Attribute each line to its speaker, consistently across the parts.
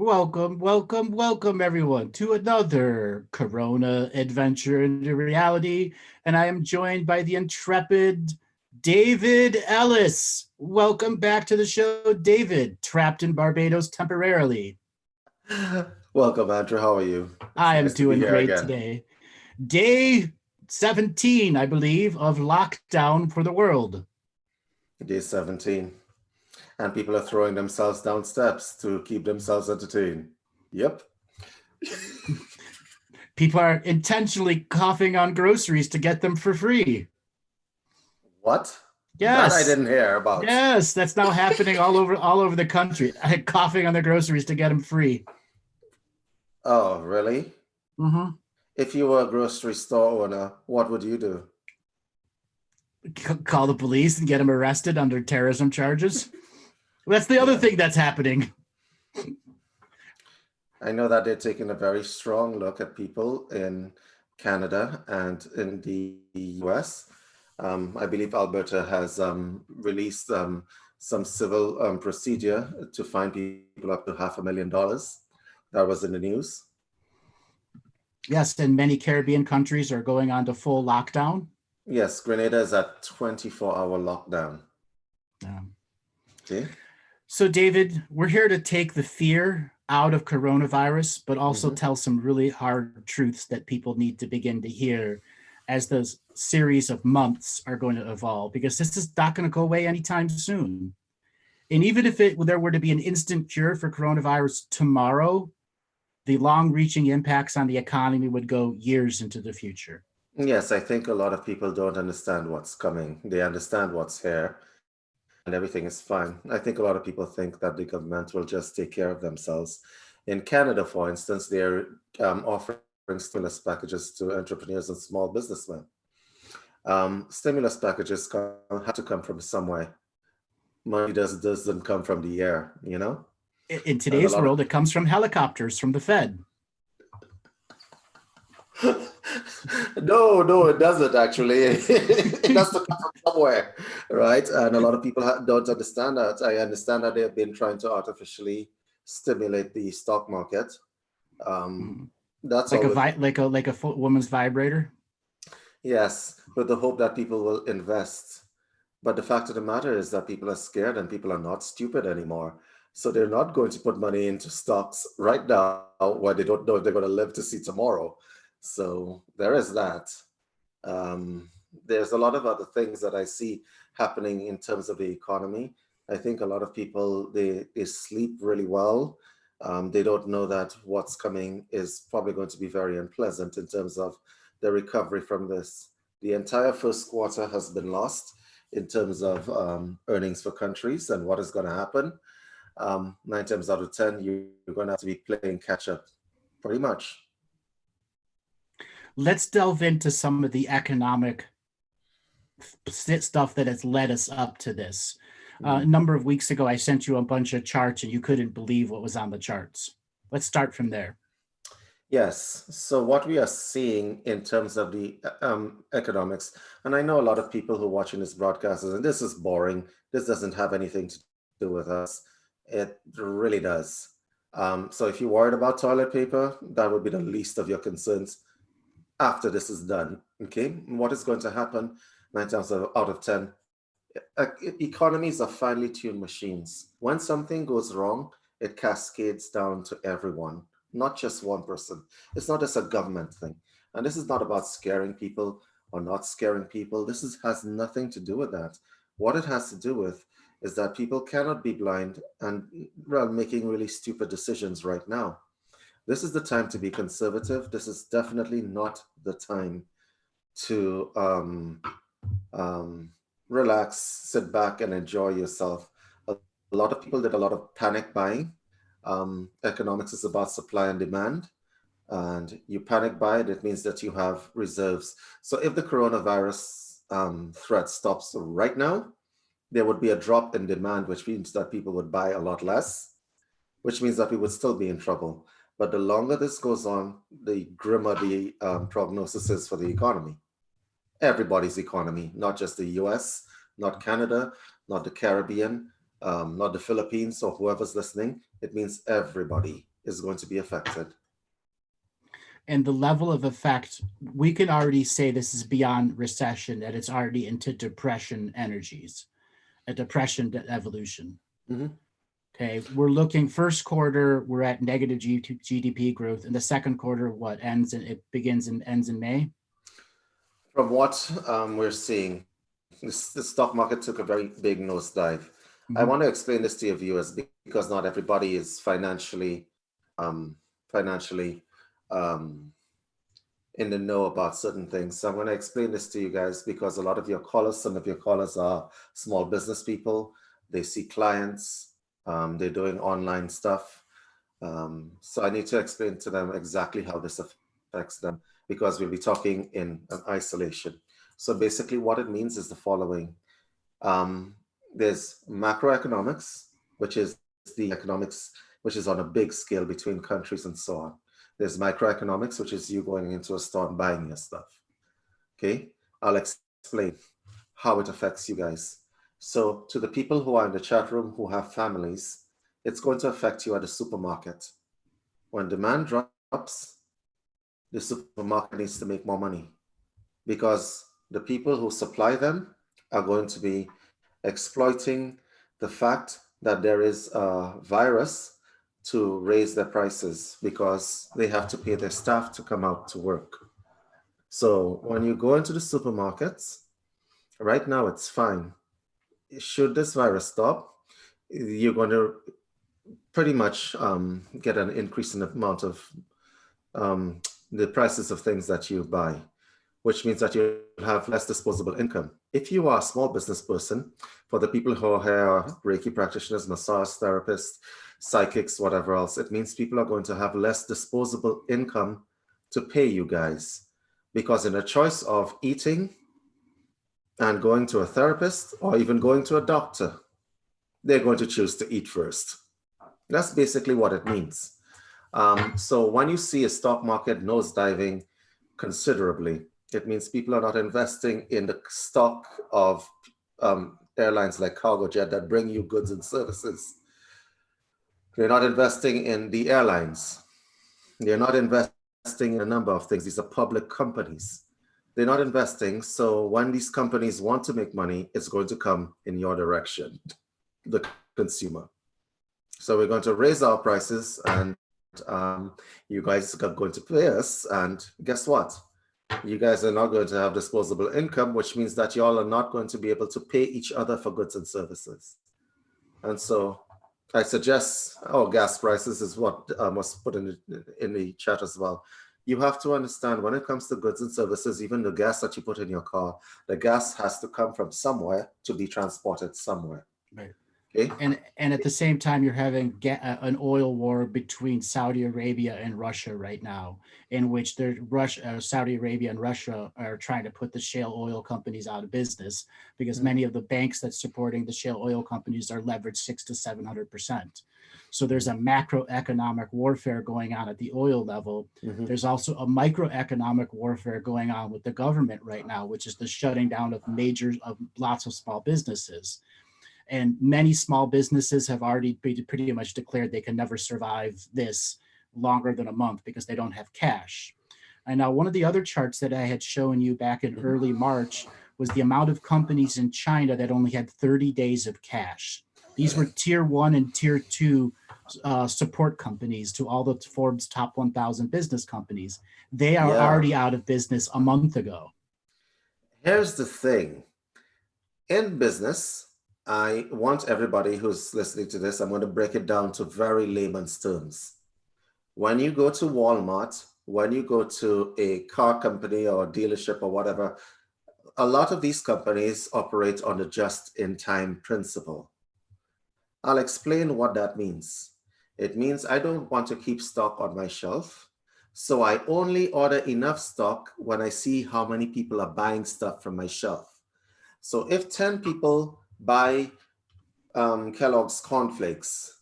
Speaker 1: Welcome, everyone, to another Corona adventure into reality. And I am joined by the intrepid David Ellis. Welcome back to the show, David, trapped in Barbados temporarily.
Speaker 2: Welcome, Andrew. How are you? It's
Speaker 1: I am
Speaker 2: nice to be
Speaker 1: doing
Speaker 2: here
Speaker 1: great
Speaker 2: again.
Speaker 1: today. Day 17, I believe, of lockdown for the world.
Speaker 2: Day 17. And people are throwing themselves down steps to keep themselves entertained. Yep.
Speaker 1: People are intentionally coughing on groceries to get them for free.
Speaker 2: What? That I
Speaker 1: Yes.
Speaker 2: didn't hear about.
Speaker 1: Yes, that's now happening all over the country. Coughing on their groceries to get them free.
Speaker 2: Oh, really?
Speaker 1: Mm-hmm.
Speaker 2: If you were a grocery store owner, what would you do?
Speaker 1: Call the police and get them arrested under terrorism charges. That's the other
Speaker 2: Yeah.
Speaker 1: thing that's happening.
Speaker 2: I know that they're taking a very strong look at people in Canada and in the US. I believe Alberta has released some civil procedure to fine people up to $500,000. That was in the news.
Speaker 1: Yes, and many Caribbean countries are going on to full lockdown.
Speaker 2: Yes, Grenada is at 24-hour lockdown.
Speaker 1: Um,
Speaker 2: Okay.
Speaker 1: so, David, we're here to take the fear out of coronavirus, but also
Speaker 2: hmm
Speaker 1: tell some really hard truths that people need to begin to hear as those series of months are going to evolve, because this is not going to go away anytime soon. And even if there were to be an instant cure for coronavirus tomorrow, the long-reaching impacts on the economy would go years into the future.
Speaker 2: Yes, I think a lot of people don't understand what's coming. They understand what's here and everything is fine. I think a lot of people think that the government will just take care of themselves. In Canada, for instance, they're offering stimulus packages to entrepreneurs and small businessmen. Stimulus packages have to come from somewhere. Money doesn't come from the air.
Speaker 1: In
Speaker 2: And a
Speaker 1: today's
Speaker 2: lot of
Speaker 1: world, it comes from helicopters from the Fed.
Speaker 2: no, it doesn't actually. It has to come from somewhere, right? And a lot of people don't understand that. I understand that they've been trying to artificially stimulate the stock market. Um,
Speaker 1: Mhm.
Speaker 2: that's
Speaker 1: Like
Speaker 2: all with,
Speaker 1: a woman's vibrator.
Speaker 2: yes, with the hope that people will invest. But the fact of the matter is that people are scared and people are not stupid anymore. So they're not going to put money into stocks right now where they don't know if they're going to live to see tomorrow. So there is that. Um, there's a lot of other things that I see happening in terms of the economy. I think a lot of people they sleep really well. They don't know that what's coming is probably going to be very unpleasant in terms of the recovery from this. The entire first quarter has been lost in terms of earnings for countries and what is going to happen. 9 times out of 10, you're going to have to be playing catch up, pretty much.
Speaker 1: Let's delve into some of the economic stuff that has led us up to this. A
Speaker 2: Mhm.
Speaker 1: number of weeks ago, I sent you a bunch of charts and you couldn't believe what was on the charts. Let's start from there.
Speaker 2: Yes. So what we are seeing in terms of the economics, and I know a lot of people who are watching this broadcast, and this is boring. This doesn't have anything to do with us. It really does. So if you're worried about toilet paper, that would be the least of your concerns after this is done. Okay. What is going to happen 9 times out of 10? Economies are finely tuned machines. When something goes wrong, it cascades down to everyone, not just one person. It's not just a government thing. And this is not about scaring people or not scaring people. Has nothing to do with that. What it has to do with is that people cannot be blind and well, making really stupid decisions right now. This is the time to be conservative. This is definitely not the time to um, relax, sit back, and enjoy yourself. A lot of people did a lot of panic buying. Economics is about supply and demand, and you panic buy it, it means that you have reserves. So if the coronavirus threat stops right now, there would be a drop in demand, which means that people would buy a lot less, which means that we would still be in trouble. But the longer this goes on, the grimmer the prognosis is for the economy, everybody's economy, not just the US, not Canada, not the Caribbean, not the Philippines or whoever's listening. It means everybody. is going to be affected.
Speaker 1: And the level of effect, we can already say this is beyond recession, that it's already into depression energies, a depression evolution.
Speaker 2: Mm-hmm.
Speaker 1: Okay, we're looking first quarter, we're at negative GDP growth. In the second quarter, it begins and ends in May?
Speaker 2: From what we're seeing, the stock market took a very big nosedive. I want to explain this to your viewers because not everybody is financially in the know about certain things. So I'm going to explain this to you guys because a lot of your callers, some of your callers are small business people. They see clients, they're doing online stuff. So I need to explain to them exactly how this affects them because we'll be talking in an isolation. So basically what it means is the following. There's macroeconomics, which is the economics, which is on a big scale between countries and so on. There's microeconomics, which is you going into a store and buying your stuff. Okay, I'll explain how it affects you guys. So to the people who are in the chat room who have families, it's going to affect you at the supermarket. When demand drops, the supermarket needs to make more money because the people who supply them are going to be exploiting the fact that there is a virus to raise their prices because they have to pay their staff to come out to work. So when you go into the supermarkets, right now it's fine. Should this virus stop, you're going to pretty much get an increase in the amount of the prices of things that you buy, which means that you have less disposable income. If you are a small business person, for the people who are here, Reiki practitioners, massage therapists, psychics, whatever else, it means people are going to have less disposable income to pay you guys. Because in a choice of eating and going to a therapist or even going to a doctor, they're going to choose to eat first. That's basically what it means. So when you see a stock market nosediving considerably, it means people are not investing in the stock of airlines like Cargojet that bring you goods and services. They're not investing in the airlines. They're not investing in a number of things. These are public companies. They're not investing. So when these companies want to make money, it's going to come in your direction, the consumer. So we're going to raise our prices and you guys are going to pay us. And guess what? You guys are not going to have disposable income, which means that y'all are not going to be able to pay each other for goods and services. And so I suggest, gas prices is what was put in the chat as well. You have to understand when it comes to goods and services, even the gas that you put in your car, the gas has to come from somewhere to be transported somewhere.
Speaker 1: Right.
Speaker 2: Okay.
Speaker 1: And at the same time, you're having an oil war between Saudi Arabia and Russia right now, in which Saudi Arabia and Russia are trying to put the shale oil companies out of business because many of the banks that's supporting the shale oil companies are leveraged 600 to 700%. So there's a macroeconomic warfare going on at the oil level. There's also a microeconomic warfare going on with the government right now, which is the shutting down of lots of small businesses. And many small businesses have already pretty much declared they can never survive this longer than a month because they don't have cash. And now one of the other charts that I had shown you back in early March was the amount of companies in China that only had 30 days of cash. These were tier 1 and tier 2 support companies to all the Forbes top 1,000 business companies. They are already out of business a month ago.
Speaker 2: Here's the thing. In business, I want everybody who's listening to this, I'm going to break it down to very layman's terms. When you go to Walmart, when you go to a car company or dealership or whatever, a lot of these companies operate on the just-in-time principle. I'll explain what that means. It means I don't want to keep stock on my shelf, so I only order enough stock when I see how many people are buying stuff from my shelf. So if 10 people buy Kellogg's cornflakes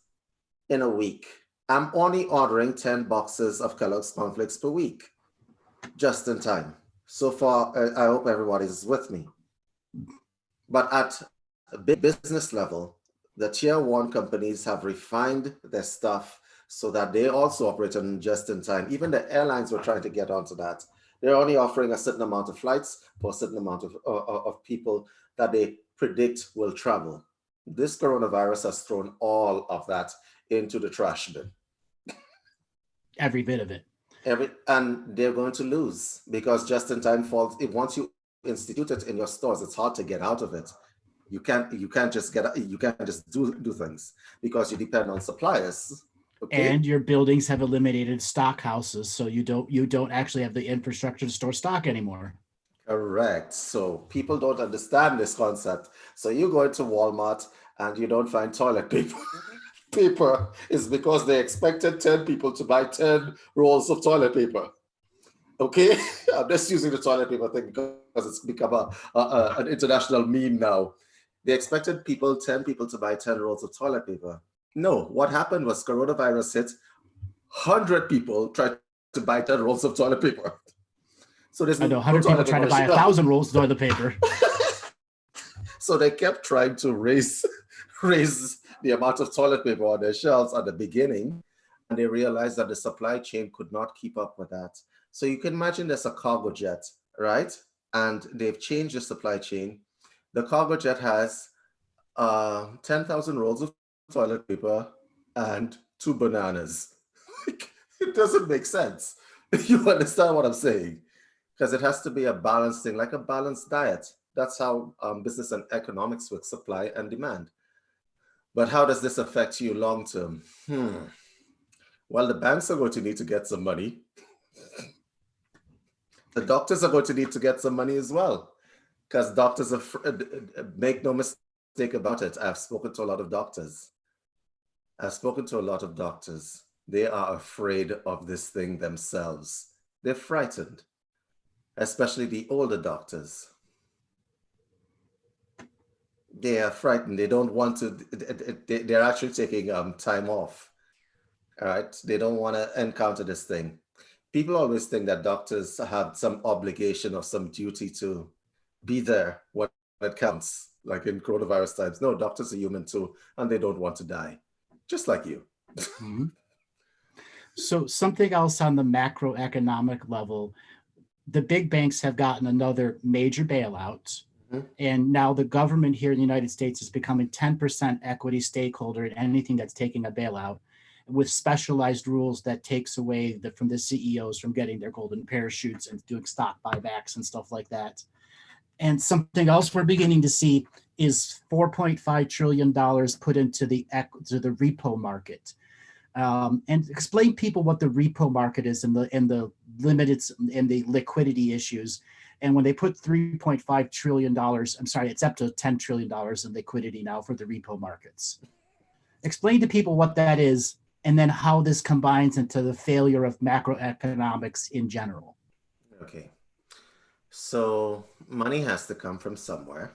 Speaker 2: in a week, I'm only ordering 10 boxes of Kellogg's cornflakes per week, just in time. So far, I hope everybody's with me. But at a big business level, the tier 1 companies have refined their stuff so that they also operate on just in time. Even the airlines were trying to get onto that. They're only offering a certain amount of flights for a certain amount of people that they predict will travel. This coronavirus has thrown all of that into the trash bin.
Speaker 1: Every bit of it.
Speaker 2: And they're going to lose because just in time falls. Once you institute it in your stores, it's hard to get out of it. You can't just do things because you depend on suppliers. Okay?
Speaker 1: And your buildings have eliminated stock houses, so you don't actually have the infrastructure to store stock anymore.
Speaker 2: Correct. So people don't understand this concept. So you go into Walmart and you don't find toilet paper is because they expected 10 people to buy 10 rolls of toilet paper. Okay, I'm just using the toilet paper thing because it's become an international meme now. They expected 10 people to buy 10 rolls of toilet paper. No, what happened was coronavirus hit, 100 people tried to buy 10 rolls of toilet paper. So there's
Speaker 1: 100 people trying to buy 1,000 rolls of toilet paper.
Speaker 2: So they kept trying to raise the amount of toilet paper on their shelves at the beginning, and they realized that the supply chain could not keep up with that. So you can imagine there's a cargo jet, right? And they've changed the supply chain. The cargo jet has 10,000 rolls of toilet paper and 2 bananas. It doesn't make sense. You understand what I'm saying? Because it has to be a balanced thing, like a balanced diet. That's how business and economics work, supply and demand. But how does this affect you long term? Well, the banks are going to need to get some money. The doctors are going to need to get some money as well, because doctors make no mistake about it. I've spoken to a lot of doctors. They are afraid of this thing themselves. They're frightened, especially the older doctors. They are frightened. They don't want to, they're actually taking time off. All right. They don't want to encounter this thing. People always think that doctors have some obligation or some duty to be there when it counts, like in coronavirus times. No, doctors are human too, and they don't want to die, just like you.
Speaker 1: Mm-hmm. So something else on the macroeconomic level, the big banks have gotten another major bailout. Mm-hmm. And now the government here in the United States is becoming 10% equity stakeholder in anything that's taking a bailout, with specialized rules that takes away from the CEOs from getting their golden parachutes and doing stock buybacks and stuff like that. And something else we're beginning to see is $4.5 trillion put into the repo market. And explain people what the repo market is and the limited and the liquidity issues. And when they put $3.5 trillion, I'm sorry, it's up to $10 trillion in liquidity now for the repo markets. Explain to people what that is, and then how this combines into the failure of macroeconomics in general.
Speaker 2: Okay. So money has to come from somewhere.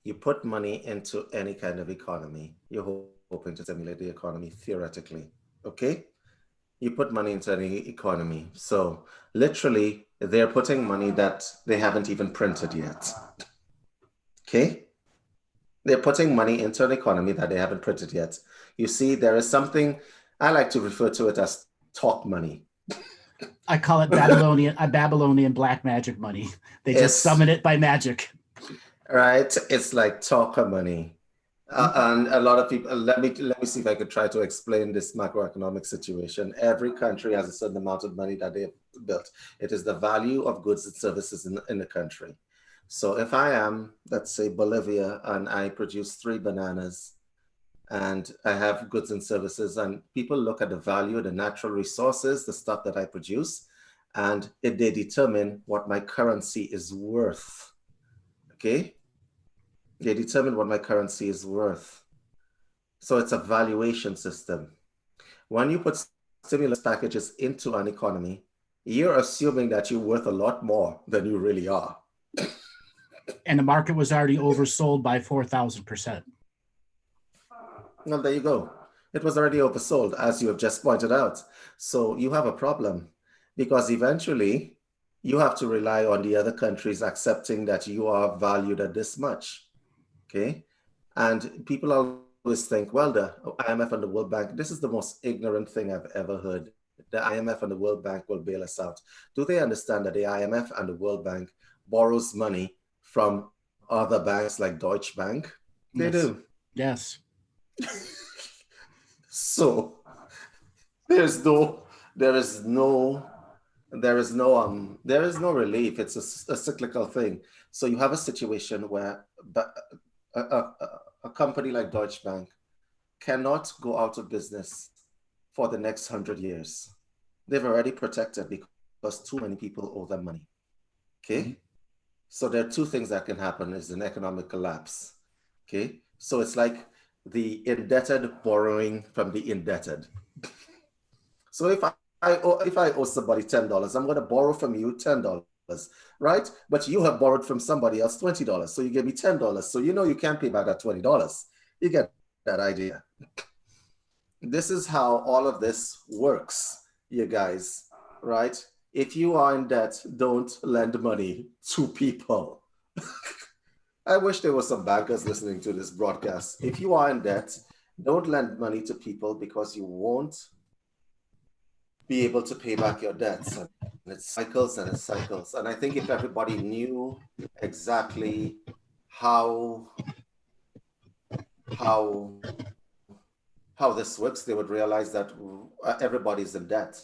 Speaker 2: You put money into any kind of economy, you're hoping to stimulate the economy theoretically. Okay? You put money into any economy. So literally, they're putting money that they haven't even printed yet. Okay? They're putting money into an economy that they haven't printed yet. You see, there is something, I like to refer to it as talk money.
Speaker 1: I call it Babylonian black magic money. They just summon it by magic.
Speaker 2: Right? It's like talker money. And a lot of people, let me see if I could try to explain this macroeconomic situation. Every country has a certain amount of money that they've built. It is the value of goods and services in the country. So if I am, let's say, Bolivia, and I produce 3 bananas, and I have goods and services, and people look at the value of the natural resources, the stuff that I produce, and they determine what my currency is worth. Okay? They determine what my currency is worth. So it's a valuation system. When you put stimulus packages into an economy, you're assuming that you're worth a lot more than you really are.
Speaker 1: And the market was already oversold by 4,000%.
Speaker 2: Well, there you go. It was already oversold, as you have just pointed out. So you have a problem, because eventually you have to rely on the other countries accepting that you are valued at this much. Okay. And people are always think, well, the IMF and the World Bank, this is the most ignorant thing I've ever heard. The IMF and the World Bank will bail us out. Do they understand that the IMF and the World Bank borrows money from other banks like Deutsche Bank? They do.
Speaker 1: Yes.
Speaker 2: So there is no relief. It's a cyclical thing. So you have a situation where a company like Deutsche Bank cannot go out of business for the next 100 years. They've already protected because too many people owe them money. Okay. Mm-hmm. So there are two things that can happen: is an economic collapse. Okay. So it's like the indebted borrowing from the indebted. So if I owe somebody $10, I'm going to borrow from you $10, right? But you have borrowed from somebody else $20. So you give me $10. So you know you can't pay back that $20. You get that idea. This is how all of this works, you guys, right? If you are in debt, don't lend money to people. I wish there were some bankers listening to this broadcast. If you are in debt, don't lend money to people because you won't be able to pay back your debts. And it cycles and it cycles. And I think if everybody knew exactly how this works, they would realize that everybody's in debt,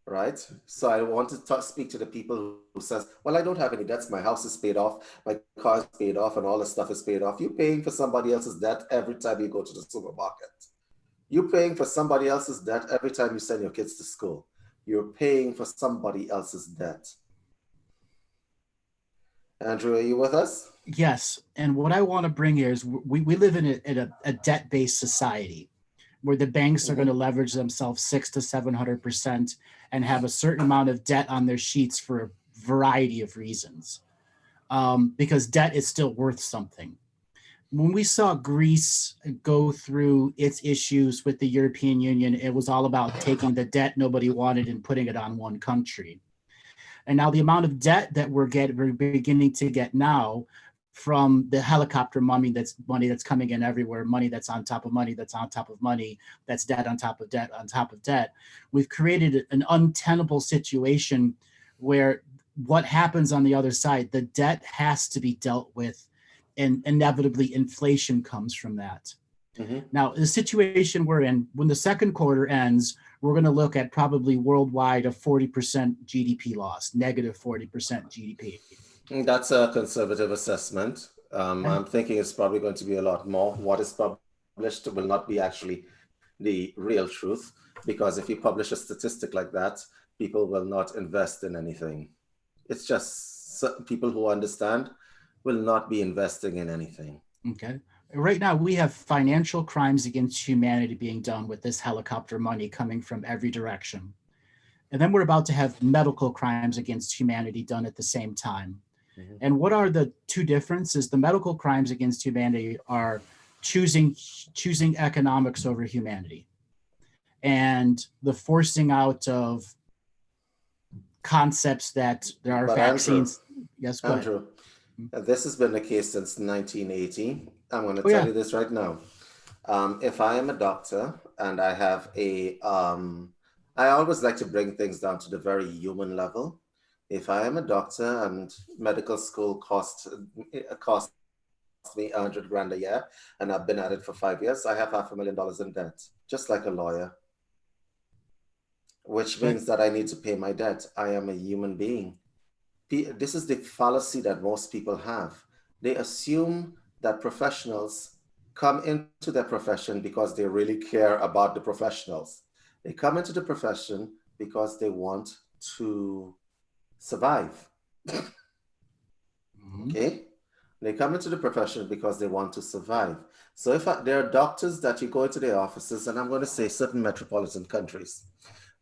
Speaker 2: right? So I want to speak to the people who says, well, I don't have any debts. My house is paid off. My car is paid off and all the stuff is paid off. You're paying for somebody else's debt every time you go to the supermarket. You're paying for somebody else's debt every time you send your kids to school. You're paying for somebody else's debt. Andrew, are you with us?
Speaker 1: Yes. And what I want to bring here is we live in a debt-based society where the banks are going to leverage themselves 600 to 700% and have a certain amount of debt on their sheets for a variety of reasons, because debt is still worth something. When we saw Greece go through its issues with the European Union, it was all about taking the debt nobody wanted and putting it on one country. And now the amount of debt that we're beginning to get now from the helicopter money that's coming in everywhere, money that's on top of money, that's on top of money, that's debt on top of debt on top of debt. We've created an untenable situation where what happens on the other side, the debt has to be dealt with, and inevitably inflation comes from that. Mm-hmm. Now, the situation we're in, when the second quarter ends, we're going to look at probably worldwide a 40% GDP loss, negative 40% GDP.
Speaker 2: That's a conservative assessment. I'm thinking it's probably going to be a lot more. What is published will not be actually the real truth, because if you publish a statistic like that, people will not invest in anything. It's just people who understand will not be investing in anything.
Speaker 1: Okay. Right now, we have financial crimes against humanity being done with this helicopter money coming from every direction. And then we're about to have medical crimes against humanity done at the same time. Mm-hmm. And what are the two differences? The medical crimes against humanity are choosing economics over humanity, and the forcing out of concepts that there are vaccines.
Speaker 2: Andrew,
Speaker 1: yes, go
Speaker 2: Andrew, ahead. This has been the case since 1980. I'm going to tell you this right now. If I am a doctor and I have I always like to bring things down to the very human level. If I am a doctor and medical school cost me $100,000 a year, and I've been at it for 5 years, I have $500,000 in debt, just like a lawyer, which means that I need to pay my debt. I am a human being. This is the fallacy that most people have. They assume that professionals come into their profession because they really care about the professionals. They come into the profession because they want to survive. Mm-hmm. Okay? They come into the profession because they want to survive. So if there are doctors that you go into their offices, and I'm going to say certain metropolitan countries,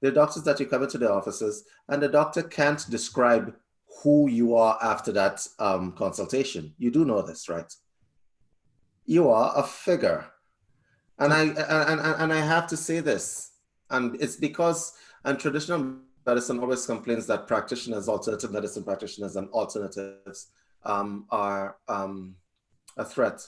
Speaker 2: there are doctors that you come into their offices and the doctor can't describe who you are after that consultation. You do know this, right? You are a figure. And I have to say this, and it's because, and traditional medicine always complains that practitioners, alternative medicine practitioners and alternatives are a threat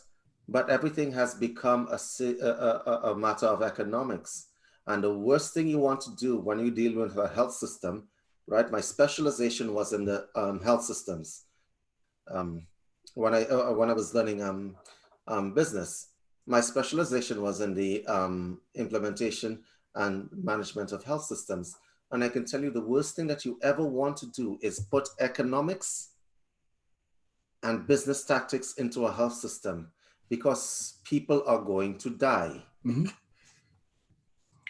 Speaker 2: But everything has become a matter of economics. And the worst thing you want to do when you deal with a health system, right? My specialization was in the health systems. When I was learning business, my specialization was in the implementation and management of health systems. And I can tell you the worst thing that you ever want to do is put economics and business tactics into a health system, because people are going to die.
Speaker 1: Mm-hmm.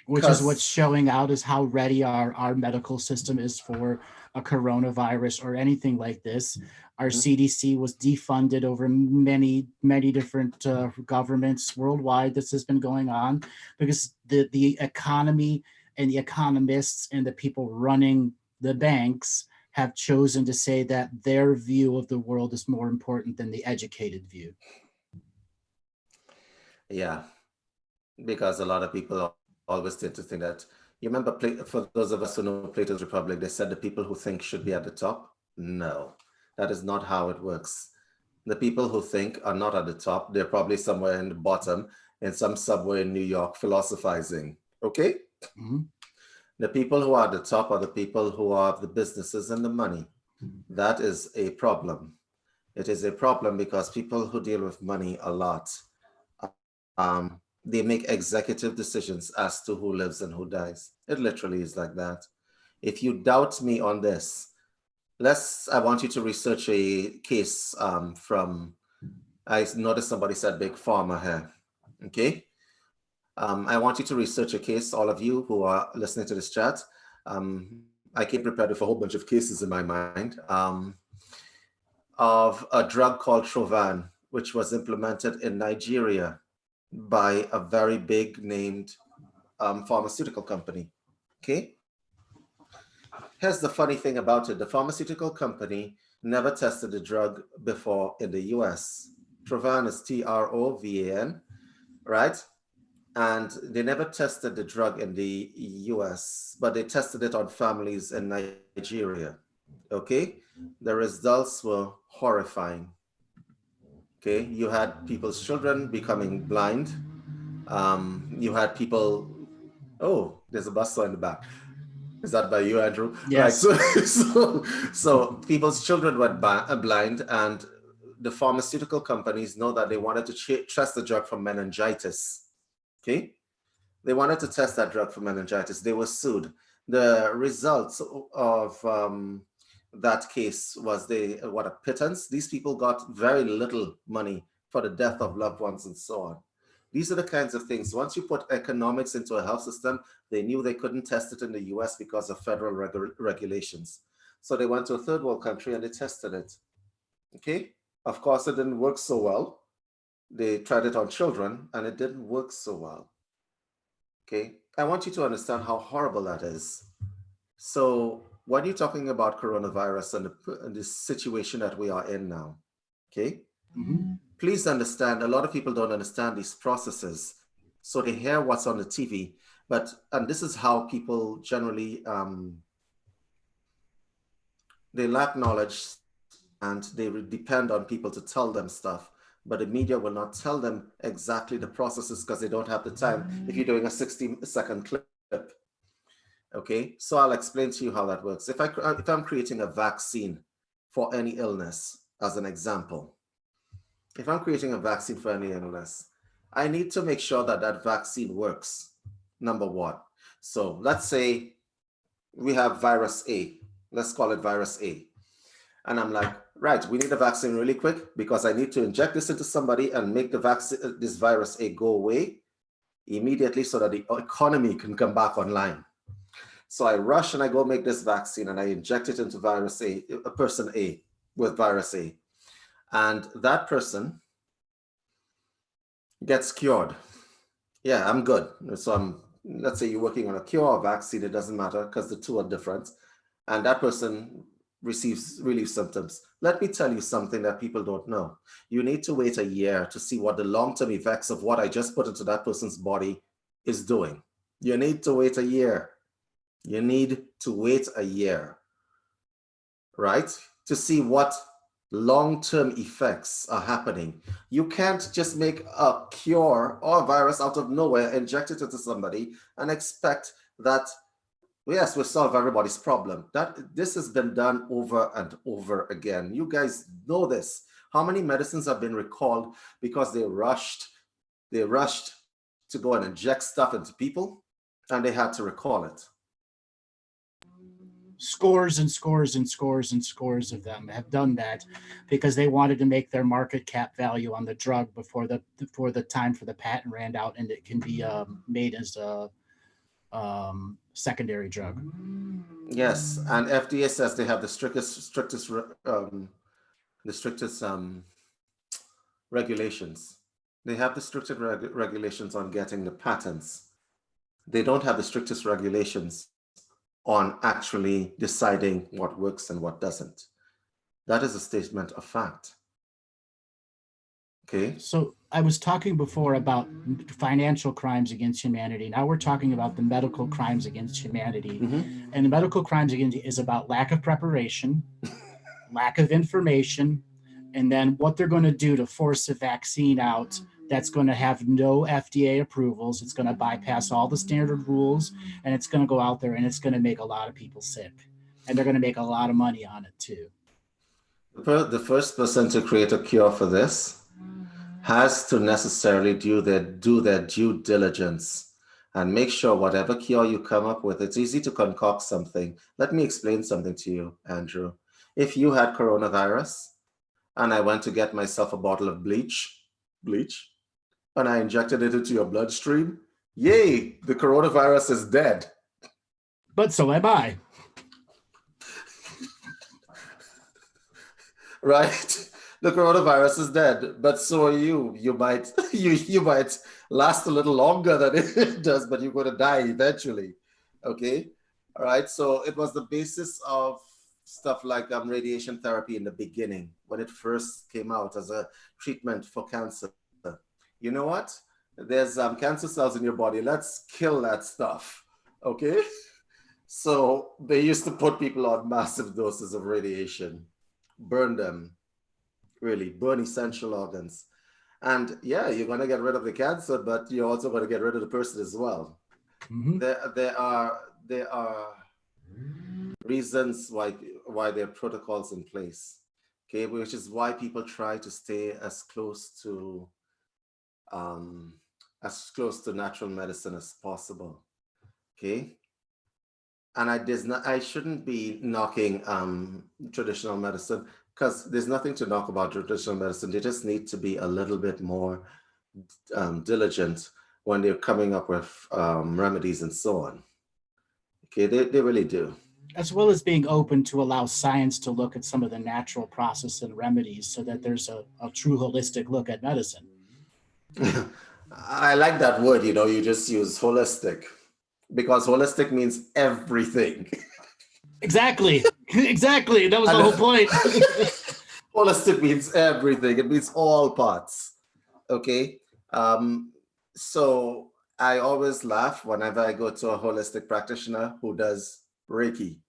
Speaker 1: Which is what's
Speaker 2: Because
Speaker 1: showing out is how ready our medical system is for a coronavirus or anything like this. Our CDC was defunded over many different governments worldwide. This has been going on because the economy and the economists and the people running the banks have chosen to say that their view of the world is more important than the educated view.
Speaker 2: yeah, because a lot of people always tend to think that, you remember, for those of us who know Plato's Republic, they said the people who think should be at the top. No, that is not how it works. The people who think are not at the top. They're probably somewhere in the bottom in some subway in New York philosophizing. Okay?
Speaker 1: Mm-hmm.
Speaker 2: The people who are at the top are the people who have the businesses and the money. That is a problem. It is a problem because people who deal with money a lot, they make executive decisions as to who lives and who dies. It literally is like that. If you doubt me on this, I want you to research a case from, I noticed somebody said Big Pharma here. Okay. I want you to research a case, all of you who are listening to this chat. I came prepared with a whole bunch of cases in my mind of a drug called Trovan, which was implemented in Nigeria by a very big named pharmaceutical company. Okay. Here's the funny thing about it. The pharmaceutical company never tested the drug before in the US. Trovan is Trovan, right? And they never tested the drug in the US, but they tested it on families in Nigeria. Okay? The results were horrifying. Okay? You had people's children becoming blind. You had people, oh, there's a bus in the back. Is that by you, Andrew? Right.
Speaker 1: Yes.
Speaker 2: So people's children went blind, and the pharmaceutical companies know that they wanted to test the drug for meningitis. Okay. They wanted to test that drug for meningitis. They were sued. The results of that case was what a pittance. These people got very little money for the death of loved ones and so on. These are the kinds of things. Once you put economics into a health system, they knew they couldn't test it in the US because of federal regulations. So they went to a third world country and they tested it. Okay. Of course, it didn't work so well. They tried it on children and it didn't work so well. Okay. I want you to understand how horrible that is. So when you're talking about coronavirus and the situation that we are in now, okay,
Speaker 1: Mm-hmm.
Speaker 2: please understand, a lot of people don't understand these processes. So they hear what's on the TV, and this is how people generally, they lack knowledge and they depend on people to tell them stuff. But the media will not tell them exactly the processes because they don't have the time. If you're doing a 60-second clip, okay, so I'll explain to you how that works. If I'm creating a vaccine for any illness, as an example, if I'm creating a vaccine for any illness, I need to make sure that that vaccine works, number one. So let's say we have virus A. Let's call it virus A. And I'm like, right, we need a vaccine really quick because I need to inject this into somebody and make the vaccine, this virus A, go away immediately so that the economy can come back online. So I rush and I go make this vaccine and I inject it into virus A, a person A with virus A. And that person gets cured. Yeah, I'm good. So let's say you're working on a cure or vaccine, it doesn't matter because the two are different. And that person receives relief symptoms. Let me tell you something that people don't know. You need to wait a year to see what the long-term effects of what I just put into that person's body is doing. You need to wait a year. You need to wait a year, right? To see what long-term effects are happening. You can't just make a cure or a virus out of nowhere, inject it into somebody, and expect that, yes, we'll solve everybody's problem. This has been done over and over again. You guys know this. How many medicines have been recalled because they rushed to go and inject stuff into people, and they had to recall it?
Speaker 1: Scores and scores and scores and scores of them have done that because they wanted to make their market cap value on the drug before the time for the patent ran out, and it can be made as a secondary drug.
Speaker 2: Yes, and FDA says they have the strictest regulations. They have the strictest regulations on getting the patents. They don't have the strictest regulations on actually deciding what works and what doesn't. That is a statement of fact. Okay.
Speaker 1: So I was talking before about financial crimes against humanity. Now we're talking about the medical crimes against humanity.
Speaker 2: Mm-hmm.
Speaker 1: And the medical crimes against is about lack of preparation, lack of information, and then what they're going to do to force a vaccine out that's going to have no FDA approvals. It's going to bypass all the standard rules, and it's going to go out there and it's going to make a lot of people sick. And they're going to make a lot of money on it too.
Speaker 2: The first person to create a cure for this has to necessarily do their due diligence and make sure whatever cure you come up with, it's easy to concoct something. Let me explain something to you, Andrew. If you had coronavirus and I went to get myself a bottle of bleach, and I injected it into your bloodstream, yay, the coronavirus is dead.
Speaker 1: But so am I.
Speaker 2: Right? The coronavirus is dead, but so are you. You might last a little longer than it does, but you're going to die eventually. Okay? All right. So it was the basis of stuff like radiation therapy in the beginning when it first came out as a treatment for cancer. You know what? There's cancer cells in your body. Let's kill that stuff. Okay? So they used to put people on massive doses of radiation, burn them, really burn essential organs. And yeah, you're going to get rid of the cancer, but you're also going to get rid of the person as well. Mm-hmm. There are reasons why there are protocols in place, okay, which is why people try to stay as close to natural medicine as possible, okay. And I shouldn't be knocking traditional medicine, because there's nothing to knock about traditional medicine. They just need to be a little bit more diligent when they're coming up with remedies and so on. Okay, they really do.
Speaker 1: As well as being open to allow science to look at some of the natural process and remedies so that there's a true holistic look at medicine.
Speaker 2: I like that word, you just use holistic, because holistic means everything. Exactly.
Speaker 1: That was the whole point.
Speaker 2: Holistic means everything. It means all parts. Okay. So I always laugh whenever I go to a holistic practitioner who does Reiki.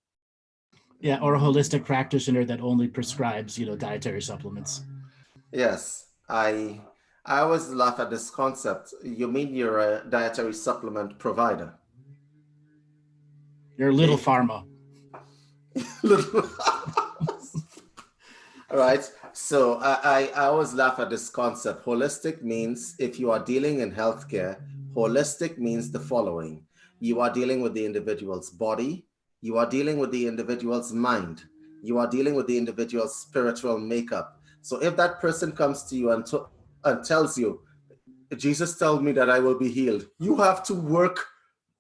Speaker 1: Yeah, or a holistic practitioner that only prescribes, dietary supplements.
Speaker 2: Yes, I always laugh at this concept. You mean you're a dietary supplement provider?
Speaker 1: You're Little Pharma.
Speaker 2: All right. So I always laugh at this concept. Holistic means, if you are dealing in healthcare, holistic means the following. You are dealing with the individual's body. You are dealing with the individual's mind. You are dealing with the individual's spiritual makeup. So if that person comes to you and tells you, Jesus told me that I will be healed, you have to work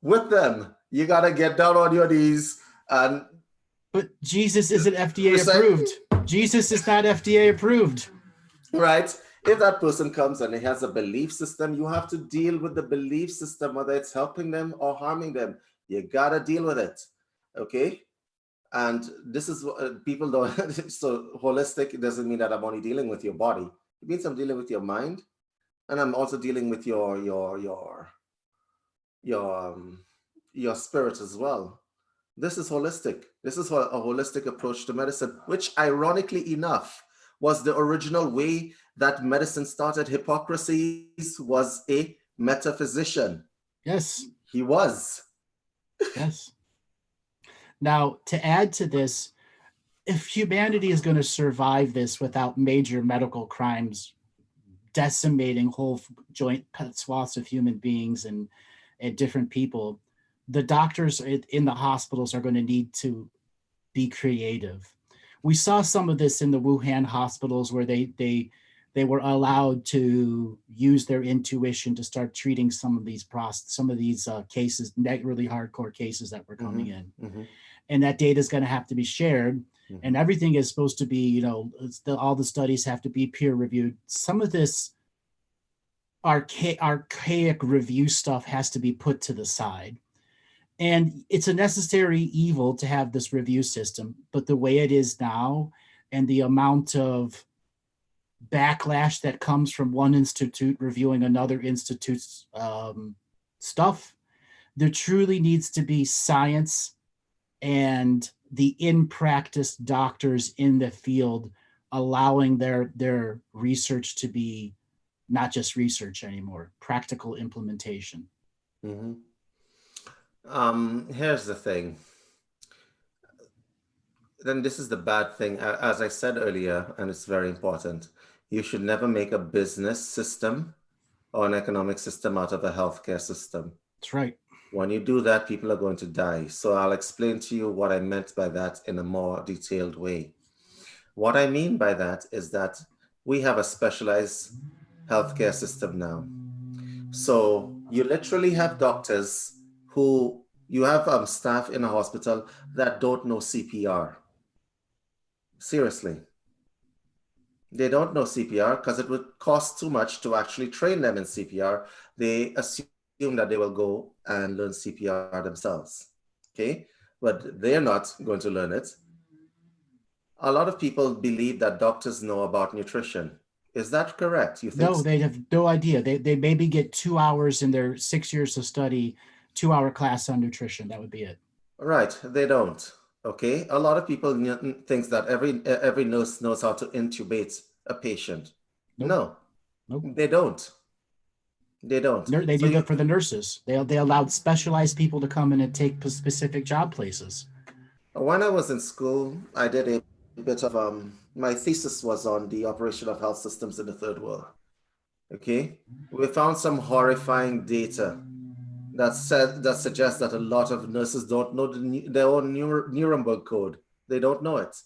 Speaker 2: with them. You got to get down on your knees.
Speaker 1: But Jesus isn't FDA approved. Jesus is not FDA approved.
Speaker 2: Right. If that person comes and he has a belief system, you have to deal with the belief system, whether it's helping them or harming them. You got to deal with it. Okay. And this is what people don't. So holistic doesn't mean that I'm only dealing with your body. It means I'm dealing with your mind, and I'm also dealing with your spirit as well. This is holistic. This is a holistic approach to medicine, which ironically enough, was the original way that medicine started. Hippocrates was a metaphysician.
Speaker 1: Yes.
Speaker 2: He was.
Speaker 1: Yes. Now, to add to this, if humanity is going to survive this without major medical crimes decimating whole joint swaths of human beings and different people, the doctors in the hospitals are going to need to be creative. We saw some of this in the Wuhan hospitals where they were allowed to use their intuition to start treating some of these cases, really hardcore cases that were coming in. And that data is going to have to be shared. And everything is supposed to be, all the studies have to be peer reviewed. Some of this archaic review stuff has to be put to the side. And it's a necessary evil to have this review system, but the way it is now and the amount of backlash that comes from one institute reviewing another institute's stuff, there truly needs to be science and the in-practice doctors in the field allowing their research to be not just research anymore, practical implementation.
Speaker 2: Here's the thing. Then this is the bad thing. As I said earlier, and it's very important, you should never make a business system or an economic system out of a healthcare system.
Speaker 1: That's right.
Speaker 2: When you do that, people are going to die. So I'll explain to you what I meant by that in a more detailed way. What I mean by that is that we have a specialized healthcare system now. So you literally have doctors who, you have staff in a hospital that don't know CPR. Seriously. They don't know CPR because it would cost too much to actually train them in CPR. They assume that they will go and learn CPR themselves, okay? But they're not going to learn it. A lot of people believe that doctors know about nutrition. Is that correct? You think?
Speaker 1: No, they have no idea. They maybe get 2 hours in their 6 years of study, 2-hour class on nutrition. That would be it.
Speaker 2: Right, they don't. Okay, a lot of people think that every nurse knows how to intubate a patient.
Speaker 1: Nope.
Speaker 2: No, they don't. They don't.
Speaker 1: They do that for the nurses. They allowed specialized people to come in and take specific job places.
Speaker 2: When I was in school, I did a bit of my thesis was on the operation of health systems in the third world. Okay, we found some horrifying data that suggests that a lot of nurses don't know their own Nuremberg code. They don't know it,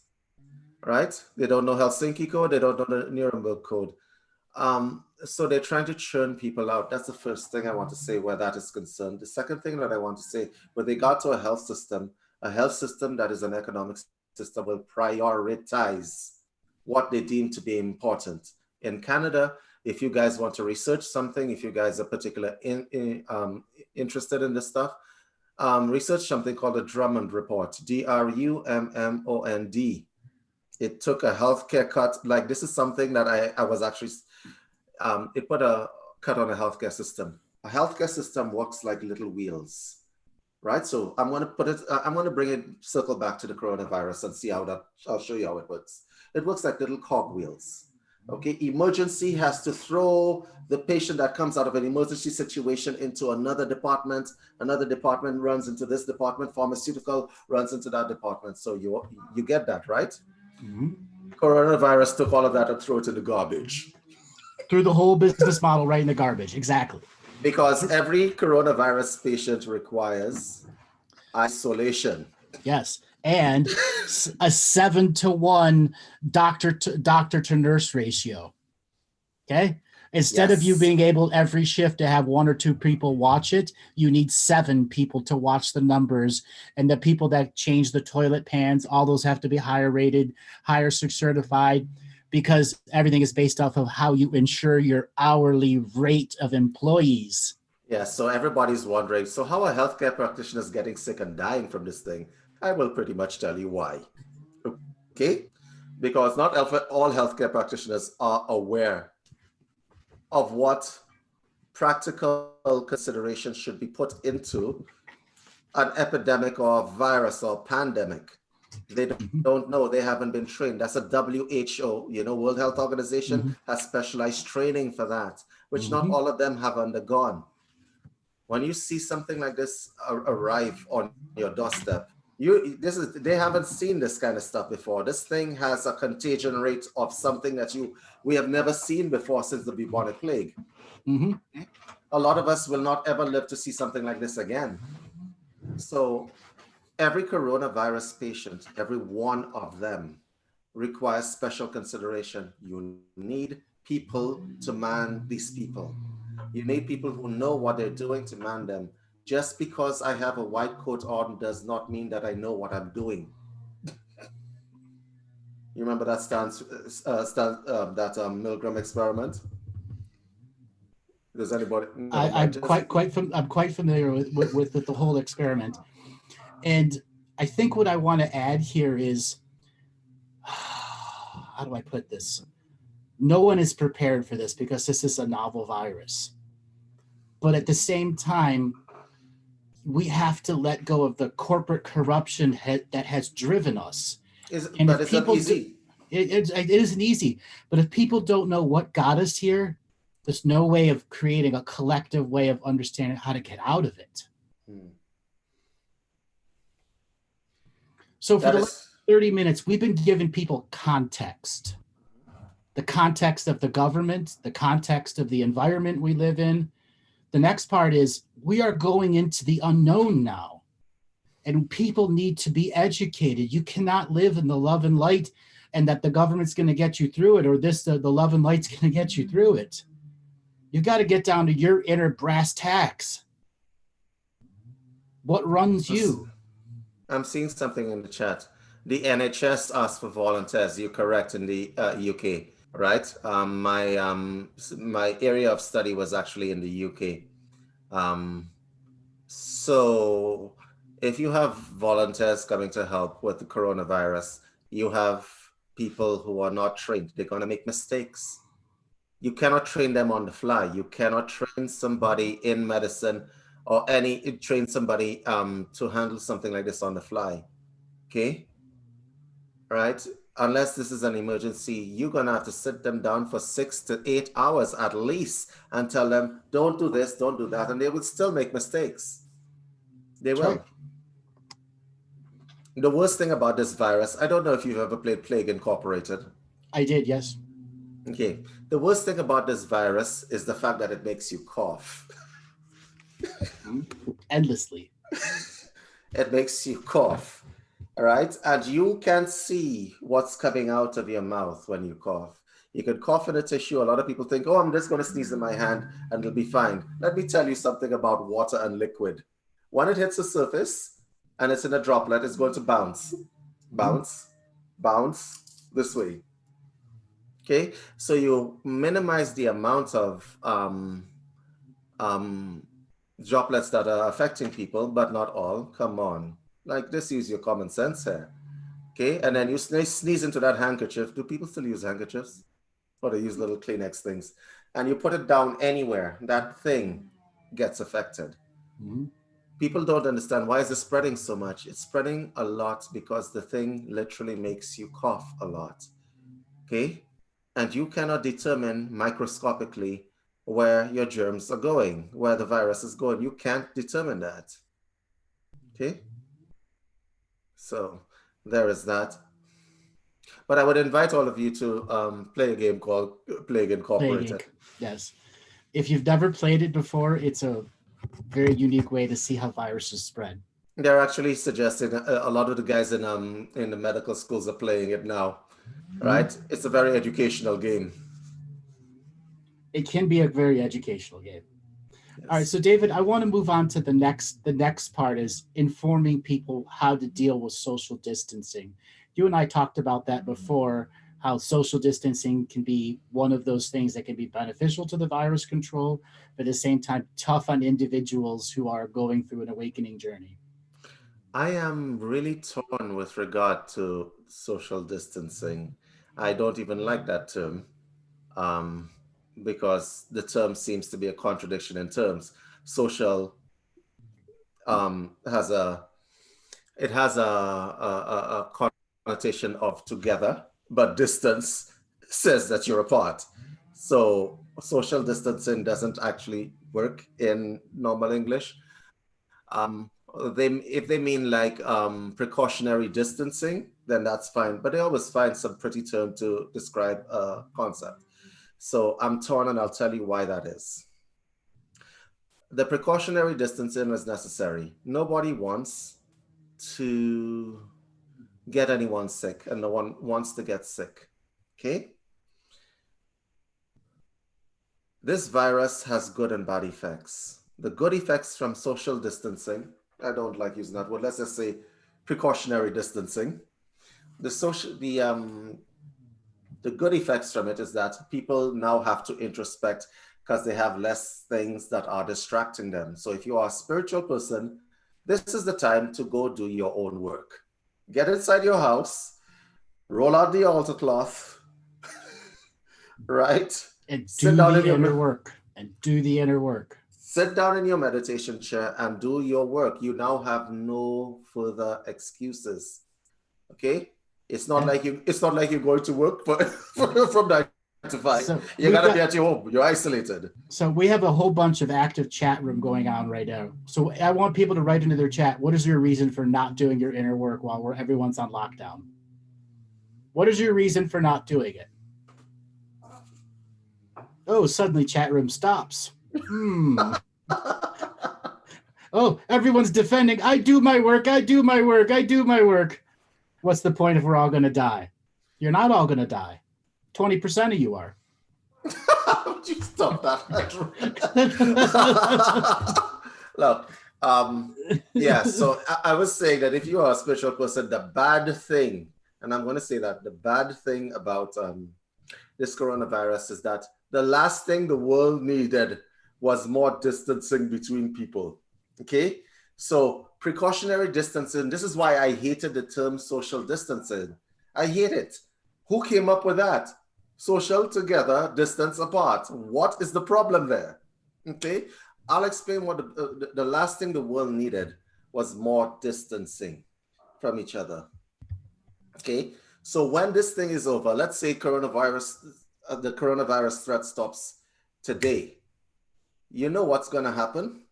Speaker 2: right? They don't know Helsinki code. They don't know the Nuremberg code. So they're trying to churn people out. That's the first thing I want to say where that is concerned. The second thing that I want to say, with regard to a health system that is an economic system will prioritize what they deem to be important. In Canada, if you guys want to research something, if you guys are particularly interested in this stuff, research something called the Drummond Report, Drummond. It took a healthcare cut. Like, this is something that I was actually, it put a cut on a healthcare system. A healthcare system works like little wheels, right? So I'm going to bring it, circle back to the coronavirus and see I'll show you how it works. It works like little cogwheels. Okay, emergency has to throw the patient that comes out of an emergency situation into another department runs into this department, pharmaceutical runs into that department. So you get that, right? Coronavirus took all of that and threw it in the garbage.
Speaker 1: Threw the whole business model right in the garbage, exactly.
Speaker 2: Because every coronavirus patient requires isolation.
Speaker 1: Yes. And a 7-to-1 doctor to nurse ratio. Okay. Instead of you being able every shift to have 1 or 2 people watch it, you need 7 people to watch the numbers. And the people that change the toilet pans, all those have to be higher rated, higher certified, because everything is based off of how you ensure your hourly rate of employees.
Speaker 2: Yeah. So everybody's wondering, so how are healthcare practitioners getting sick and dying from this thing? I will pretty much tell you why. Okay? Because not all healthcare practitioners are aware of what practical considerations should be put into an epidemic or a virus or pandemic. They don't know. They haven't been trained. That's a WHO, World Health Organization has specialized training for that, which not all of them have undergone. When you see something like this arrive on your doorstep, they haven't seen this kind of stuff before. This thing has a contagion rate of something that we have never seen before since the bubonic plague. A lot of us will not ever live to see something like this again. So every coronavirus patient, every one of them, requires special consideration. You need people to man these people. You need people who know what they're doing to man them. Just because I have a white coat on does not mean that I know what I'm doing. You remember that Milgram experiment? Does anybody?
Speaker 1: I'm quite familiar with the whole experiment, and I think what I want to add here is, how do I put this? No one is prepared for this because this is a novel virus, but at the same time, we have to let go of the corporate corruption that has driven us.
Speaker 2: But it's not easy.
Speaker 1: It isn't easy, but if people don't know what got us here, there's no way of creating a collective way of understanding how to get out of it. So for the last 30 minutes, we've been giving people context. The context of the government, the context of the environment we live in. The next part is we are going into the unknown now, and people need to be educated. You cannot live in the love and light and that the government's going to get you through it, or the love and light's going to get you through it. You got to get down to your inner brass tacks. What runs you?
Speaker 2: I'm seeing something in the chat. The NHS asked for volunteers. You're correct, in the UK, right? My area of study was actually in the UK. So if you have volunteers coming to help with the coronavirus, you have people who are not trained. They're going to make mistakes. You cannot train them on the fly. You cannot train somebody in medicine or train somebody to handle something like this on the fly. Okay? Right? Unless this is an emergency, you're going to have to sit them down for 6 to 8 hours at least and tell them, don't do this, don't do that. And they will still make mistakes. They will. Right. The worst thing about this virus, I don't know if you've ever played Plague Incorporated.
Speaker 1: I did, yes.
Speaker 2: Okay. The worst thing about this virus is the fact that it makes you cough.
Speaker 1: Endlessly.
Speaker 2: It makes you cough. All right. And you can see what's coming out of your mouth when you cough. You could cough in a tissue. A lot of people think, oh, I'm just going to sneeze in my hand and it'll be fine. Let me tell you something about water and liquid. When it hits the surface and it's in a droplet, it's going to bounce, bounce, bounce this way. Okay. So you minimize the amount of droplets that are affecting people, but not all. Come on. Like, just use your common sense here. Okay, and then you sneeze into that handkerchief. Do people still use handkerchiefs? Or they use little Kleenex things? And you put it down anywhere, that thing gets affected. People don't understand, why is it spreading so much? It's spreading a lot because the thing literally makes you cough a lot. Okay, and you cannot determine microscopically where your germs are going, where the virus is going. You can't determine that. Okay. So there is that. But I would invite all of you to play a game called Plague Incorporated.
Speaker 1: Yes. If you've never played it before, it's a very unique way to see how viruses spread.
Speaker 2: They're actually suggesting a lot of the guys in the medical schools are playing it now, right? It's a very educational game.
Speaker 1: It can be a very educational game. Yes. All right, so David, I want to move on to the next part is informing people how to deal with social distancing. You and I talked about that before, how social distancing can be one of those things that can be beneficial to the virus control, but at the same time, tough on individuals who are going through an awakening journey.
Speaker 2: I am really torn with regard to social distancing. I don't even like that term. Because the term seems to be a contradiction in terms. Social has it has a connotation of together, but distance says that you're apart. So social distancing doesn't actually work in normal English. If they mean like precautionary distancing, then that's fine. But they always find some pretty term to describe a concept. So I'm torn, and I'll tell you why that is. The precautionary distancing is necessary. Nobody wants to get anyone sick, and no one wants to get sick. Okay? This virus has good and bad effects. The good effects from social distancing, I don't like using that word, let's just say precautionary distancing. The good effects from it is that people now have to introspect because they have less things that are distracting them. So if you are a spiritual person, this is the time to go do your own work. Get inside your house, roll out the altar cloth, right?
Speaker 1: And
Speaker 2: Sit
Speaker 1: do
Speaker 2: down
Speaker 1: the
Speaker 2: in your
Speaker 1: inner work. And do the inner work.
Speaker 2: sit down in your meditation chair and do your work. You now have no further excuses. Okay?
Speaker 1: Yeah.
Speaker 2: It's not like you're going to work from 9 to 5.
Speaker 1: So
Speaker 2: You gotta be at your home. You're isolated.
Speaker 1: So we have a whole bunch of active chat room going on right now. So I want people to write into their chat, what is your reason for not doing your inner work while everyone's on lockdown? What is your reason for not doing it? Oh, suddenly chat room stops. Oh, everyone's defending. I do my work. I do my work. I do my work. What's the point if we're all going to die? You're not all going to die. 20% of you are.
Speaker 2: Would you stop that? Look, yeah, so I was saying that if you are a spiritual person, the bad thing, and I'm going to say that the bad thing about this coronavirus is that the last thing the world needed was more distancing between people. Okay? So precautionary distancing, this is why I hated the term social distancing. I hate it. Who came up with that? Social together, distance apart. What is the problem there? Okay? I'll explain what the last thing the world needed was more distancing from each other. Okay? So when this thing is over, let's say the coronavirus threat stops today. You know what's going to happen?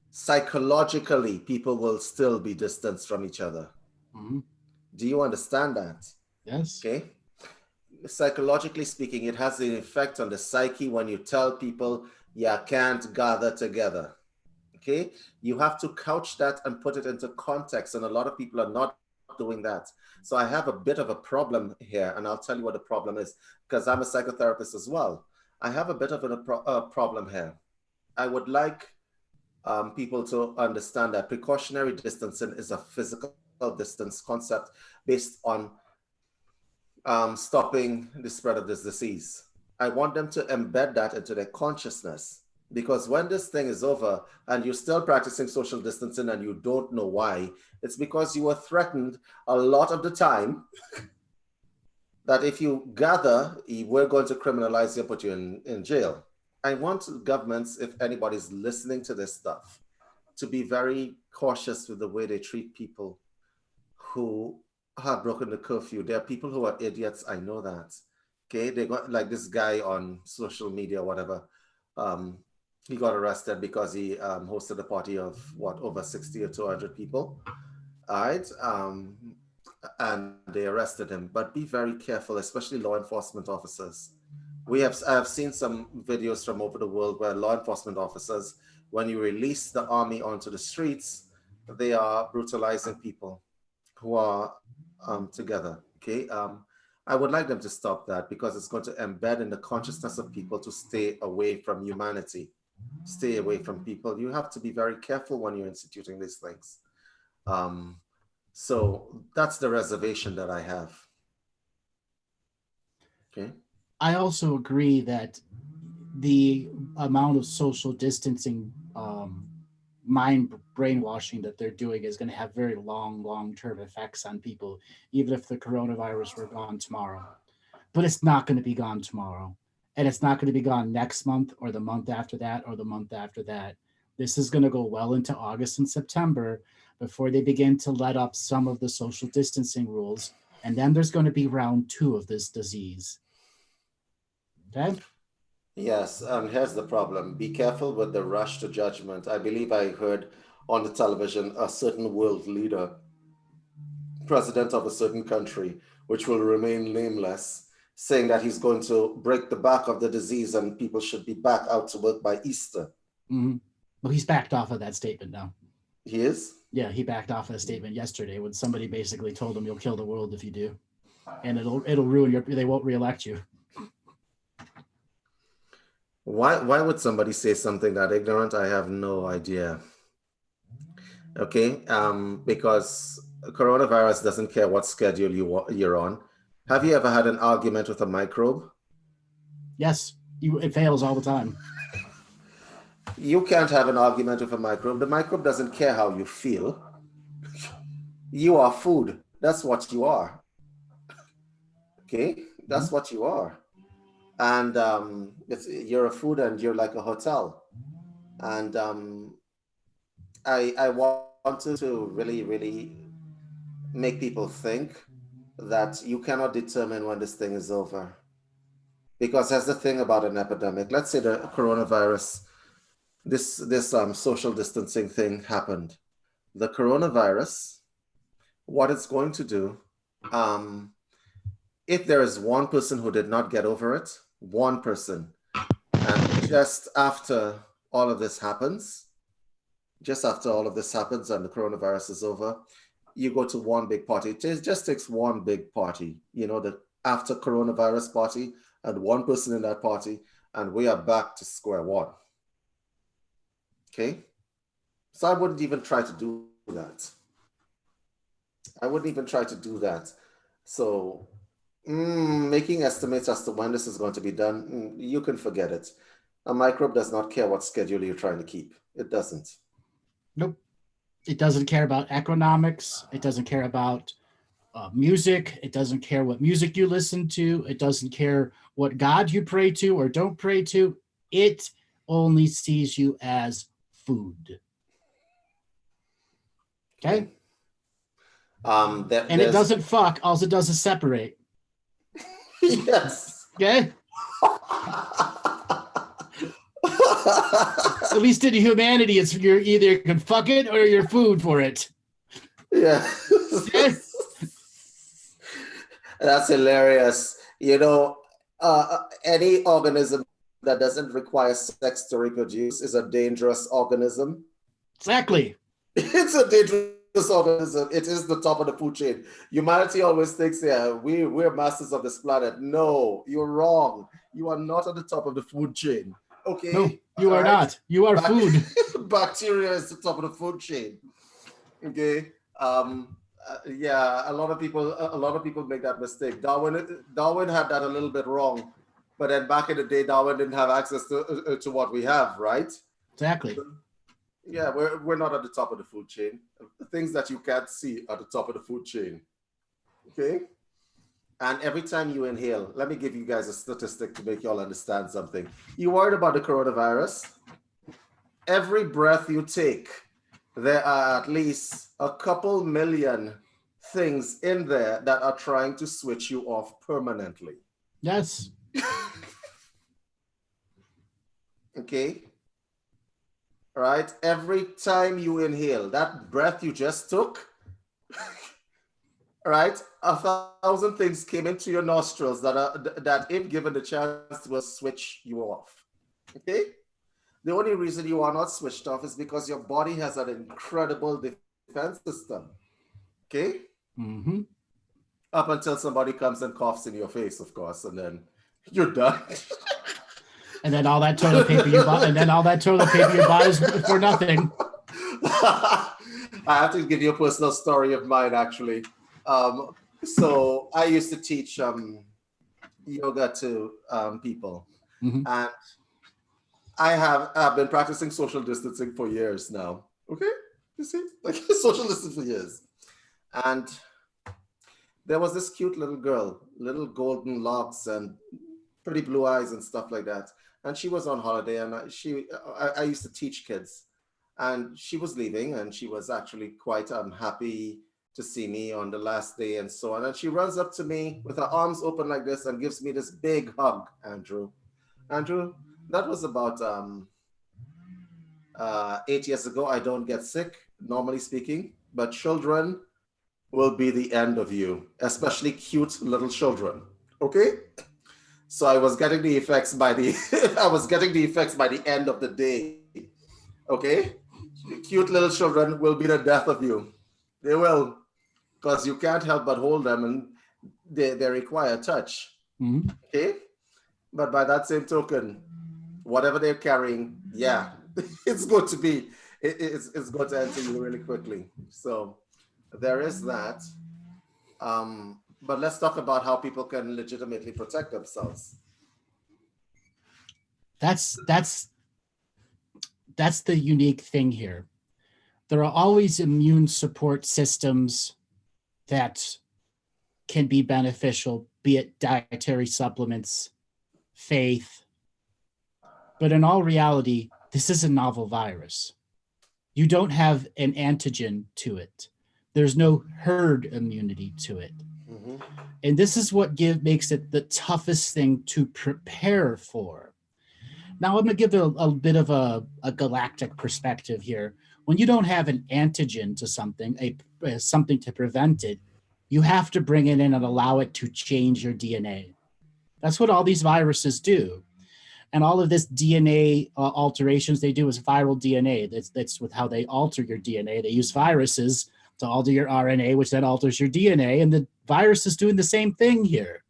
Speaker 2: Psychologically, people will still be distanced from each other. Mm-hmm. Do you understand that?
Speaker 1: Yes.
Speaker 2: Okay. Psychologically speaking, it has an effect on the psyche when you tell people you can't gather together. Okay. You have to couch that and put it into context. And a lot of people are not doing that. So I have a bit of a problem here, and I'll tell you what the problem is, because I'm a psychotherapist as well. I have a bit of a problem here. I would like people to understand that precautionary distancing is a physical distance concept based on stopping the spread of this disease. I want them to embed that into their consciousness, because when this thing is over and you're still practicing social distancing and you don't know why, it's because you were threatened a lot of the time that if you gather, we're going to criminalize you and put you in jail. I want governments, if anybody's listening to this stuff, to be very cautious with the way they treat people who have broken the curfew. There are people who are idiots, I know that. Okay, they got like this guy on social media, whatever. He got arrested because he hosted a party of over 60 or 200 people. All right. And they arrested him. But be very careful, especially law enforcement officers. I have seen some videos from over the world where law enforcement officers, when you release the army onto the streets, they are brutalizing people who are together. Okay. I would like them to stop that, because it's going to embed in the consciousness of people to stay away from humanity, stay away from people. You have to be very careful when you're instituting these things. So that's the reservation that I have. Okay.
Speaker 1: I also agree that the amount of social distancing, mind brainwashing that they're doing is going to have very long-term effects on people, even if the coronavirus were gone tomorrow. But it's not going to be gone tomorrow. And it's not going to be gone next month or the month after that or the month after that. This is going to go well into August and September before they begin to let up some of the social distancing rules. And then there's going to be round 2 of this disease. Okay?
Speaker 2: Yes, and here's the problem. Be careful with the rush to judgment. I believe I heard on the television a certain world leader, president of a certain country, which will remain nameless, saying that he's going to break the back of the disease and people should be back out to work by Easter.
Speaker 1: Mm-hmm. Well, he's backed off of that statement now.
Speaker 2: He is?
Speaker 1: Yeah, he backed off of a statement yesterday when somebody basically told him, "You'll kill the world if you do, and it'll ruin your. They won't reelect you."
Speaker 2: Why would somebody say something that ignorant? I have no idea. Okay, because coronavirus doesn't care what schedule you're on. Have you ever had an argument with a microbe?
Speaker 1: Yes, it fails all the time.
Speaker 2: You can't have an argument with a microbe. The microbe doesn't care how you feel. You are food. That's what you are. Okay, that's what you are. And you're a food and you're like a hotel. And I wanted to really, really make people think that you cannot determine when this thing is over. Because that's the thing about an epidemic. Let's say the coronavirus, this social distancing thing happened. The coronavirus, what it's going to do, if there is one person who did not get over it, one person, and just after all of this happens, and the coronavirus is over, you go to one big party. It just takes one big party, the after coronavirus party, and one person in that party, and we are back to square one. Okay? So I wouldn't even try to do that. So making estimates as to when this is going to be done, you can forget it. A microbe does not care what schedule you're trying to keep. It doesn't.
Speaker 1: Nope. It doesn't care about economics. It doesn't care about music. It doesn't care what music you listen to. It doesn't care what God you pray to or don't pray to. It only sees you as food. Okay? And it doesn't fuck. All it does is separate.
Speaker 2: Yes.
Speaker 1: Okay? At least in humanity, it's you're either you can fuck it or you're food for it.
Speaker 2: Yeah.
Speaker 1: Okay?
Speaker 2: That's hilarious. Any organism that doesn't require sex to reproduce is a dangerous organism.
Speaker 1: Exactly.
Speaker 2: It's a dangerous organism. It is the top of the food chain. Humanity always thinks, we're masters of this planet. No, you're wrong. You are not at the top of the food chain. Okay?
Speaker 1: No, you are not. You are food.
Speaker 2: Bacteria is the top of the food chain. Okay? A lot of people make that mistake. Darwin had that a little bit wrong, but then back in the day, Darwin didn't have access to what we have, right?
Speaker 1: Exactly.
Speaker 2: Yeah, we're not at the top of the food chain. The things that you can't see are the top of the food chain. Okay? And every time you inhale, let me give you guys a statistic to make y'all understand something. You worried about the coronavirus? Every breath you take, there are at least a couple million things in there that are trying to switch you off permanently.
Speaker 1: Yes.
Speaker 2: Okay? All right? Every time you inhale, that breath you just took, right? 1,000 things came into your nostrils that if given the chance, will switch you off. Okay? The only reason you are not switched off is because your body has an incredible defense system. Okay?
Speaker 1: Mm-hmm.
Speaker 2: Up until somebody comes and coughs in your face, of course, and then you're done.
Speaker 1: And then all that toilet paper you bought, is for nothing.
Speaker 2: I have to give you a personal story of mine, actually. So I used to teach yoga to people, and I've been practicing social distancing for years now. Okay, you see, like social distancing for years, and there was this cute little girl, little golden locks and pretty blue eyes and stuff like that. And she was on holiday, and I used to teach kids. And she was leaving, and she was actually quite happy to see me on the last day and so on. And she runs up to me with her arms open like this and gives me this big hug, Andrew. Andrew, that was about 8 years ago. I don't get sick, normally speaking, but children will be the end of you, especially cute little children. Okay? So I was getting the effects by the I was getting the effects by the end of the day. Okay? Cute little children will be the death of you. They will, because you can't help but hold them, and they require touch.
Speaker 1: Mm-hmm.
Speaker 2: Okay? But by that same token, whatever they're carrying, yeah, it's going to be, it's going to enter you really quickly. So there is that. But let's talk about how people can legitimately protect themselves.
Speaker 1: That's the unique thing here. There are always immune support systems that can be beneficial, be it dietary supplements, faith. But in all reality, this is a novel virus. You don't have an antigen to it. There's no herd immunity to it.
Speaker 2: Mm-hmm.
Speaker 1: And this is what makes it the toughest thing to prepare for. Now, I'm going to give a bit of a galactic perspective here. When you don't have an antigen to something, something to prevent it, you have to bring it in and allow it to change your DNA. That's what all these viruses do. And all of this DNA alterations they do is viral DNA. That's with how they alter your DNA. They use viruses to alter your RNA, which then alters your DNA. And the virus is doing the same thing here,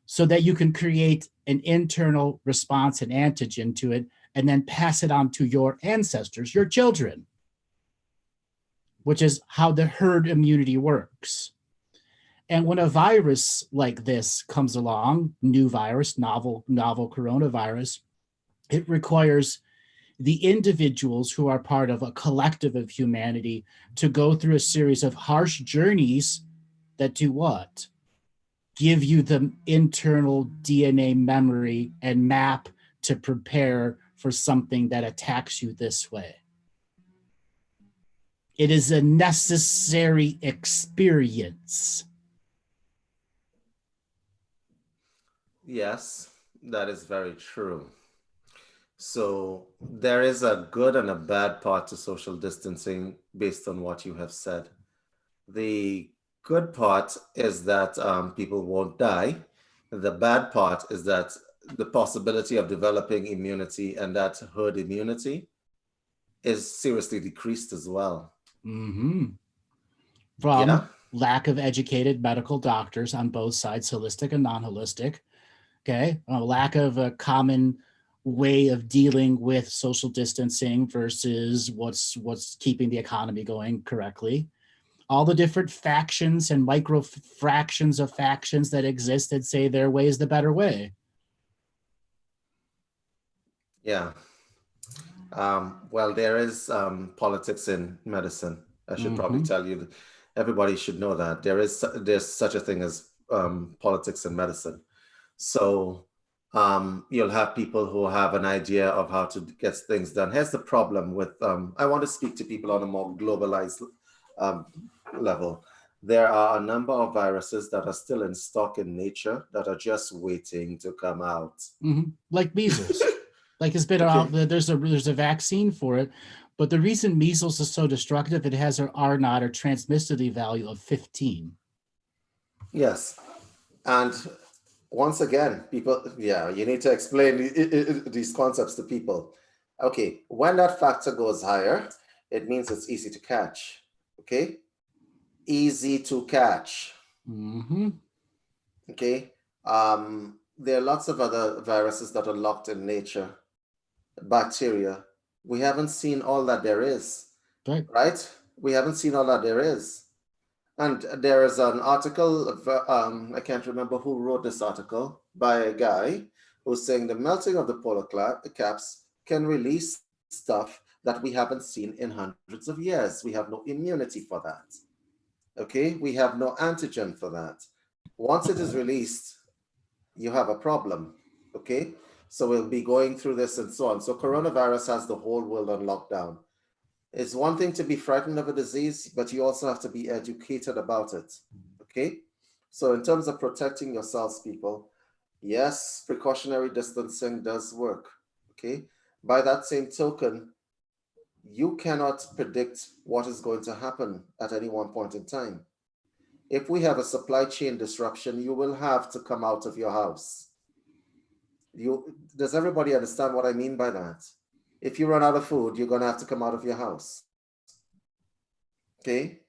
Speaker 1: so that you can create an internal response, an antigen to it, and then pass it on to your ancestors, your children, which is how the herd immunity works. And when a virus like this comes along, new virus, novel coronavirus, it requires the individuals who are part of a collective of humanity to go through a series of harsh journeys that do what? Give you the internal DNA memory and map to prepare for something that attacks you this way. It is a necessary experience.
Speaker 2: Yes, that is very true. So there is a good and a bad part to social distancing based on what you have said. The good part is that people won't die. The bad part is that the possibility of developing immunity and that herd immunity is seriously decreased as well.
Speaker 1: Mm-hmm. From lack of educated medical doctors on both sides, holistic and non-holistic. Okay, a lack of a common way of dealing with social distancing versus what's keeping the economy going correctly. All the different factions and micro fractions of factions that exist that say their way is the better way.
Speaker 2: Yeah. Well, there is politics in medicine. I should probably tell you. Everybody should know that there's such a thing as politics in medicine. So you'll have people who have an idea of how to get things done. Here's the problem with, I want to speak to people on a more globalized level. There are a number of viruses that are still in stock in nature that are just waiting to come out.
Speaker 1: Mm-hmm. Like measles. Like it's been around, there's a vaccine for it, but the reason measles is so destructive, it has an R naught or transmissivity value of 15.
Speaker 2: Yes. And once again, people, you need to explain these concepts to people. Okay, when that factor goes higher, it means it's easy to catch. Okay, easy to catch.
Speaker 1: Mm-hmm.
Speaker 2: Okay, there are lots of other viruses that are locked in nature. Bacteria, we haven't seen all that there is. Right? We haven't seen all that there is. And there is an article, I can't remember who wrote this article, by a guy who's saying the melting of the polar caps can release stuff that we haven't seen in hundreds of years. We have no immunity for that. Okay, we have no antigen for that. Once it is released, you have a problem. Okay, so we'll be going through this and so on. So coronavirus has the whole world on lockdown. It's one thing to be frightened of a disease, but you also have to be educated about it. Okay? So, in terms of protecting yourselves, people, yes, precautionary distancing does work. Okay? By that same token, you cannot predict what is going to happen at any one point in time. If we have a supply chain disruption, you will have to come out of your house. Does everybody understand what I mean by that? If you run out of food, you're going to have to come out of your house. Okay?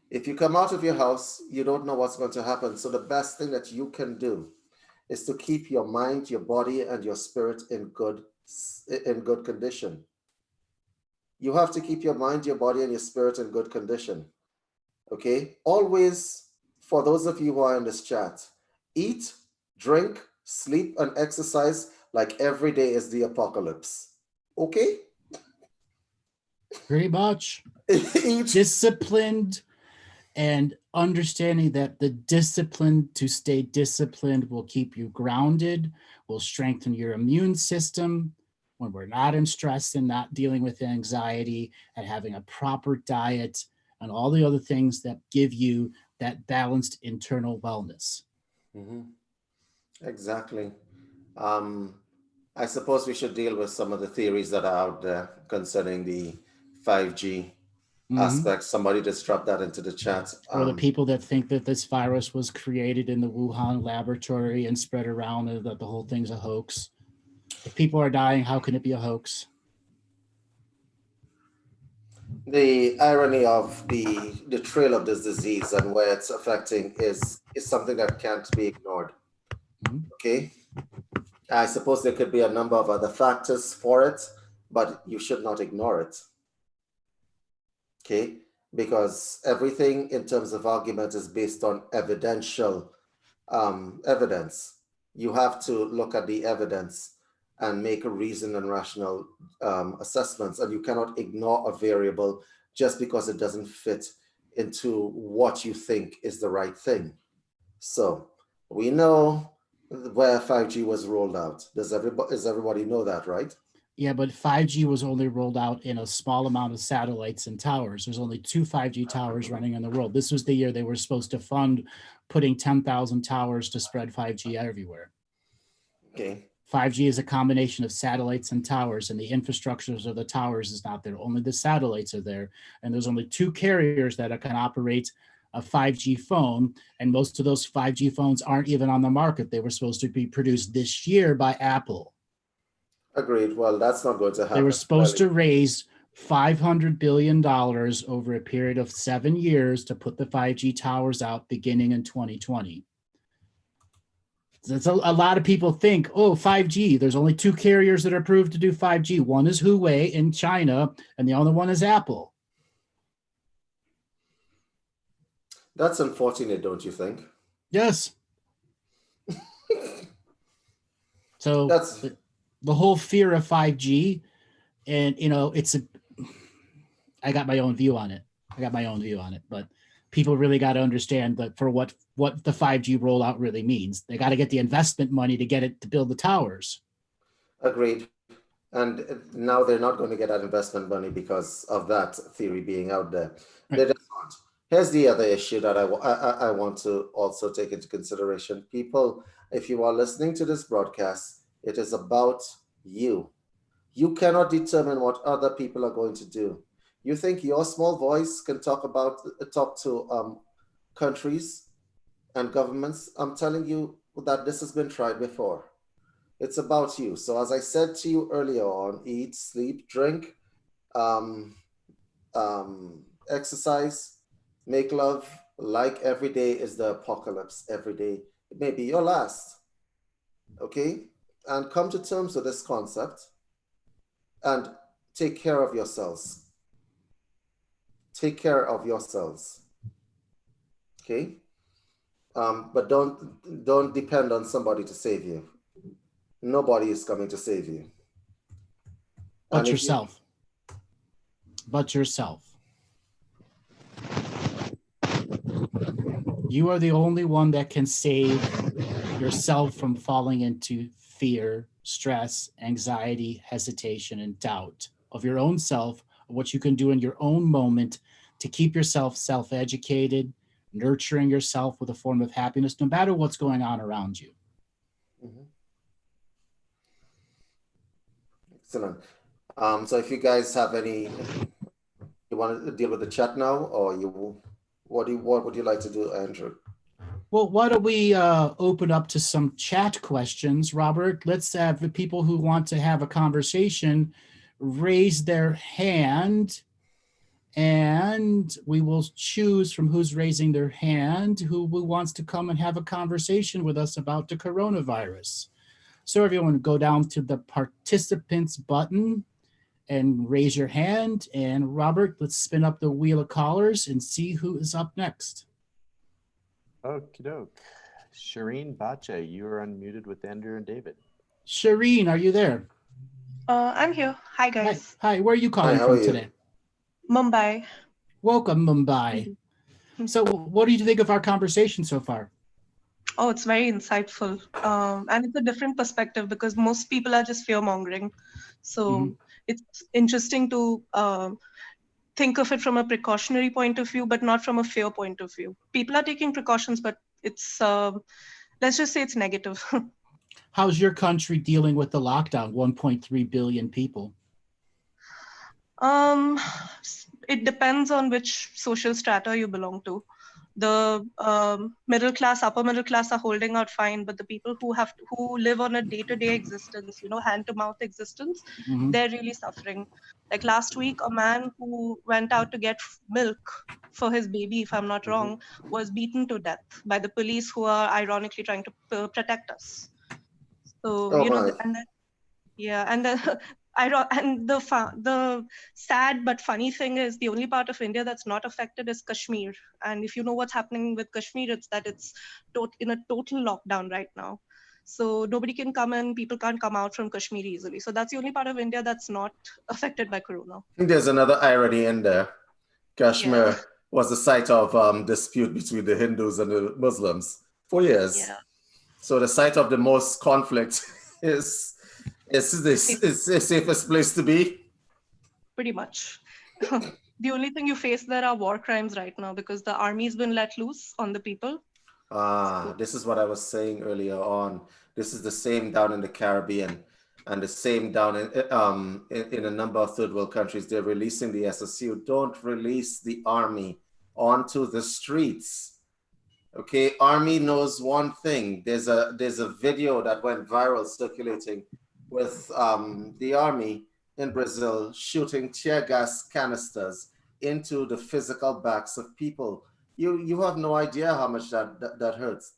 Speaker 2: If you come out of your house, you don't know what's going to happen. So the best thing that you can do is to keep your mind, your body, and your spirit in good condition. You have to keep your mind, your body, and your spirit in good condition. Okay? Always, for those of you who are in this chat, eat, drink, sleep, and exercise like every day is the apocalypse. Okay?
Speaker 1: Pretty much. Disciplined, and understanding that the discipline to stay disciplined will keep you grounded, will strengthen your immune system when we're not in stress and not dealing with anxiety, and having a proper diet and all the other things that give you that balanced internal wellness.
Speaker 2: Mm-hmm. Exactly. I suppose we should deal with some of the theories that are out there concerning the 5G aspect. Somebody just dropped that into the chat.
Speaker 1: Or the people that think that this virus was created in the Wuhan laboratory and spread around, and that the whole thing's a hoax. If people are dying, how can it be a hoax?
Speaker 2: The irony of the trail of this disease and where it's affecting is something that can't be ignored. Okay? I suppose there could be a number of other factors for it, but you should not ignore it. Okay? Because everything in terms of argument is based on evidential evidence. You have to look at the evidence and make a reasoned and rational assessments, and you cannot ignore a variable just because it doesn't fit into what you think is the right thing. So we know where 5G was rolled out. Does everybody know that, right?
Speaker 1: Yeah, but 5G was only rolled out in a small amount of satellites and towers. There's only 2 5G towers running in the world. This was the year they were supposed to fund putting 10,000 towers to spread 5G everywhere.
Speaker 2: Okay.
Speaker 1: 5G is a combination of satellites and towers, and the infrastructures of the towers is not there. Only the satellites are there. And there's only 2 carriers that can operate a 5G phone. And most of those 5G phones aren't even on the market. They were supposed to be produced this year by Apple.
Speaker 2: Agreed. Well, that's not going to happen.
Speaker 1: They were supposed to raise $500 billion over a period of 7 years to put the 5G towers out beginning in 2020. So a lot of people think, oh, 5G, there's only 2 carriers that are approved to do 5G. One is Huawei in China, and the other one is Apple.
Speaker 2: That's unfortunate, don't you think?
Speaker 1: Yes. So that's the whole fear of 5G, and I got my own view on it. But people really got to understand that for what the 5G rollout really means. They got to get the investment money to get it to build the towers.
Speaker 2: Agreed. And now they're not going to get that investment money because of that theory being out there. Right. They just aren't. Here's the other issue that I want to also take into consideration. People, if you are listening to this broadcast, it is about you. You cannot determine what other people are going to do. You think your small voice can talk to countries and governments? I'm telling you that this has been tried before. It's about you. So as I said to you earlier on, eat, sleep, drink, exercise, make love, like every day is the apocalypse. Every day, it may be your last. Okay? And come to terms with this concept and take care of yourselves. Take care of yourselves. Okay? But don't depend on somebody to save you. Nobody is coming to save you.
Speaker 1: But yourself. But yourself. You are the only one that can save yourself from falling into fear, stress, anxiety, hesitation, and doubt of your own self, what you can do in your own moment to keep yourself self-educated, nurturing yourself with a form of happiness, no matter what's going on around you.
Speaker 2: Mhm. Excellent. So if you guys have any, you want to deal with the chat now, or what would you like to do, Andrew?
Speaker 1: Well, why don't we open up to some chat questions, Robert? Let's have the people who want to have a conversation raise their hand, and we will choose from who's raising their hand who wants to come and have a conversation with us about the coronavirus. So everyone go down to the participants button and raise your hand. And Robert, let's spin up the wheel of callers and see who is up next.
Speaker 3: Okie doke. Shireen Bache, you are unmuted with Andrew and David.
Speaker 1: Shireen, are you there?
Speaker 4: I'm here. Hi, guys.
Speaker 1: Hi. Where are you calling
Speaker 2: Hi, how
Speaker 1: from
Speaker 2: are you?
Speaker 1: today?
Speaker 4: Mumbai.
Speaker 1: Welcome, Mumbai. So what do you think of our conversation so far?
Speaker 4: Oh, it's very insightful. And it's a different perspective because most people are just fear mongering. So it's interesting to think of it from a precautionary point of view, but not from a fear point of view. People are taking precautions, but it's, let's just say it's negative.
Speaker 1: How's your country dealing with the lockdown? 1.3 billion people.
Speaker 4: It depends on which social strata you belong to. The middle class, upper middle class are holding out fine, but the people who live on a day-to-day existence, hand-to-mouth existence, they're really suffering. Like last week, a man who went out to get milk for his baby, if I'm not wrong, was beaten to death by the police, who are ironically trying to protect us. So and the sad but funny thing is the only part of India that's not affected is Kashmir. And if you know what's happening with Kashmir, it's that it's in a total lockdown right now. So nobody can come in, people can't come out from Kashmir easily. So that's the only part of India that's not affected by corona.
Speaker 2: I think there's another irony in there. Kashmir was the site of dispute between the Hindus and the Muslims for years.
Speaker 4: Yeah.
Speaker 2: So the site of the most conflict is the safest place to be.
Speaker 4: Pretty much. The only thing you face there are war crimes right now because the army's been let loose on the people.
Speaker 2: This is what I was saying earlier on. This is the same down in the Caribbean and the same down in a number of third world countries. They're releasing the SSU. Don't release the army onto the streets. Okay, army knows one thing. There's a video that went viral circulating with the army in Brazil shooting tear gas canisters into the physical backs of people. You have no idea how much that hurts.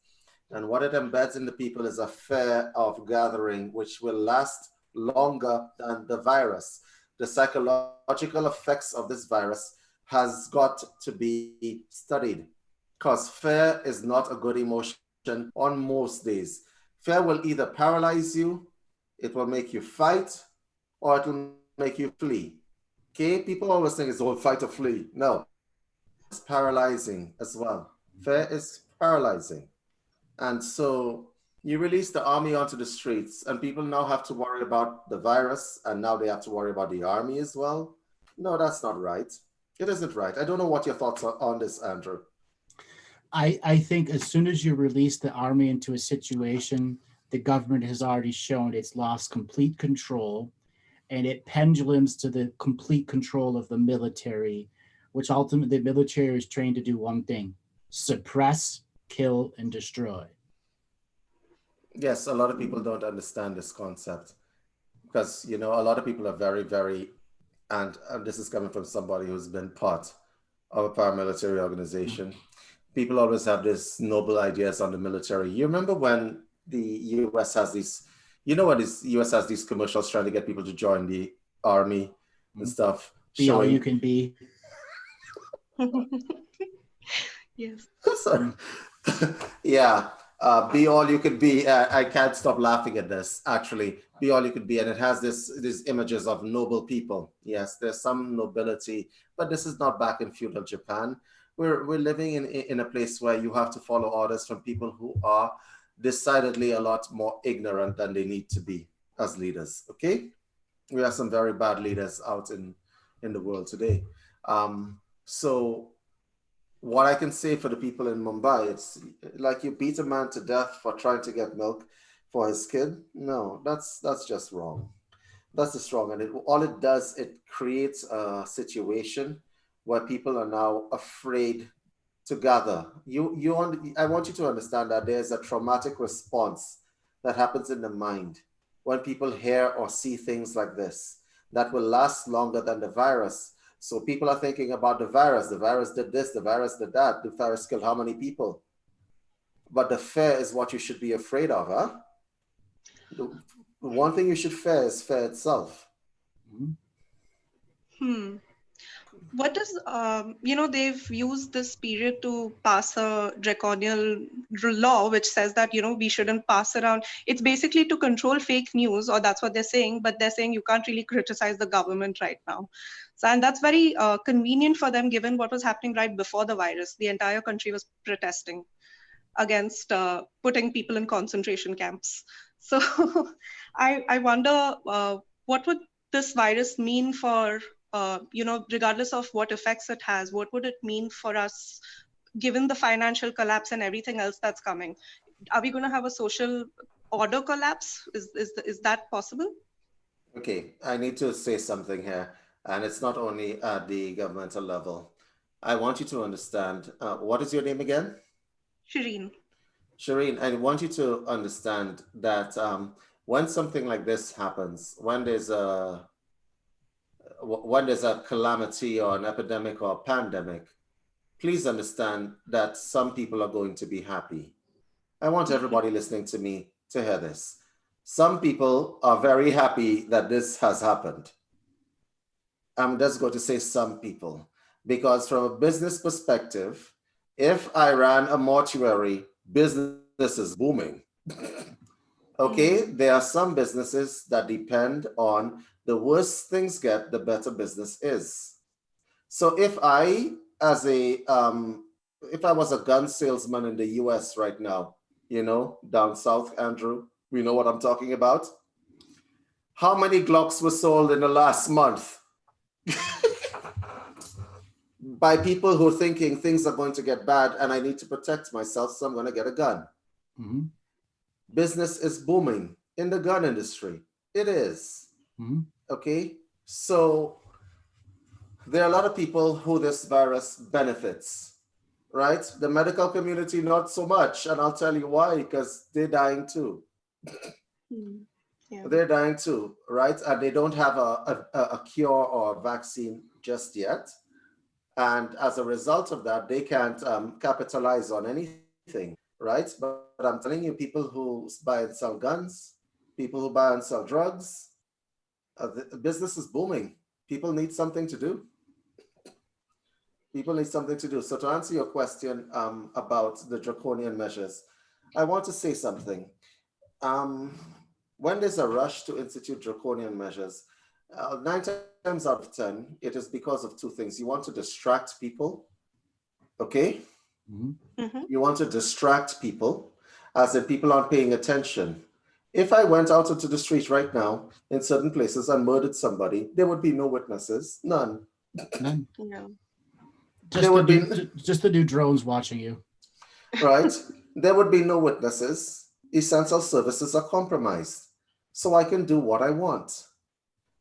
Speaker 2: And what it embeds in the people is a fear of gathering, which will last longer than the virus. The psychological effects of this virus has got to be studied, because fear is not a good emotion on most days. Fear will either paralyze you, it will make you fight, or it will make you flee. Okay, people always think it's all fight or flee. No, it's paralyzing as well. Fear is paralyzing. And so you release the army onto the streets and people now have to worry about the virus, and now they have to worry about the army as well. No, that's not right. It isn't right. I don't know what your thoughts are on this, Andrew.
Speaker 1: I think as soon as you release the army into a situation, the government has already shown it's lost complete control, and it pendulums to the complete control of the military, which ultimately the military is trained to do one thing: suppress, kill, and destroy.
Speaker 2: Yes, a lot of people don't understand this concept because, a lot of people are very, very, and this is coming from somebody who's been part of a paramilitary organization. People always have these noble ideas on the military. You remember when the US has these, when the US has these commercials trying to get people to join the army and stuff.
Speaker 1: Be all you can be.
Speaker 4: Yes.
Speaker 2: Sorry. Yeah. Be all you could be. I can't stop laughing at this, actually. Be all you could be. And it has these images of noble people. Yes, there's some nobility, but this is not back in feudal Japan. We're living in a place where you have to follow orders from people who are decidedly a lot more ignorant than they need to be as leaders, okay? We have some very bad leaders out in in the world today. So what I can say for the people in Mumbai, it's like you beat a man to death for trying to get milk for his kid. No, that's just wrong. That's just wrong. And all it does, it creates a situation where people are now afraid to gather. I want you to understand that there's a traumatic response that happens in the mind when people hear or see things like this that will last longer than the virus. So people are thinking about the virus. The virus did this, the virus did that, the virus killed how many people? But the fear is what you should be afraid of, huh? The one thing you should fear is fear itself.
Speaker 4: What does, they've used this period to pass a draconian law, which says that, we shouldn't pass around. It's basically to control fake news, or that's what they're saying, but they're saying you can't really criticize the government right now. So, and that's very convenient for them, given what was happening right before the virus. The entire country was protesting against putting people in concentration camps. So I wonder, what would this virus mean for, regardless of what effects it has, what would it mean for us, given the financial collapse and everything else that's coming? Are we going to have a social order collapse? Is that possible?
Speaker 2: Okay, I need to say something here, and it's not only at the governmental level. I want you to understand, what is your name again?
Speaker 4: Shireen.
Speaker 2: Shireen, I want you to understand that when something like this happens, when there's a calamity or an epidemic or a pandemic, please understand that some people are going to be happy. I want everybody listening to me to hear this. Some people are very happy that this has happened. I'm just going to say some people, because from a business perspective, if I ran a mortuary, business is booming. Okay, there are some businesses that depend on the worse things get, the better business is. So if I, if I was a gun salesman in the US right now, down south, Andrew, we know what I'm talking about. How many Glocks were sold in the last month? By people who are thinking things are going to get bad and I need to protect myself, so I'm going to get a gun. Business is booming in the gun industry. It is. Okay, so there are a lot of people who this virus benefits, right? The medical community, not so much. And I'll tell you why, because they're dying too.
Speaker 4: Yeah.
Speaker 2: They're dying too, right? And they don't have a cure or a vaccine just yet. And as a result of that, they can't capitalize on anything, right? But I'm telling you, people who buy and sell guns, people who buy and sell drugs, the business is booming. People need something to do. People need something to do. So to answer your question about the draconian measures, I want to say something. When there's a rush to institute draconian measures, 9 times out of 10, it is because of two things. You want to distract people, okay? You want to distract people, as in people aren't paying attention. If I went out into the street right now in certain places and murdered somebody, there would be no witnesses, none.
Speaker 1: None.
Speaker 4: No.
Speaker 1: Just the new drones watching you.
Speaker 2: Right? There would be no witnesses. Essential services are compromised. So I can do what I want.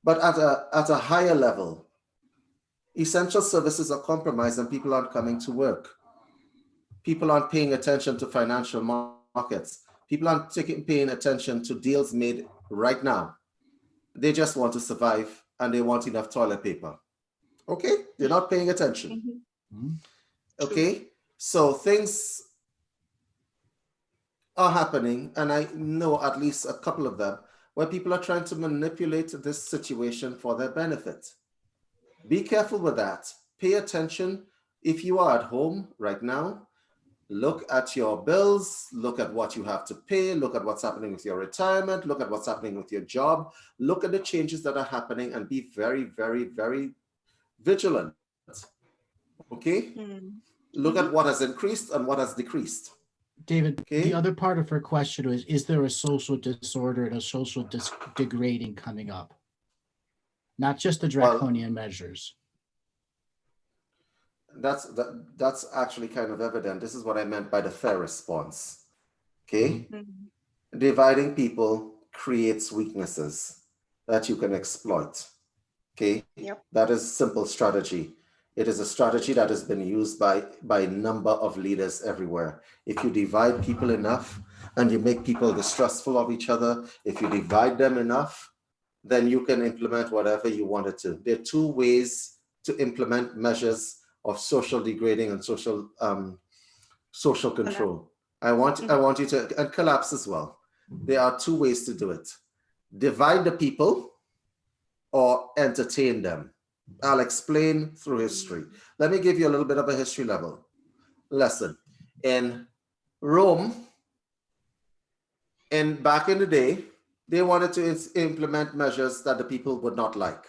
Speaker 2: But at a higher level, essential services are compromised and people aren't coming to work. People aren't paying attention to financial markets. People aren't paying attention to deals made right now. They just want to survive and they want enough toilet paper. Okay? They're not paying attention. Okay? So things are happening, and I know at least a couple of them, where people are trying to manipulate this situation for their benefit. Be careful with that. Pay attention. If you are at home right now, look at your bills, look at what you have to pay, look at what's happening with your retirement, look at what's happening with your job, look at the changes that are happening and be very, very, very vigilant. Okay? Look at what has increased and what has decreased.
Speaker 1: David,
Speaker 2: Okay.
Speaker 1: The other part of her question is there a social disorder and a social degrading coming up? not just the draconian measures.
Speaker 2: That's actually kind of evident. This is what I meant by the fair response. Okay?
Speaker 4: Mhm.
Speaker 2: Dividing people creates weaknesses that you can exploit. Okay?
Speaker 4: Yep.
Speaker 2: That is simple strategy. It is a strategy that has been used by a number of leaders everywhere. If you divide people enough and you make people distrustful of each other, if you divide them enough, then you can implement whatever you wanted to. There are two ways to implement measures of social degrading and social control. I want you to, and collapse as well. There are two ways to do it. Divide the people or entertain them. I'll explain through history. Let me give you a little bit of a history lesson. In Rome, back in the day, they wanted to implement measures that the people would not like.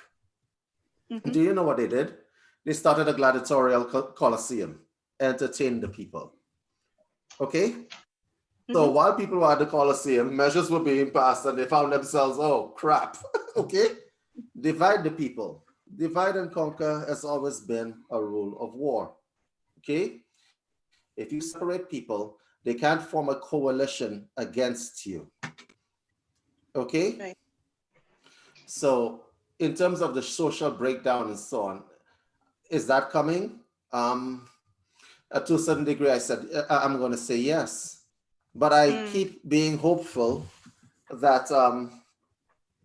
Speaker 4: Mhm.
Speaker 2: Do you know what they did? They started a gladiatorial coliseum, entertained the people. Okay? So while people were at the coliseum, measures were being passed and they found themselves, oh crap, okay? Divide the people. Divide and conquer has always been a rule of war, okay? If you separate people, they can't form a coalition against you, okay?
Speaker 4: Right.
Speaker 2: So in terms of the social breakdown and so on, is that coming? To a certain degree, I said, I'm going to say yes. But I keep being hopeful that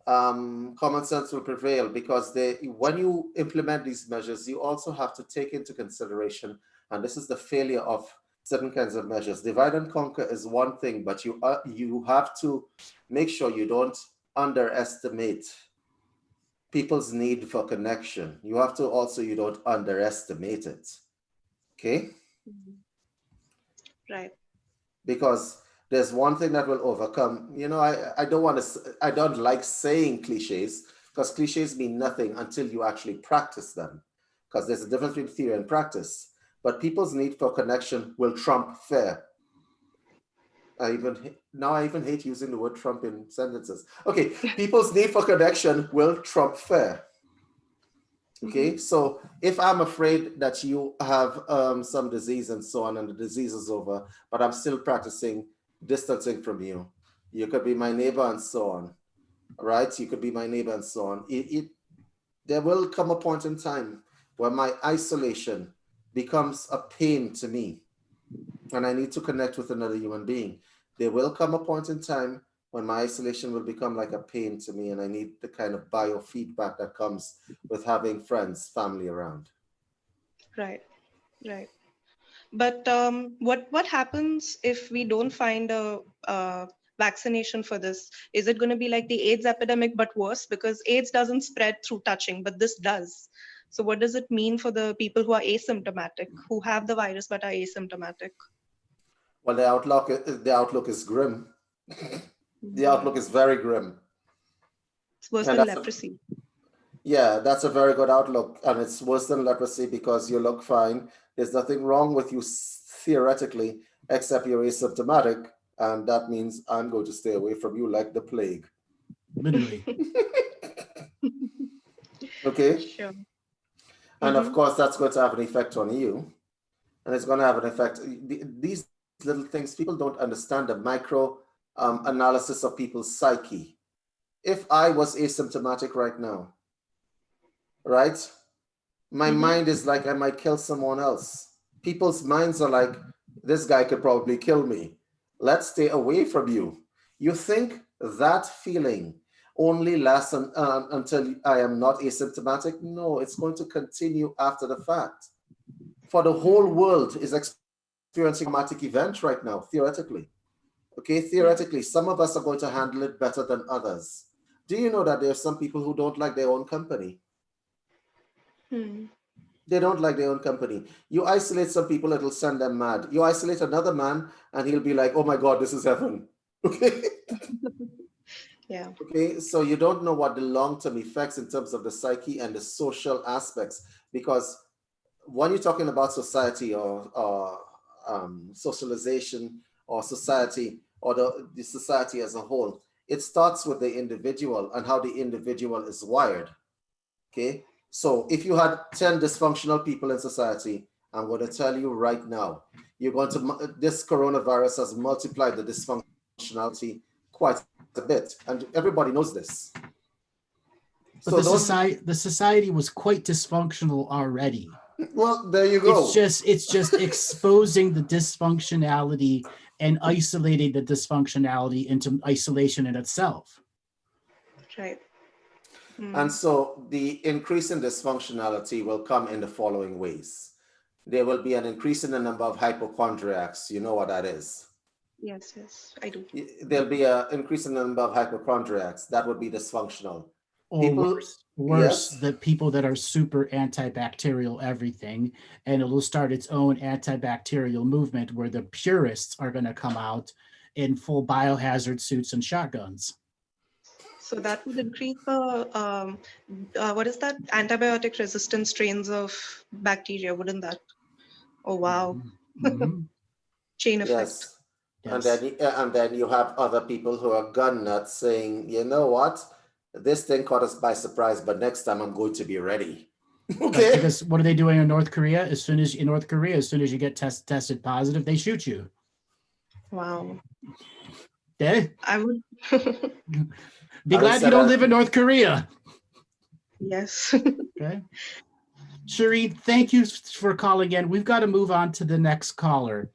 Speaker 2: common sense will prevail, because when you implement these measures, you also have to take into consideration, and this is the failure of certain kinds of measures. Divide and conquer is one thing, but you have to make sure you don't underestimate people's need for connection. You have to also, you don't underestimate it. Okay?
Speaker 4: Right.
Speaker 2: Because there's one thing that will overcome, you know, I don't like saying cliches, because cliches mean nothing until you actually practice them, because there's a difference between theory and practice. But people's need for connection will trump fair. I even hate using the word Trump in sentences. Okay, people's need for connection will trump fair. Okay, so if I'm afraid that you have some disease and so on, and the disease is over, but I'm still practicing distancing from you, you could be my neighbor and so on, right? You could be my neighbor and so on. There will come a point in time where my isolation becomes a pain to me, and I need to connect with another human being. There will come a point in time when my isolation will become like a pain to me, and I need the kind of biofeedback that comes with having friends, family around.
Speaker 4: Right. Right. But what happens if we don't find a vaccination for this? Is it going to be like the AIDS epidemic but worse? Because AIDS doesn't spread through touching, but this does. So what does it mean for the people who are asymptomatic, who have the virus but are asymptomatic?
Speaker 2: Well, the outlook is grim. The outlook is very grim.
Speaker 4: It's worse
Speaker 2: And
Speaker 4: than leprosy.
Speaker 2: Yeah, that's a very good outlook. And it's worse than leprosy because you look fine. There's nothing wrong with you theoretically, except you're asymptomatic. And that means I'm going to stay away from you like the plague.
Speaker 1: Literally.
Speaker 2: Okay?
Speaker 4: Sure.
Speaker 2: And of course, that's going to have an effect on you. And it's going to have an effect. These little things, people don't understand the micro analysis of people's psyche. If I was asymptomatic right now, right? My mind is like, I might kill someone else. People's minds are like, this guy could probably kill me. Let's stay away from you. You think that feeling only lasts until I am not asymptomatic? No, it's going to continue after the fact. For the whole world is experiencing a traumatic event right now, theoretically. Okay, theoretically, some of us are going to handle it better than others. Do you know that there are some people who don't like their own company? They don't like their own company. You isolate some people, it'll send them mad. You isolate another man and he'll be like, oh my God, this is heaven. Okay?
Speaker 4: Yeah.
Speaker 2: Okay, so you don't know what the long-term effects in terms of the psyche and the social aspects, because when you're talking about society or socialization or society or the society as a whole, it starts with the individual and how the individual is wired. Okay, so if you had 10 dysfunctional people in society, I'm going to tell you right now, this coronavirus has multiplied the dysfunctionality quite a bit, and everybody knows this.
Speaker 1: But the society was quite dysfunctional already.
Speaker 2: Well, there you go.
Speaker 1: It's just exposing the dysfunctionality and isolating the dysfunctionality into isolation in itself.
Speaker 4: Right.
Speaker 2: And so the increase in dysfunctionality will come in the following ways. There will be an increase in the number of hypochondriacs. You know what that is?
Speaker 4: Yes, I do.
Speaker 2: There'll be an increase in the number of hypochondriacs. That would be dysfunctional.
Speaker 1: Or worse, the people that are super antibacterial everything, and it'll start its own antibacterial movement where the purists are going to come out in full biohazard suits and shotguns.
Speaker 4: So that would increase the, what is that? Antibiotic resistant strains of bacteria, wouldn't that? Oh, wow.
Speaker 1: Mm-hmm.
Speaker 4: Chain effect.
Speaker 2: Yes. And then you have other people who are gun nuts saying, you know what? This thing caught us by surprise, but next time I'm going to be ready. Okay.
Speaker 1: Right, because what are they doing in North Korea? As soon as you get tested positive, they shoot you.
Speaker 4: Wow.
Speaker 1: Yeah.
Speaker 4: I would
Speaker 1: be glad you don't live in North Korea.
Speaker 4: Yes.
Speaker 1: Okay. Shireen, thank you for calling in. We've got to move on to the next caller.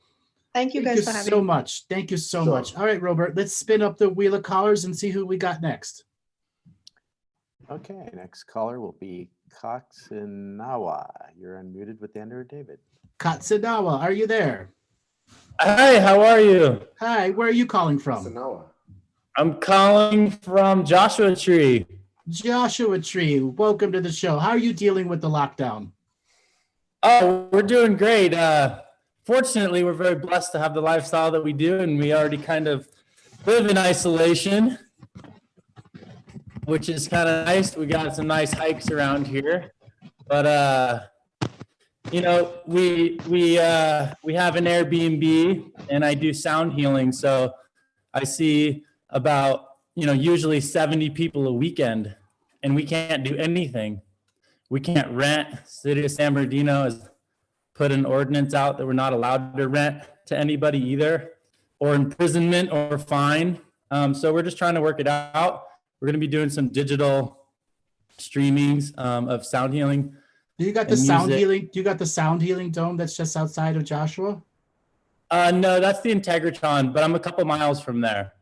Speaker 4: Thank you guys for having me.
Speaker 1: So much. Thank you so much. All right, Robert, let's spin up the wheel of callers and see who we got next.
Speaker 3: Okay, next caller will be Katsinawa. You're unmuted with Andrew and David.
Speaker 1: Katsinawa, are you there?
Speaker 5: Hi, how are you?
Speaker 1: Hi, where are you calling from?
Speaker 2: Katsinawa.
Speaker 5: I'm calling from Joshua Tree.
Speaker 1: Joshua Tree, welcome to the show. How are you dealing with the lockdown?
Speaker 5: Oh, we're doing great. Fortunately, we're very blessed to have the lifestyle that we do, and we already kind of live in isolation, which is kind of nice. We got some nice hikes around here, but you know, we have an Airbnb, and I do sound healing, so I see about usually 70 people a weekend, and we can't do anything. We can't rent. City of San Bernardino has put an ordinance out that we're not allowed to rent to anybody either, or imprisonment or fine. So we're just trying to work it out. We're going to be doing some digital streamings of sound healing.
Speaker 1: Do you got the sound healing? Do you got the sound healing dome that's just outside of Joshua?
Speaker 5: No, that's the Integratron, but I'm a couple miles from there.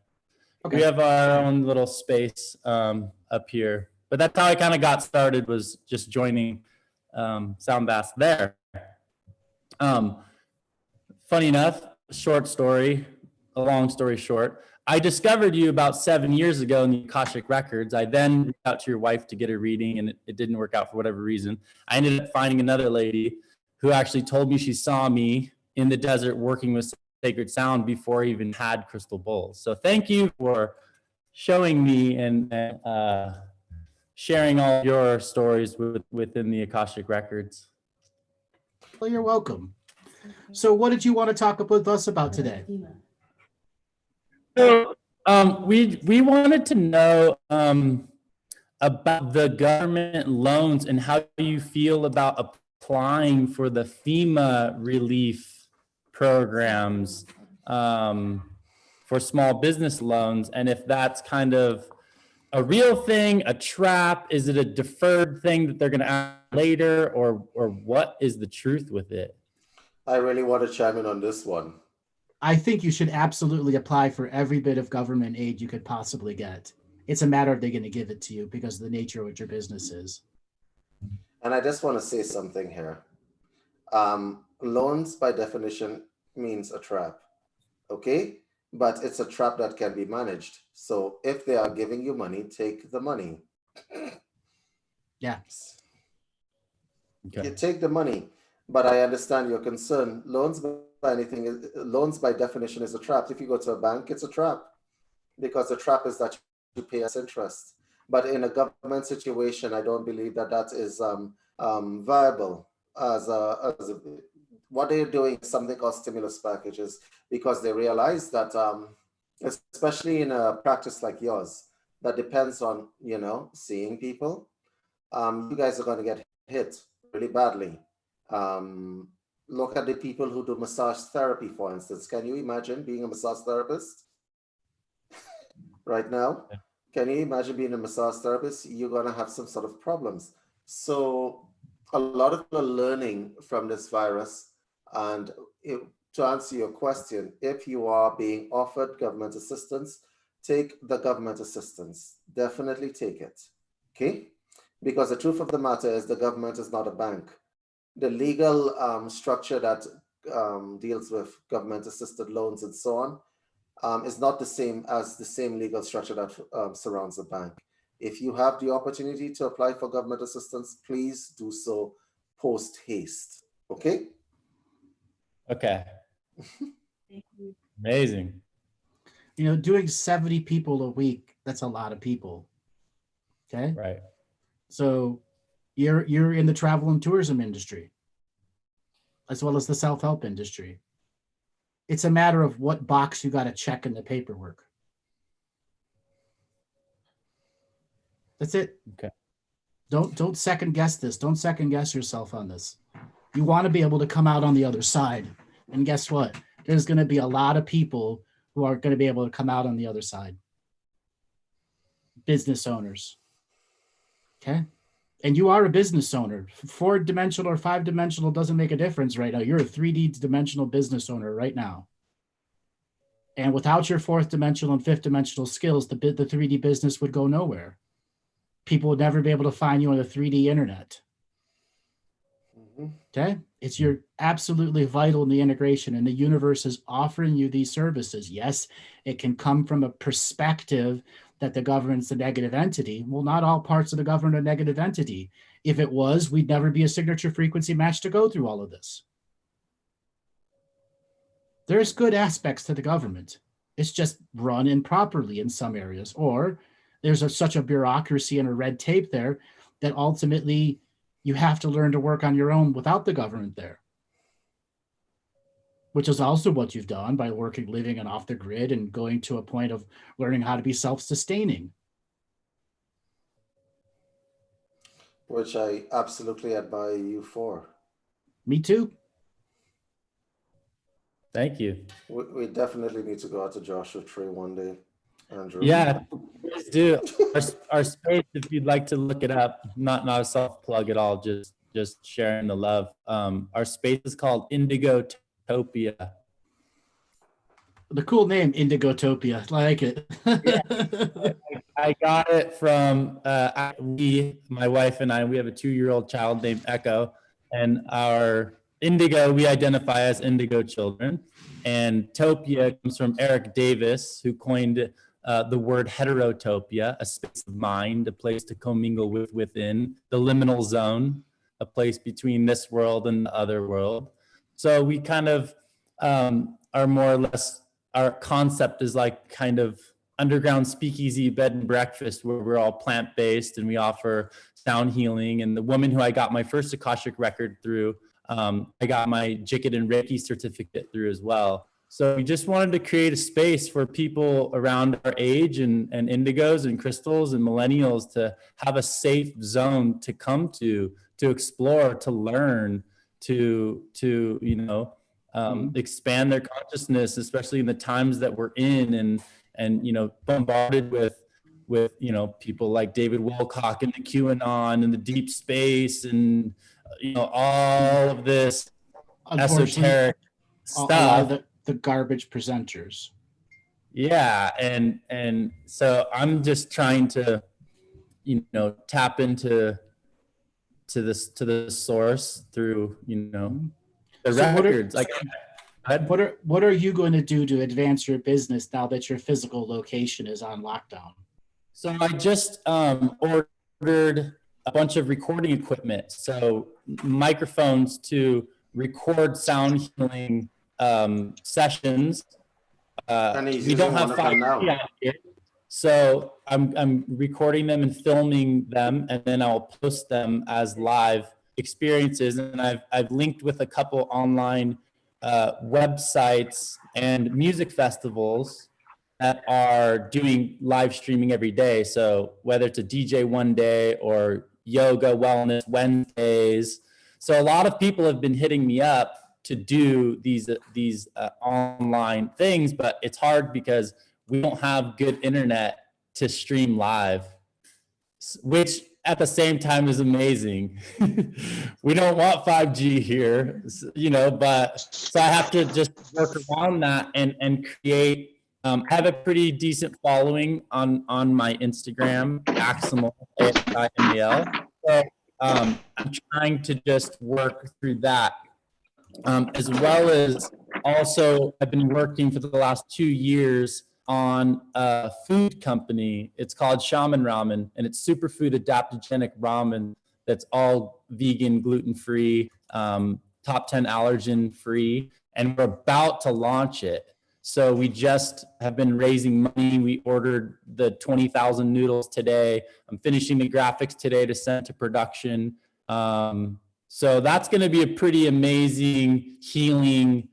Speaker 5: Okay. We have our own little space up here, but that's how I kind of got started, was just joining Soundbath there. Funny enough, short story, a long story short, I discovered you about 7 years ago in the Akashic Records. I then reached out to your wife to get a reading, and it didn't work out for whatever reason. I ended up finding another lady who actually told me she saw me in the desert working with sacred sound before I even had crystal bowls. So thank you for showing me and sharing all your stories within the Akashic Records.
Speaker 1: Well, you're welcome. So what did you want to talk with us about today?
Speaker 5: So we wanted to know about the government loans and how you feel about applying for the FEMA relief programs for small business loans, and if that's kind of a real thing, a trap. Is it a deferred thing that they're going to add later, or what is the truth with it?
Speaker 2: I really want to chime in on this one.
Speaker 1: I think you should absolutely apply for every bit of government aid you could possibly get. It's a matter of they're going to give it to you because of the nature of what your business is.
Speaker 2: And I just want to say something here. Loans, by definition, means a trap, okay? But it's a trap that can be managed. So if they are giving you money, take the money.
Speaker 1: Yeah.
Speaker 2: Okay. You take the money, but I understand your concern. Loans by definition is a trap. If you go to a bank, it's a trap, because the trap is that you pay us interest. But in a government situation, I don't believe that is viable as what they're doing is something called stimulus packages, because they realize that, especially in a practice like yours, that depends on, seeing people, you guys are going to get hit really badly. Look at the people who do massage therapy, for instance. Can you imagine being a massage therapist right now? Can you imagine being a massage therapist? You're going to have some sort of problems. So a lot of people are learning from this virus. And to answer your question, if you are being offered government assistance, take the government assistance. Definitely take it. Okay? Because the truth of the matter is the government is not a bank. The legal structure that deals with government assisted loans and so on is not the same as the same legal structure that surrounds a bank. If you have the opportunity to apply for government assistance, please do so post haste. Okay?
Speaker 5: Okay. Amazing.
Speaker 1: You know, doing 70 people a week, that's a lot of people. Okay?
Speaker 5: Right.
Speaker 1: So you're in the travel and tourism industry, as well as the self-help industry. It's a matter of what box you got to check in the paperwork. That's it.
Speaker 5: Okay.
Speaker 1: Don't second guess this. Don't second guess yourself on this. You want to be able to come out on the other side. And guess what? There's going to be a lot of people who are going to be able to come out on the other side. Business owners. Okay? And you are a business owner. 4-dimensional or 5-dimensional doesn't make a difference right now. You're a 3D dimensional business owner right now. And without your 4th dimensional and 5th dimensional skills, the 3D business would go nowhere. People would never be able to find you on the 3D internet. Okay? You're absolutely vital in the integration, and the universe is offering you these services. Yes, it can come from a perspective that the government's a negative entity. Well, not all parts of the government are a negative entity. If it was, we'd never be a signature frequency match to go through all of this. There's good aspects to the government. It's just run improperly in some areas, or there's such a bureaucracy and a red tape there that ultimately you have to learn to work on your own without the government there, which is also what you've done by living and off the grid and going to a point of learning how to be self-sustaining.
Speaker 2: Which I absolutely admire you for.
Speaker 1: Me too.
Speaker 5: Thank you.
Speaker 2: We definitely need to go out to Joshua Tree one day, Andrew.
Speaker 5: Yeah, please do. Our space, if you'd like to look it up, not a self plug at all, just sharing the love. Our space is called Indigotopia.
Speaker 1: The cool name, Indigotopia. I like it.
Speaker 5: Yeah. I got it from my wife and I. We have a 2-year-old child named Echo, and our indigo, we identify as indigo children. And topia comes from Eric Davis, who coined the word heterotopia, a space of mind, a place to commingle within, the liminal zone, a place between this world and the other world. So we kind of are more or less, our concept is like kind of underground speakeasy bed and breakfast, where we're all plant-based and we offer sound healing. And the woman who I got my first Akashic record through, I got my Jikit and Reiki certificate through as well. So we just wanted to create a space for people around our age and indigos and crystals and millennials to have a safe zone to come to explore, to learn, to expand their consciousness, especially in the times that we're in, and bombarded with people like David Wilcock and the QAnon and the deep space and all of this esoteric stuff.
Speaker 1: A lot of the garbage presenters.
Speaker 5: Yeah, and so I'm just trying to tap into the source through the records.
Speaker 1: What are you going to do to advance your business now that your physical location is on lockdown?
Speaker 5: So I just ordered a bunch of recording equipment, so microphones to record sound healing sessions. We don't have 5G out here, so I'm recording them and filming them, and then I'll post them as live experiences. And I've linked with a couple online websites and music festivals that are doing live streaming every day. So whether it's a DJ one day or yoga wellness Wednesdays. So a lot of people have been hitting me up to do these online things, but it's hard because we don't have good internet to stream live, which at the same time is amazing. We don't want 5G here, you know, but so I have to just work around that and create. I have a pretty decent following on my Instagram, Aximal, AXIMAL. So I'm trying to just work through that. As well as also I've been working for the last 2 years on a food company. It's called Shaman Ramen, and it's superfood adaptogenic ramen that's all vegan, gluten-free, top 10 allergen free, and we're about to launch it. So we just have been raising money. We ordered the 20,000 noodles today. I'm finishing the graphics today to send to production. So that's going to be a pretty amazing healing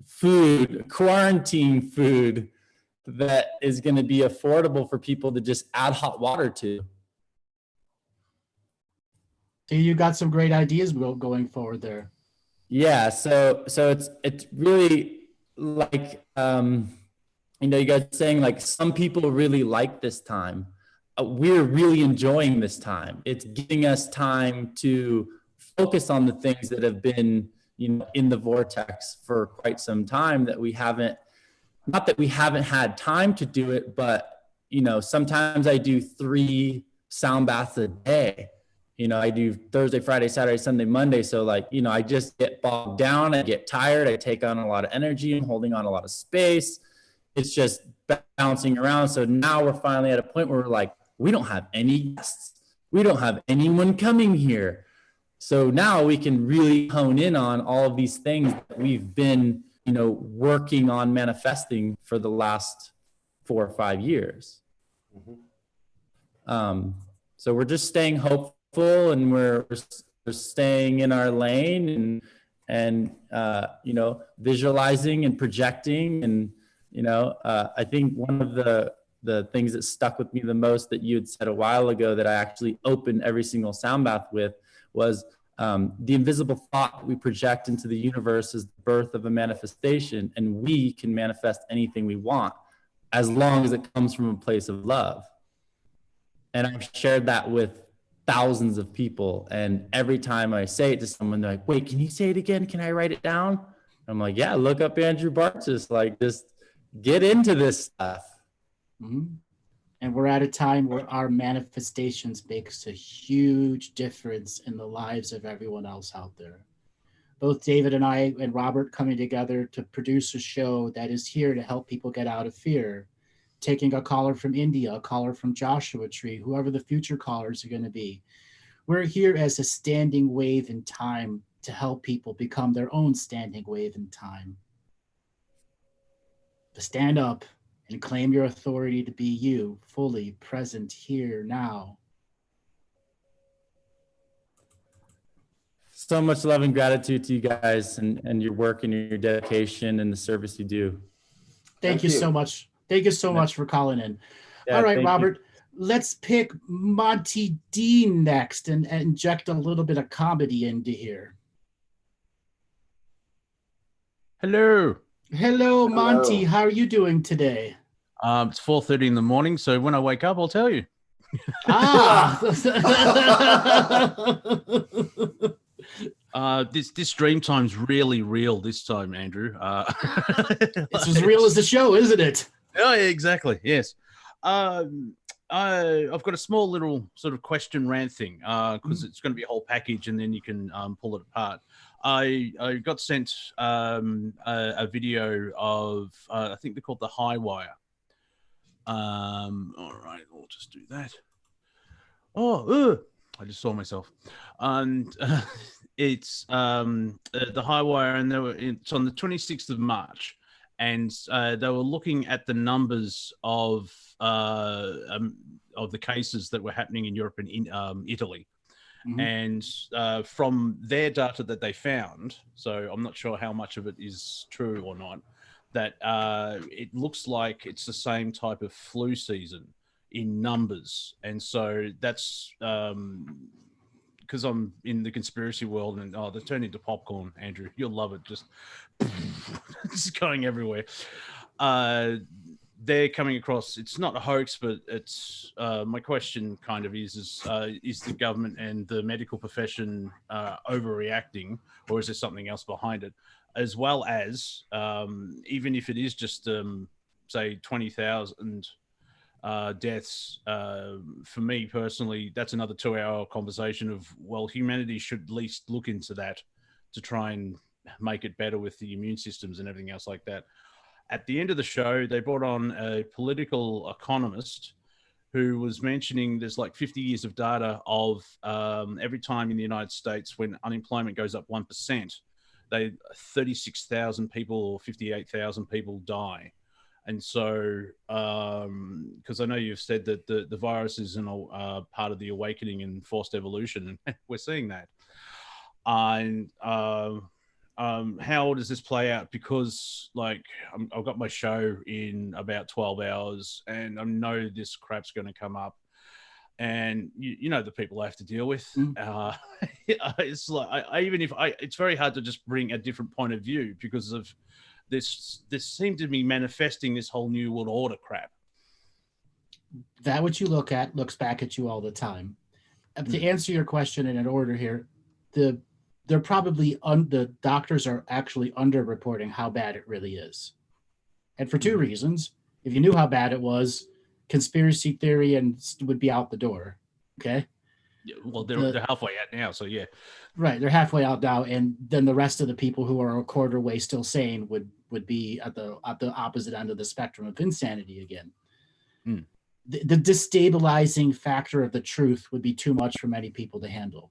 Speaker 5: food, quarantine food that is going to be affordable for people to just add hot water to.
Speaker 1: So you got some great ideas going forward there.
Speaker 5: Yeah, so it's really like you know, you guys are saying like some people really like this time. We're really enjoying this time. It's giving us time to focus on the things that have been, you know, in the vortex for quite some time that we haven't, not that we haven't had time to do it, but, you know, sometimes I do 3 sound baths a day. You know, I do Thursday, Friday, Saturday, Sunday, Monday. So like, you know, I just get bogged down. I get tired. I take on a lot of energy. I'm holding on a lot of space. It's just bouncing around. So now we're finally at a point where we're like, we don't have any guests. We don't have anyone coming here. So now we can really hone in on all of these things that we've been, you know, working on manifesting for the last 4 or 5 years. So we're just staying hopeful, and we're staying in our lane and you know, visualizing and projecting. And, you know, I think one of the things that stuck with me the most that you had said a while ago that I actually opened every single sound bath with was the invisible thought we project into the universe is the birth of a manifestation, and we can manifest anything we want as long as it comes from a place of love. And I've shared that with thousands of people, and every time I say it to someone, they're like, wait, can you say it again? Can I write it down? I'm like, yeah, look up Andrew Bartzis, like just get into this stuff.
Speaker 1: Mm-hmm. And we're at a time where our manifestations makes a huge difference in the lives of everyone else out there. Both David and I and Robert coming together to produce a show that is here to help people get out of fear, taking a caller from India, a caller from Joshua Tree, whoever the future callers are going to be. We're here as a standing wave in time to help people become their own standing wave in time. To stand up and claim your authority to be you, fully present here now.
Speaker 5: So much love and gratitude to you guys and your work and your dedication and the service you do.
Speaker 1: Thank you so much. Thank you so much for calling in.
Speaker 5: Yeah,
Speaker 1: all right, Robert, let's pick Monty D next and inject a little bit of comedy into here.
Speaker 6: Hello.
Speaker 1: Hello, Monty. How are you doing today?
Speaker 6: It's 4:30 in the morning, so when I wake up, I'll tell you. This dream time's really real this time, Andrew.
Speaker 1: It's as real as the show, isn't it?
Speaker 6: Oh, yeah, exactly. Yes. I've got a small little sort of question rant thing because it's going to be a whole package, and then you can pull it apart. I got sent a video of I think they're called the High Wire. All right, we'll just do that. Oh, I just saw myself, and it's the High Wire, and it's on the 26th of March, and they were looking at the numbers of the cases that were happening in Europe and in Italy. Mm-hmm. And from their data that they found, so I'm not sure how much of it is true or not, that it looks like it's the same type of flu season in numbers. And so that's because I'm in the conspiracy world, and they turn into popcorn, Andrew. You'll love it. Just going everywhere. They're coming across. It's not a hoax, but it's my question kind of is the government and the medical profession overreacting, or is there something else behind it? As well as even if it is just say 20,000 deaths, for me personally, that's another 2-hour conversation of, well, humanity should at least look into that to try and make it better with the immune systems and everything else like that. At the end of the show, they brought on a political economist who was mentioning there's like 50 years of data of every time in the United States when unemployment goes up 1%, 36,000 people or 58,000 people die. And so, because I know you've said that the virus is part of the awakening and forced evolution, and we're seeing that. And how does this play out? Because like I've got my show in about 12 hours, and I know this crap's going to come up. And you know the people I have to deal with. It's like it's very hard to just bring a different point of view because of this seemed to be manifesting this whole new world order crap.
Speaker 1: That what you look at looks back at you all the time. To answer your question in an order here, they're probably the doctors are actually underreporting how bad it really is, and for two reasons. If you knew how bad it was, conspiracy theory and would be out the door. Okay.
Speaker 6: Yeah, well, they're halfway out now, so yeah.
Speaker 1: Right, they're halfway out now, and then the rest of the people who are a quarter way still sane would be at the opposite end of the spectrum of insanity again. The destabilizing factor of the truth would be too much for many people to handle,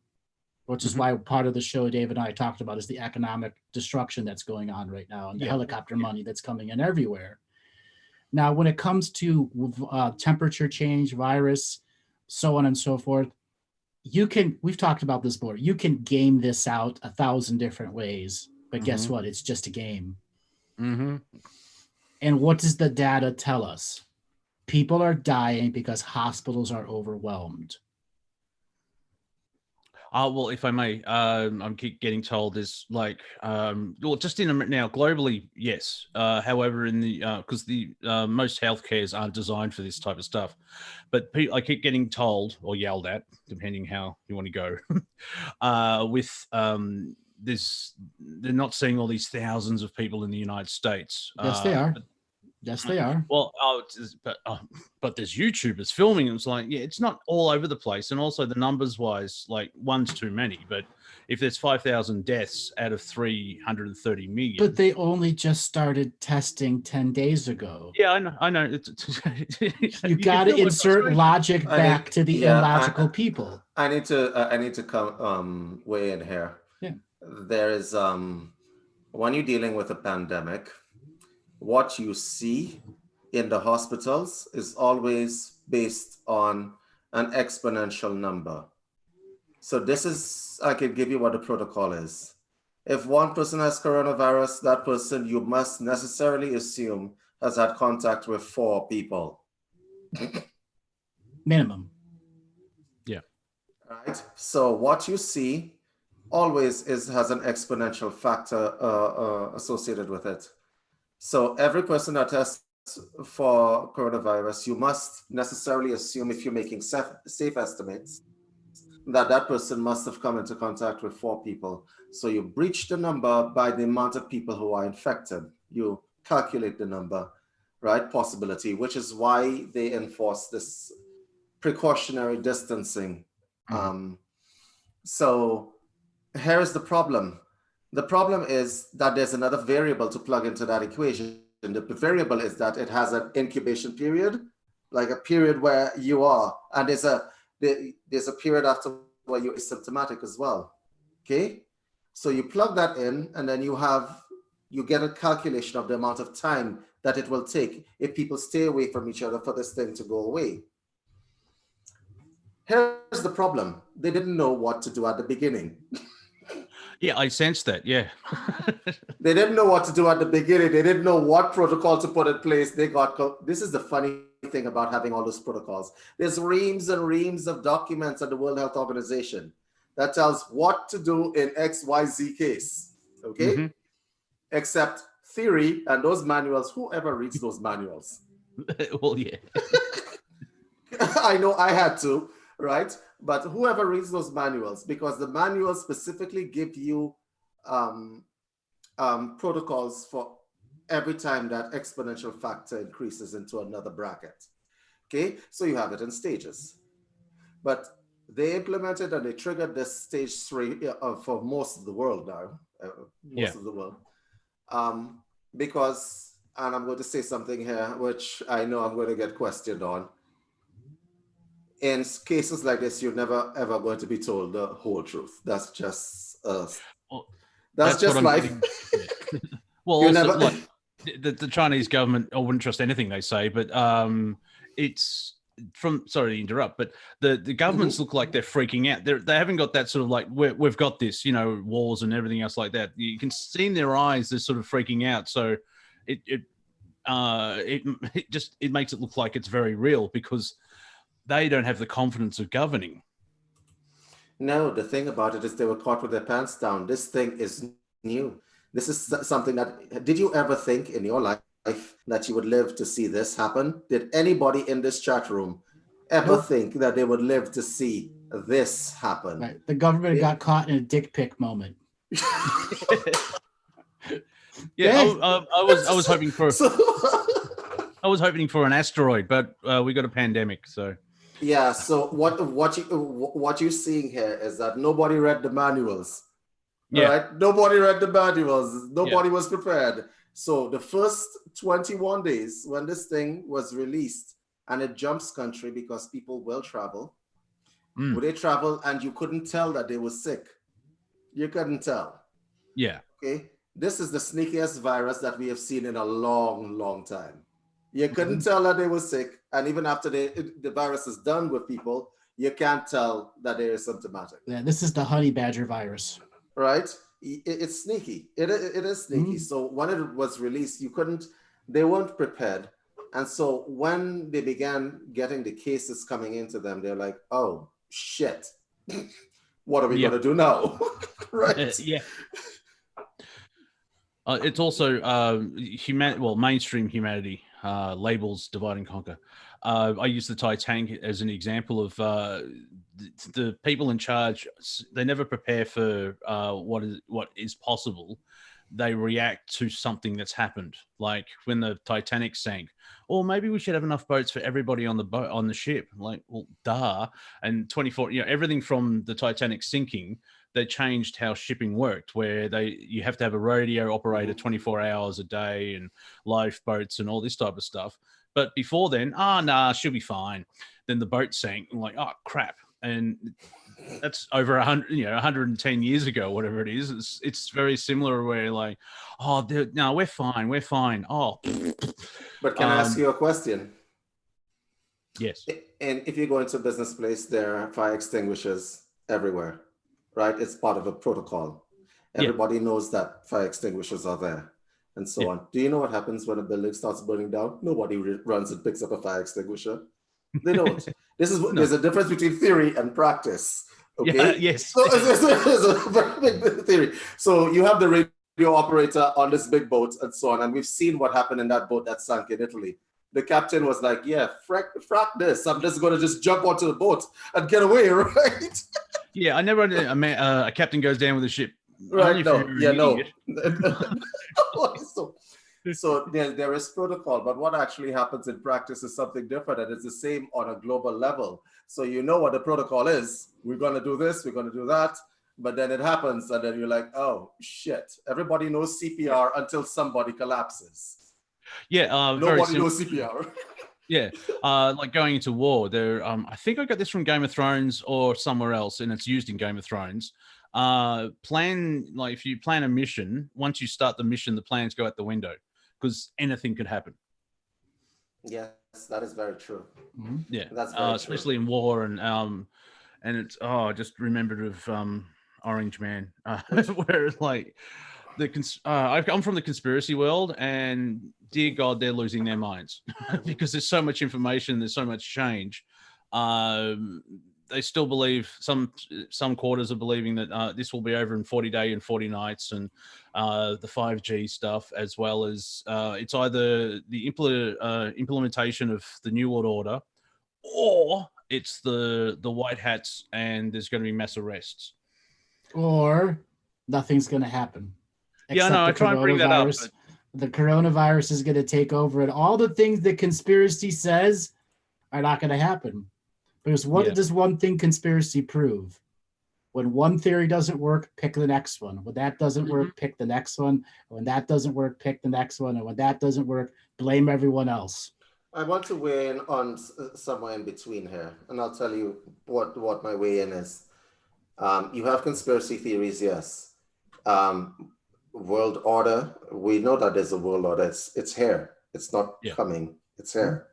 Speaker 1: which is why part of the show Dave and I talked about is the economic destruction that's going on right now and the helicopter money that's coming in everywhere. Now, when it comes to temperature change, virus, so on and so forth, we've talked about this before, you can game this out 1,000 different ways, but guess what? It's just a game. And what does the data tell us? People are dying because hospitals are overwhelmed.
Speaker 6: Well, if I may, I'm keep getting told there's like, well, just in now globally, yes. However, in the because the most healthcares aren't designed for this type of stuff, but I keep getting told or yelled at, depending how you want to go, with this, they're not seeing all these thousands of people in the United States.
Speaker 1: Yes, they are. Yes, they are.
Speaker 6: Well, but there's YouTubers filming, and it's like, yeah, it's not all over the place, and also the numbers wise, like one's too many. But if there's 5,000 deaths out of 330 million,
Speaker 1: but they only just started testing 10 days ago.
Speaker 6: Yeah, I know.
Speaker 1: You got to insert logic back to the illogical people.
Speaker 2: I need to come weigh in here.
Speaker 1: Yeah,
Speaker 2: there is when you're dealing with a pandemic, what you see in the hospitals is always based on an exponential number. So this is, I can give you what the protocol is. If one person has coronavirus, that person you must necessarily assume has had contact with 4 people.
Speaker 1: Minimum.
Speaker 6: Yeah.
Speaker 2: Right. So what you see always has an exponential factor associated with it. So every person that tests for coronavirus, you must necessarily assume, if you're making safe estimates, that person must have come into contact with 4 people. So you breach the number by the amount of people who are infected. You calculate the number, right? Possibility, which is why they enforce this precautionary distancing. So here's the problem. The problem is that there's another variable to plug into that equation. And the variable is that it has an incubation period, like a period where you are, and there's a period after where you're asymptomatic as well. Okay, so you plug that in, and then you get a calculation of the amount of time that it will take if people stay away from each other for this thing to go away. Here's the problem: they didn't know what to do at the beginning.
Speaker 6: Yeah, I sensed that. Yeah.
Speaker 2: They didn't know what to do at the beginning. They didn't know what protocol to put in place. This is the funny thing about having all those protocols. There's reams and reams of documents at the World Health Organization that tells what to do in XYZ case, okay?
Speaker 6: Mm-hmm.
Speaker 2: Except theory and those manuals, whoever reads those manuals?
Speaker 6: Well, yeah.
Speaker 2: I know I had to, right? But whoever reads those manuals, because the manuals specifically give you protocols for every time that exponential factor increases into another bracket. Okay, so you have it in stages. But they implemented and they triggered this stage 3 for most of the world now, most of the world. Because, and I'm going to say something here, which I know I'm going to get questioned on. In cases like this, you're never ever going to be told the whole truth. That's just that's just life.
Speaker 6: Well, also, never... like the Chinese government, I wouldn't trust anything they say, but it's from, sorry to interrupt, but the governments look like they're freaking out. They haven't got that sort of like, we've got this, you know, wars and everything else like that. You can see in their eyes they're sort of freaking out. So it makes it look like it's very real because they don't have the confidence of governing.
Speaker 2: No, the thing about it is they were caught with their pants down. This thing is new. This is something that, did you ever think in your life that you would live to see this happen? Did anybody in this chat room ever think that they would live to see this happen?
Speaker 1: Right. The government got caught in a dick pic moment.
Speaker 6: I was hoping for I was hoping for an asteroid, but we got a pandemic, so.
Speaker 2: Yeah, so what you're seeing here is that nobody read the manuals.
Speaker 6: Yeah.
Speaker 2: Right? Nobody read the manuals. Nobody was prepared. So the first 21 days when this thing was released, and it jumps country because people will travel. Would they travel and you couldn't tell that they were sick? You couldn't tell.
Speaker 6: Yeah.
Speaker 2: Okay. This is the sneakiest virus that we have seen in a long, long time. You couldn't tell that they were sick. And even after the virus is done with people, you can't tell that they are symptomatic.
Speaker 1: Yeah, this is the honey badger virus.
Speaker 2: Right? It's sneaky. It is sneaky. So when it was released, they weren't prepared. And so when they began getting the cases coming into them, they're like, oh, shit. What are we going to do now? Right?
Speaker 6: Yeah. It's also mainstream humanity labels divide and conquer. I use the Titanic as an example of the people in charge. They never prepare for what is possible. They react to something that's happened, like when the Titanic sank. Or maybe we should have enough boats for everybody on the boat on the ship. Like, well, duh. And 24, everything from the Titanic sinking, they changed how shipping worked, where you have to have a radio operator 24 hours a day and lifeboats and all this type of stuff. But before then, she'll be fine. Then the boat sank, and like, oh crap. And that's over 110 years ago, whatever it is. It's very similar where like, no, we're fine. Oh.
Speaker 2: But can I ask you a question?
Speaker 6: Yes.
Speaker 2: And if you go into a business place, there are fire extinguishers everywhere, right? It's part of a protocol. Everybody knows that fire extinguishers are there and so on. Do you know what happens when a building starts burning down? Nobody runs and picks up a fire extinguisher. They don't. There's a difference between theory and practice. Okay.
Speaker 6: Yeah, yes.
Speaker 2: So there's a very big theory. So you have the radio operator on this big boat and so on, and we've seen what happened in that boat that sank in Italy. The captain was like, "Yeah, frack this. I'm just going to just jump onto the boat and get away, right?"
Speaker 6: Yeah, I never understood a captain goes down with a ship.
Speaker 2: Right? No. So there is protocol, but what actually happens in practice is something different, and it's the same on a global level. So you know what the protocol is. We're going to do this, we're going to do that, but then it happens, and then you're like, oh, shit. Everybody knows CPR until somebody collapses.
Speaker 6: Yeah.
Speaker 2: Nobody knows CPR. Yeah.
Speaker 6: Like going into war, I think I got this from Game of Thrones or somewhere else, and it's used in Game of Thrones. If you plan a mission, once you start the mission, the plans go out the window because anything could happen.
Speaker 2: Yes, that is very true.
Speaker 6: Mm-hmm. Yeah,
Speaker 2: that's very
Speaker 6: especially in war, and it's I just remembered of Orange Man, where it's like, I'm from the conspiracy world, and dear God, they're losing their minds because there's so much information, there's so much change. They still believe some quarters are believing that this will be over in 40 days and 40 nights, and the 5G stuff, as well as it's either the implementation of the New World Order, or it's the white hats, and there's going to be mass arrests,
Speaker 1: or nothing's going to happen.
Speaker 6: Yeah, no, I try and bring that up. But...
Speaker 1: The coronavirus is going to take over, and all the things that conspiracy says are not going to happen. Because what does one thing conspiracy prove? When one theory doesn't work, pick the next one. When that doesn't work, pick the next one. When that doesn't work, pick the next one. And when that doesn't work, blame everyone else.
Speaker 2: I want to weigh in on somewhere in between here, and I'll tell you what my weigh in is. You have conspiracy theories, yes. World order, we know that there's a world order. It's here. It's not coming. It's here.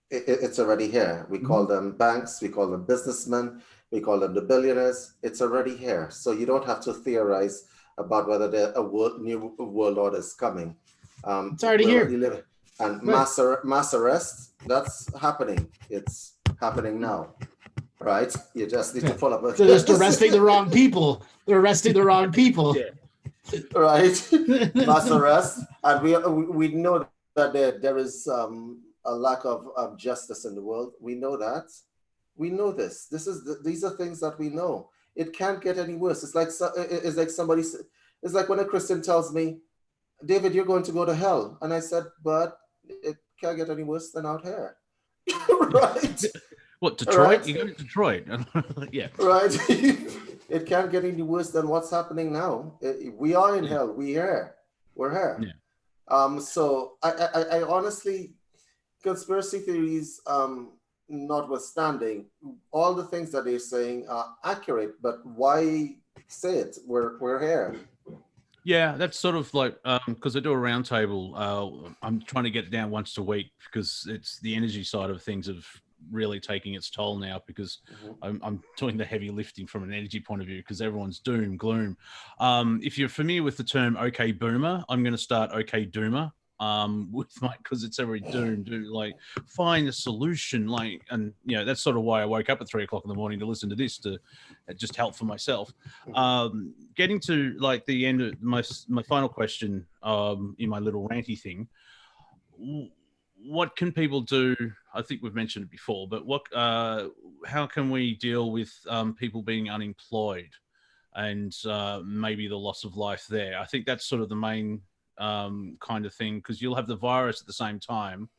Speaker 2: It's already here. We call them banks. We call them businessmen. We call them the billionaires. It's already here. So you don't have to theorize about whether new world order is coming.
Speaker 1: It's already here.
Speaker 2: And mass arrest, that's happening. It's happening now, right? You just need to follow up.
Speaker 1: They're just arresting the wrong people. They're arresting the wrong people.
Speaker 2: Right? Mass arrest. And we know that there is a lack of justice in the world. We know that. We know this. These are things that we know. It can't get any worse. It's like when a Christian tells me, David, you're going to go to hell. And I said, but it can't get any worse than out here. Right?
Speaker 6: What, Detroit?
Speaker 2: Right.
Speaker 6: You go to Detroit. Yeah.
Speaker 2: Right. It can't get any worse than what's happening now. We are in hell. We're here.
Speaker 6: Yeah.
Speaker 2: So I honestly, conspiracy theories notwithstanding, all the things that they're saying are accurate, but why say it? We're here.
Speaker 6: Yeah, that's sort of like, because I do a roundtable, I'm trying to get it down once a week because it's the energy side of things of really taking its toll now, because I'm doing the heavy lifting from an energy point of view because everyone's doom, gloom. If you're familiar with the term OK Boomer, I'm going to start OK Doomer with my, because it's every doom, like find a solution, like, and you know, that's sort of why I woke up at 3 o'clock in the morning to listen to this, to just help for myself. Getting to like the end of my final question in my little ranty thing, what can people do? I think we've mentioned it before, but how can we deal with people being unemployed and maybe the loss of life there? I think that's sort of the main kind of thing, because you'll have the virus at the same time,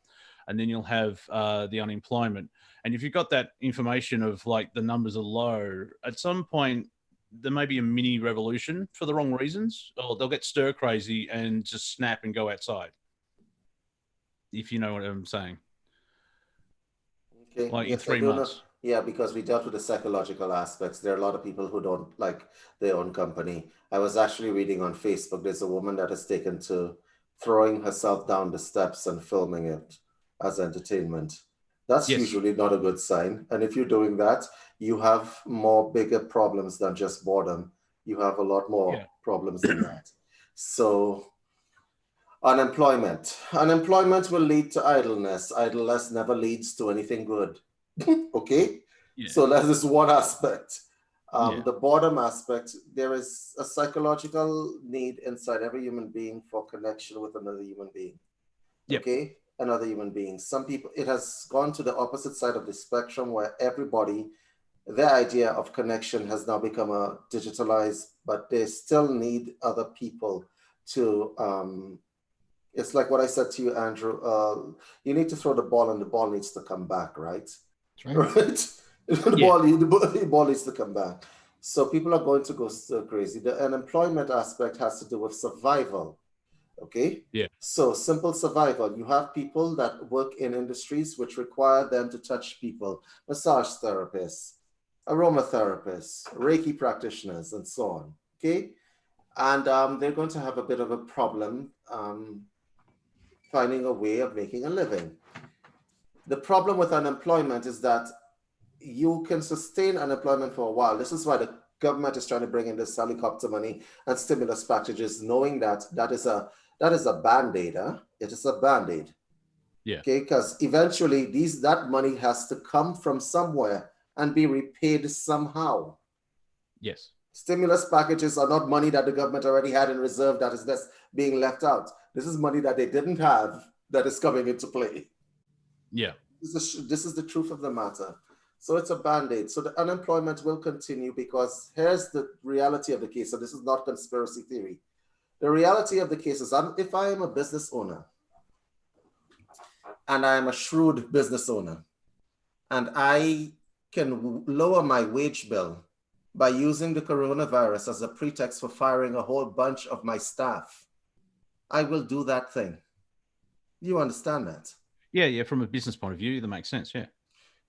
Speaker 6: and then you'll have the unemployment. And if you've got that information of like the numbers are low, at some point there may be a mini revolution for the wrong reasons, or they'll get stir crazy and just snap and go outside. If you know what I'm saying.
Speaker 2: Okay.
Speaker 6: Like
Speaker 2: yes,
Speaker 6: in 3 months.
Speaker 2: Yeah, because we dealt with the psychological aspects. There are a lot of people who don't like their own company. I was actually reading on Facebook, there's a woman that has taken to throwing herself down the steps and filming it as entertainment. That's usually not a good sign. And if you're doing that, you have bigger problems than just boredom. You have a lot more problems than that. So unemployment will lead to idleness. Idleness never leads to anything good. Okay. Yeah. So that is one aspect. The boredom aspect, there is a psychological need inside every human being for connection with another human being. Okay. Another human being. Some people, it has gone to the opposite side of the spectrum where everybody, their idea of connection has now become a digitalized, but they still need other people to, it's like what I said to you, Andrew, you need to throw the ball and the ball needs to come back, right? Right? The ball needs to come back. So people are going to go still crazy. The unemployment aspect has to do with survival. Okay?
Speaker 6: Yeah.
Speaker 2: So simple survival. You have people that work in industries which require them to touch people, massage therapists, aromatherapists, Reiki practitioners, and so on. Okay? And they're going to have a bit of a problem finding a way of making a living. The problem with unemployment is that you can sustain unemployment for a while. This is why the government is trying to bring in this helicopter money and stimulus packages, knowing that that is a Band-Aid. It is a Band-Aid.
Speaker 6: Yeah.
Speaker 2: Okay, because eventually that money has to come from somewhere and be repaid somehow.
Speaker 6: Yes.
Speaker 2: Stimulus packages are not money that the government already had in reserve that is just being left out. This is money that they didn't have that is coming into play.
Speaker 6: Yeah.
Speaker 2: This is the truth of the matter. So it's a Band-Aid. So the unemployment will continue because here's the reality of the case. So this is not conspiracy theory. The reality of the case is if I am a business owner and I am a shrewd business owner and I can lower my wage bill by using the coronavirus as a pretext for firing a whole bunch of my staff, I will do that thing. You understand that?
Speaker 6: Yeah. From a business point of view, that makes sense. Yeah.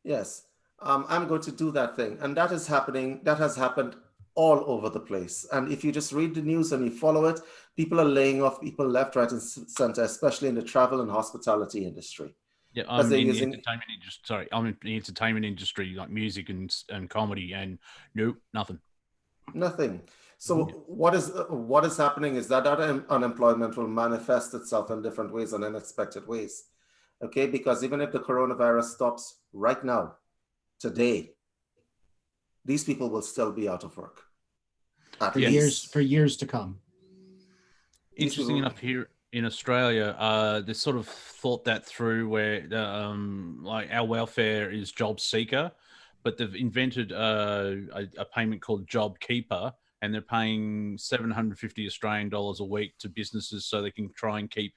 Speaker 2: Yes. I'm going to do that thing. And that is happening. That has happened all over the place. And if you just read the news and you follow it, people are laying off people left, right, and center, especially in the travel and hospitality industry.
Speaker 6: Yeah, I'm in the entertainment industry. Sorry, I'm in the entertainment industry, like music and comedy, and nope, nothing.
Speaker 2: Nothing. So what is happening is that unemployment will manifest itself in different ways and unexpected ways. Okay, because even if the coronavirus stops right now, today, these people will still be out of work.
Speaker 1: For years to come.
Speaker 6: Interesting enough, here in Australia, they sort of thought that through, where like our welfare is job seeker, but they've invented a payment called Job Keeper, and they're paying 750 Australian dollars a week to businesses so they can try and keep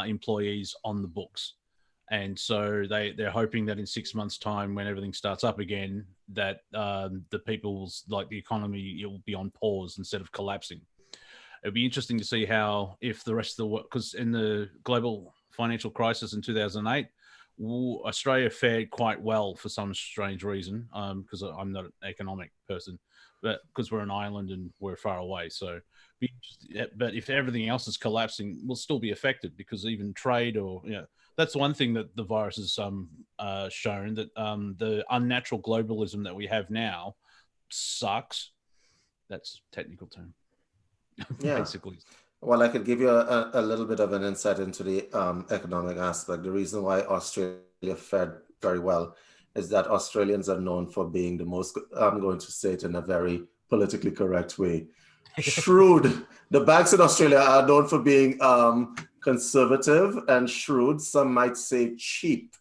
Speaker 6: employees on the books. And so they're hoping that in 6 months' time, when everything starts up again, that the people's, like the economy, it will be on pause instead of collapsing. It'd be interesting to see how, if the rest of the world, because in the global financial crisis in 2008, Australia fared quite well for some strange reason, because I'm not an economic person, but because we're an island and we're far away. So, but if everything else is collapsing, we'll still be affected, because even trade, or that's one thing that the virus has shown, that the unnatural globalism that we have now sucks. That's a technical term.
Speaker 2: Yeah.
Speaker 6: Basically.
Speaker 2: Well, I could give you a little bit of an insight into the economic aspect. The reason why Australia fared very well is that Australians are known for being the most, I'm going to say it in a very politically correct way, shrewd. The banks in Australia are known for being conservative and shrewd. Some might say cheap.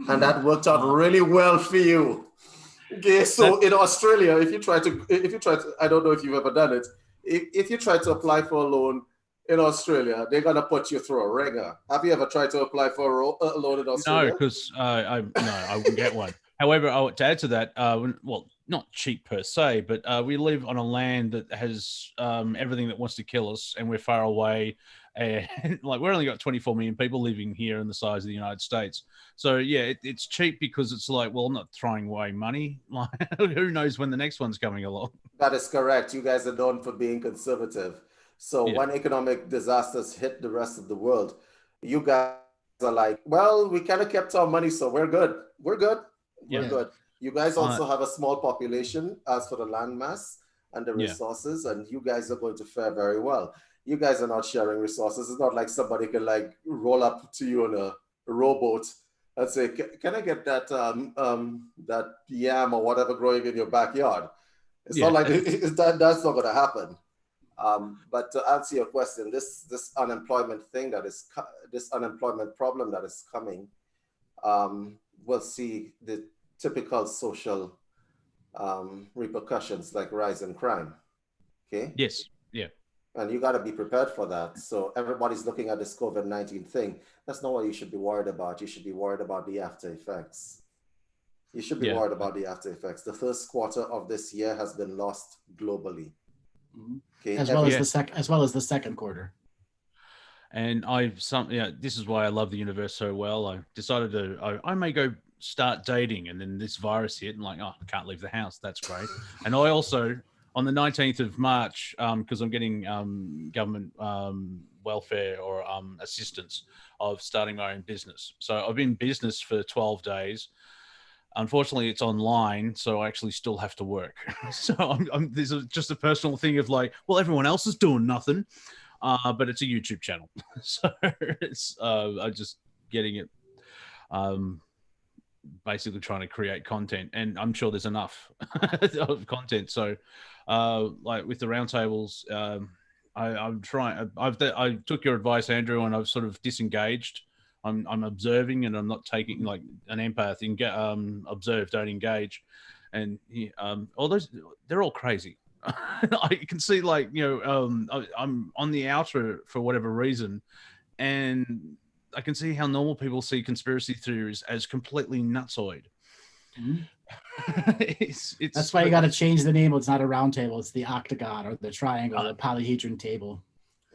Speaker 2: And that worked out really well for you. Okay, so in Australia, if you try to, I don't know if you've ever done it, if you try to apply for a loan in Australia, they're gonna put you through a ringer. Have you ever tried to apply for a loan in Australia?
Speaker 6: No, because I wouldn't get one. However, to add to that, well, not cheap per se, but we live on a land that has everything that wants to kill us, and we're far away. And like, we've only got 24 million people living here in the size of the United States. So yeah, it's cheap because it's like, well, I'm not throwing away money. Like, who knows when the next one's coming along?
Speaker 2: That is correct. You guys are known for being conservative. So when economic disasters hit the rest of the world, you guys are like, well, we kind of kept our money, so we're good. We're good. We're good. You guys also have a small population as for the land mass and the resources, and you guys are going to fare very well. You guys are not sharing resources. It's not like somebody can like roll up to you on a rowboat and say, can I get that that yam or whatever growing in your backyard? It's not like that's not going to happen. But to answer your question, this unemployment thing this unemployment problem that is coming, we'll see the typical social repercussions like rise in crime. Okay.
Speaker 6: Yes. Yeah.
Speaker 2: And you got to be prepared for that. So everybody's looking at this COVID-19 thing. That's not what you should be worried about. You should be worried about the after effects. You should be worried about the after effects. The first quarter of this year has been lost globally. Okay.
Speaker 1: As well as the second quarter.
Speaker 6: And this is why I love the universe so well. I decided I may go start dating, and then this virus hit, and like, oh, I can't leave the house. That's great. And I also, on the 19th of March, because I'm getting government welfare or assistance of starting my own business. So I've been in business for 12 days. Unfortunately, it's online, so I actually still have to work. So this is just a personal thing of like, well, everyone else is doing nothing, but it's a YouTube channel, so it's I'm just getting it, basically trying to create content, and I'm sure there's enough of content. So, like with the roundtables, I'm trying. I took your advice, Andrew, and I've sort of disengaged. I'm observing, and I'm not taking like an empath. Observe, don't engage, and all those, they're all crazy. I can see, like, I'm on the outer for whatever reason, and I can see how normal people see conspiracy theories as completely nutsoid. It's
Speaker 1: That's why you got to change the name. It's not a round table. It's the octagon or the triangle, the polyhedron table.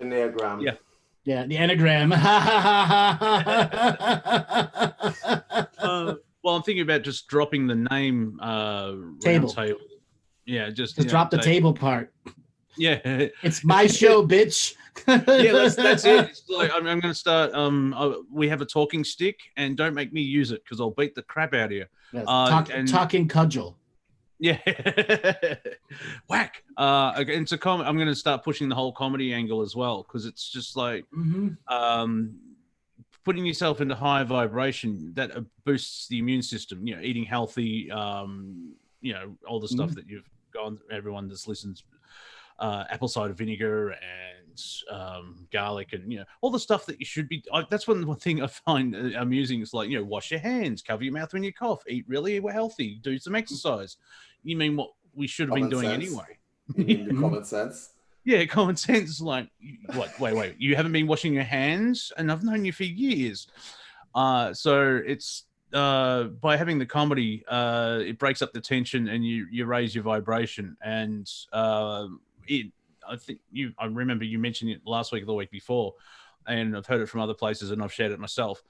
Speaker 2: Enneagram.
Speaker 6: Yeah.
Speaker 1: Yeah, the anagram.
Speaker 6: Well, I'm thinking about just dropping the name
Speaker 1: Table.
Speaker 6: round table. Yeah, just
Speaker 1: drop the table part.
Speaker 6: Yeah,
Speaker 1: it's my show, bitch.
Speaker 6: Yeah, that's it. It's like, I'm going to start. We have a talking stick, and don't make me use it because I'll beat the crap out of you.
Speaker 1: Yes, talking cudgel.
Speaker 6: Yeah, whack. Okay, it's I'm going to start pushing the whole comedy angle as well, because it's just like putting yourself into higher vibration that boosts the immune system. Eating healthy. All the stuff that you've gone. Everyone that's listens. Apple cider vinegar and garlic and all the stuff that you should be. That's one thing I find amusing. Is like wash your hands, cover your mouth when you cough, eat really healthy, do some exercise. You mean what we should have been doing anyway?
Speaker 2: You mean the common sense?
Speaker 6: Yeah, common sense. Like what? Wait. You haven't been washing your hands, and I've known you for years. So it's by having the comedy, it breaks up the tension and you raise your vibration and. I remember you mentioned it last week or the week before, and I've heard it from other places and I've shared it myself.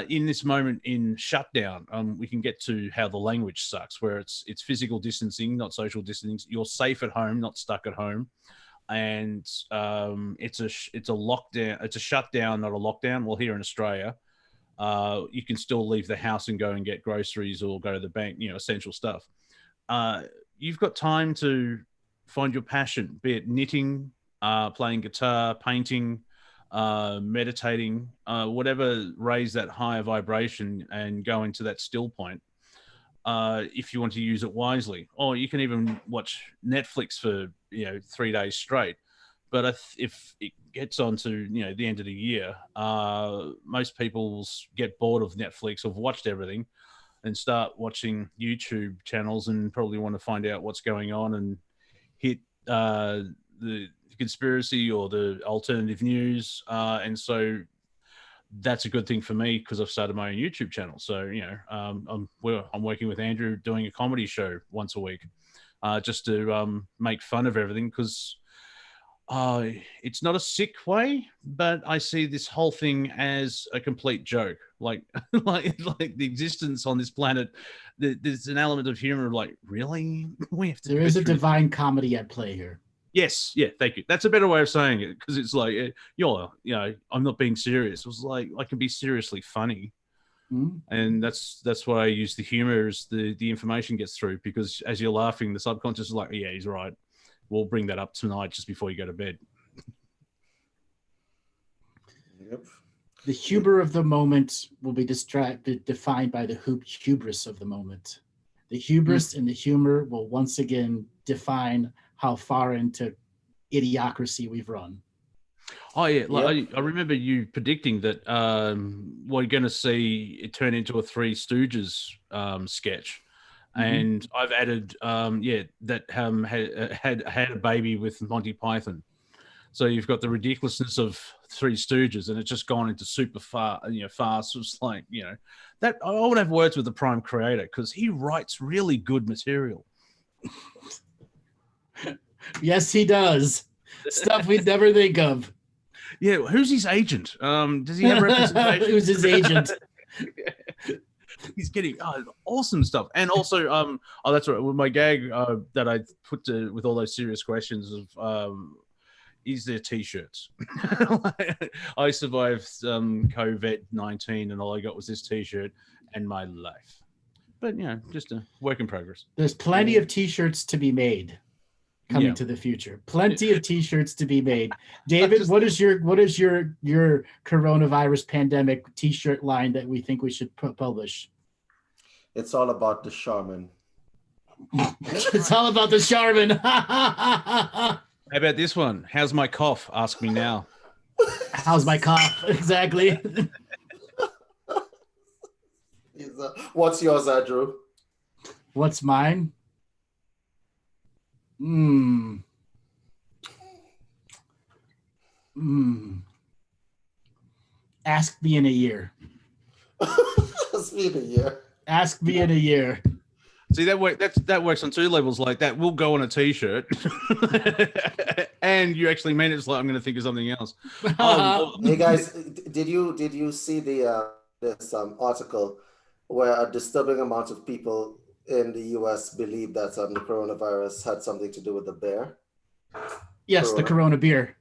Speaker 6: In this moment in shutdown, we can get to how the language sucks, where it's physical distancing, not social distancing. You're safe at home, not stuck at home. And it's a lockdown. It's a shutdown, not a lockdown. Well, here in Australia, you can still leave the house and go and get groceries or go to the bank, essential stuff. You've got time to find your passion, be it knitting, playing guitar, painting, meditating, whatever, raise that higher vibration and go into that still point. If you want to use it wisely, or you can even watch Netflix for 3 days straight. But if it gets on to the end of the year, most people get bored of Netflix, have watched everything, and start watching YouTube channels and probably want to find out what's going on and hit the conspiracy or the alternative news. And so that's a good thing for me because I've started my own YouTube channel. So, I'm working with Andrew doing a comedy show once a week just to make fun of everything because it's not a sick way, but I see this whole thing as a complete joke. Like the existence on this planet, there's an element of humor. Like, really, there
Speaker 1: is a divine comedy at play here.
Speaker 6: Yes, yeah, thank you. That's a better way of saying it because it's like, I'm not being serious. It was like I can be seriously funny, and that's why I use the humor as the information gets through. Because as you're laughing, the subconscious is like, yeah, he's right. We'll bring that up tonight just before you go to bed.
Speaker 2: Yep.
Speaker 1: The humor of the moment will be defined by the hubris of the moment. The hubris and the humor will once again define how far into idiocracy we've run.
Speaker 6: Oh, yeah. I remember you predicting that we're going to see it turn into a Three Stooges sketch. And I've added, that had a baby with Monty Python. So you've got the ridiculousness of Three Stooges, and it's just gone into super fast. It's like that. I want to have words with the prime creator because he writes really good material.
Speaker 1: Yes, he does. Stuff we'd never think of.
Speaker 6: Yeah, who's his agent? Does he have representation?
Speaker 1: Who's his agent?
Speaker 6: He's getting awesome stuff, and also that's right. With my gag that I put with all those serious questions of is there t-shirts? I survived COVID-19, and all I got was this t-shirt and my life. but just a work in progress.
Speaker 1: There's plenty of T-shirts to be made coming to the future. Plenty of T-shirts to be made. David, what is your coronavirus pandemic T-shirt line that we think we should publish?
Speaker 2: It's all about the Charmin.
Speaker 1: It's all about the Charmin.
Speaker 6: How about this one? How's my cough? Ask me now.
Speaker 1: How's my cough? Exactly.
Speaker 2: What's yours, Andrew?
Speaker 1: What's mine? Ask me in a year.
Speaker 2: Ask me in a year.
Speaker 1: Ask me in a year.
Speaker 6: See, that works on two levels. Like that will go on a T-shirt, and you actually mean it's like I'm going to think of something else.
Speaker 2: Hey guys, did you see the this article where a disturbing amount of people in the U.S. believe that the coronavirus had something to do with the bear?
Speaker 1: Yes, the Corona beer.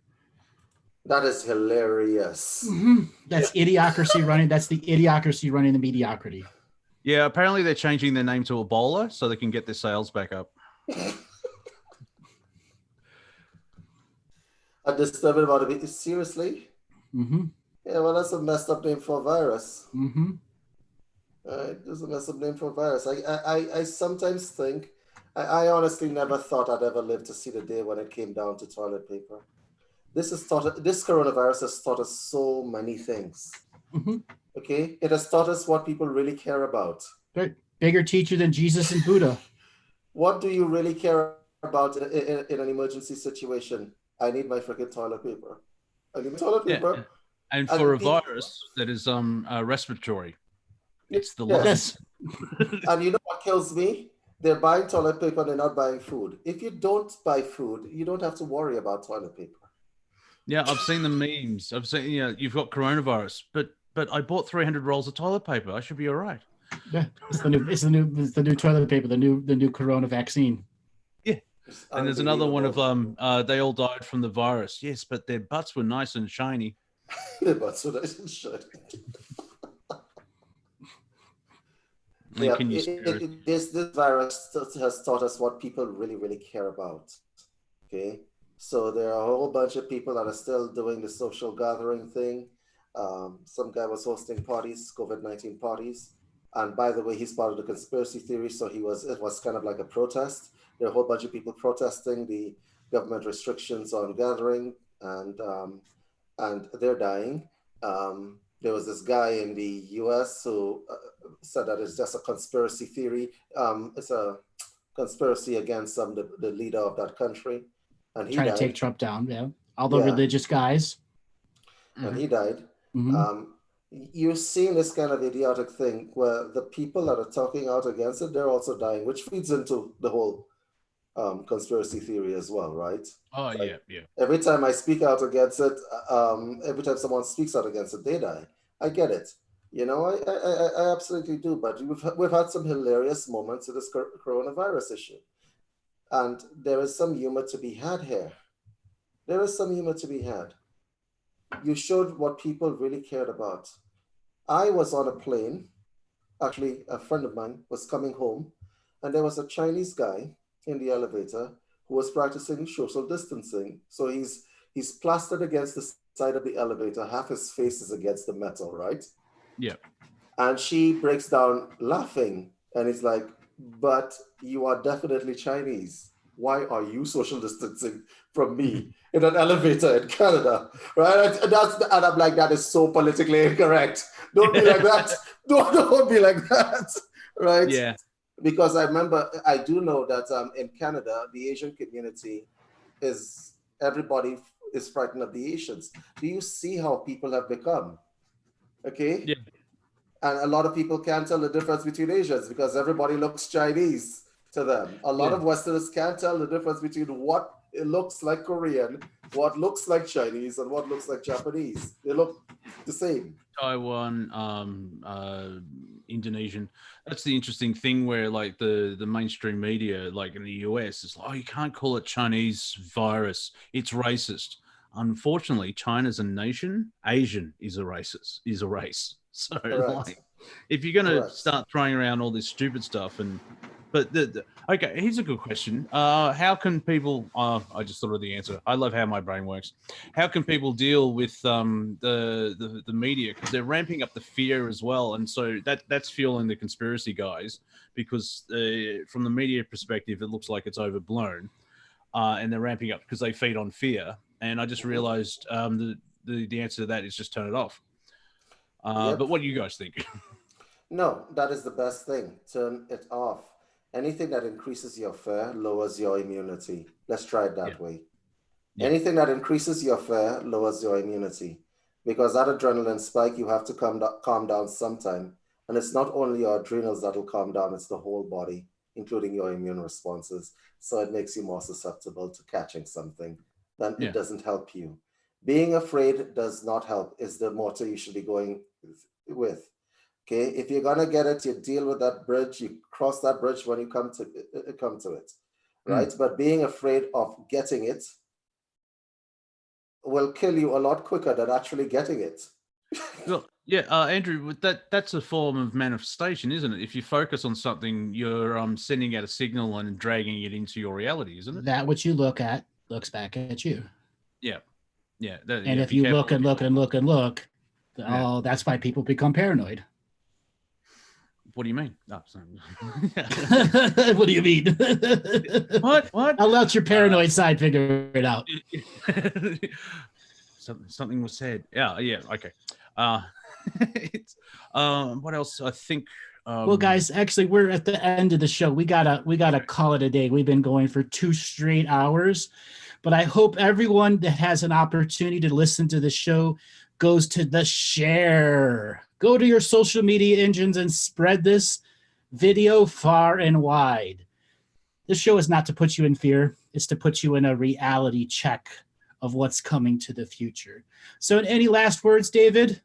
Speaker 2: That is hilarious.
Speaker 1: Mm-hmm. That's idiocracy running. That's the idiocracy running the mediocrity.
Speaker 6: Yeah, apparently they're changing their name to Ebola so they can get their sales back up.
Speaker 2: A disturbing amount of it. Seriously?
Speaker 1: Mm-hmm.
Speaker 2: Yeah, well, that's a messed up name for a virus.
Speaker 1: Mm-hmm.
Speaker 2: It's a messed up name for a virus. I sometimes think, I honestly never thought I'd ever live to see the day when it came down to toilet paper. This coronavirus has taught us so many things.
Speaker 1: Mm-hmm.
Speaker 2: Okay, it has taught us what people really care about.
Speaker 1: Right. Bigger teacher than Jesus and Buddha.
Speaker 2: What do you really care about in an emergency situation? I need my freaking toilet paper. I need my toilet paper.
Speaker 6: Yeah. And for a virus that is respiratory, it's the
Speaker 2: yes. And you know what kills me? They're buying toilet paper, they're not buying food. If you don't buy food, you don't have to worry about toilet paper.
Speaker 6: Yeah, I've seen the memes. I've seen, you've got coronavirus, but I bought 300 rolls of toilet paper. I should be all right.
Speaker 1: Yeah, it's the new toilet paper, the new corona vaccine.
Speaker 6: Yeah. And there's another one of they all died from the virus. Yes, but their butts were nice and shiny.
Speaker 2: Their butts were nice and shiny. This virus has taught us what people really, really care about. Okay, so there are a whole bunch of people that are still doing the social gathering thing. Some guy was hosting parties, COVID-19 parties, and by the way, he's part of the conspiracy theory. So it was kind of like a protest. There are a whole bunch of people protesting the government restrictions on gathering, and they're dying. There was this guy in the U.S. who said that it's just a conspiracy theory. It's a conspiracy against the leader of that country. And he
Speaker 1: trying to take Trump down, yeah. All the religious guys.
Speaker 2: And he died.
Speaker 1: Mm-hmm.
Speaker 2: You're seeing this kind of idiotic thing where the people that are talking out against it, they're also dying, which feeds into the whole conspiracy theory as well, right?
Speaker 6: Oh, yeah.
Speaker 2: Every time I speak out against it, every time someone speaks out against it, they die. I get it. I absolutely do. But we've had some hilarious moments in this coronavirus issue. And there is some humor to be had here. There is some humor to be had. You showed what people really cared about. I was on a plane. Actually, a friend of mine was coming home, and there was a Chinese guy in the elevator who was practicing social distancing. So he's plastered against the side of the elevator. Half his face is against the metal, right?
Speaker 6: Yeah.
Speaker 2: And she breaks down laughing, and it's like, but you are definitely Chinese. Why are you social distancing from me in an elevator in Canada? Right? And I'm like, that is so politically incorrect. Don't be like that. Don't be like that. Right?
Speaker 6: Yeah.
Speaker 2: Because I do know that in Canada, the Asian community everybody is frightened of the Asians. Do you see how people have become? Okay?
Speaker 6: Yeah.
Speaker 2: And a lot of people can't tell the difference between Asians because everybody looks Chinese to them. A lot of Westerners can't tell the difference between what it looks like Korean, what looks like Chinese, and what looks like Japanese. They look the same.
Speaker 6: Taiwan, Indonesian. That's the interesting thing where like the mainstream media, like in the US, is like, oh, you can't call it Chinese virus. It's racist. Unfortunately, China's a nation. Asian is a race. So like, If you're going to
Speaker 2: Correct.
Speaker 6: start throwing around all this stupid stuff, okay, here's a good question. How can people? I just thought of the answer. I love how my brain works. How can people deal with the media, because they're ramping up the fear as well, and so that's fueling the conspiracy guys, because from the media perspective, it looks like it's overblown, and they're ramping up because they feed on fear. And I just realized the answer to that is just turn it off. But what do you guys think?
Speaker 2: No, that is the best thing. Turn it off. Anything that increases your fear lowers your immunity. Let's try it that way. Yeah. Anything that increases your fear lowers your immunity, because that adrenaline spike, you have to calm down sometime. And it's not only your adrenals that will calm down, it's the whole body, including your immune responses. So it makes you more susceptible to catching something. Then it doesn't help you. Being afraid does not help, is the motto you should be going with. Okay, if you're gonna get it, you deal with that bridge, you cross that bridge when you come to it, right? But being afraid of getting it will kill you a lot quicker than actually getting it.
Speaker 6: Well, yeah, Andrew, that's a form of manifestation, isn't it? If you focus on something, you're sending out a signal and dragging it into your reality, isn't it?
Speaker 1: That what you look at looks back at you.
Speaker 6: Yeah.
Speaker 1: And if you look and look and look and look, that's why people become paranoid.
Speaker 6: What do you mean? Oh,
Speaker 1: what do you mean?
Speaker 6: What?
Speaker 1: I'll let your paranoid side figure it out.
Speaker 6: Something was said. Yeah. Okay. What else? I think.
Speaker 1: Well, guys, actually, we're at the end of the show. We gotta call it a day. We've been going for 2 straight hours, but I hope everyone that has an opportunity to listen to the show goes to the share. Go to your social media engines and spread this video far and wide. This show is not to put you in fear. It's to put you in a reality check of what's coming to the future. So any last words, David?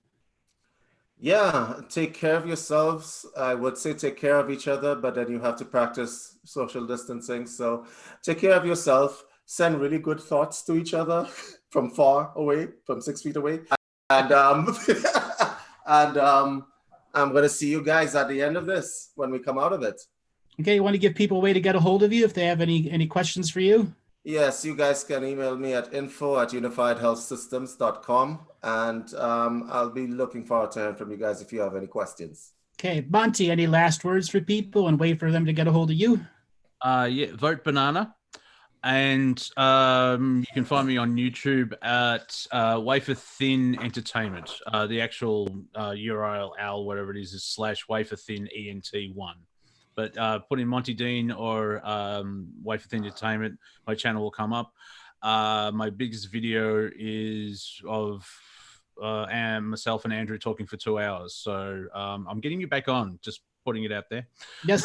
Speaker 2: Yeah, take care of yourselves. I would say take care of each other, but then you have to practice social distancing. So take care of yourself. Send really good thoughts to each other from far away, from 6 feet away. And I'm going to see you guys at the end of this when we come out of it.
Speaker 1: Okay, you want to give people a way to get a hold of you if they have any questions for you?
Speaker 2: Yes, you guys can email me at info@unifiedhealthsystems.com, and I'll be looking forward to hearing from you guys if you have any questions.
Speaker 1: Okay, Monty, any last words for people and way for them to get a hold of you?
Speaker 6: Vote banana. And you can find me on YouTube at Wafer Thin Entertainment. The actual URL, whatever it is /Wafer Thin ENT1. But put in Monty Dean or Wafer Thin Entertainment, my channel will come up. My biggest video is of myself and Andrew talking for 2 hours. So I'm getting you back on, just putting it out there.
Speaker 1: Yes.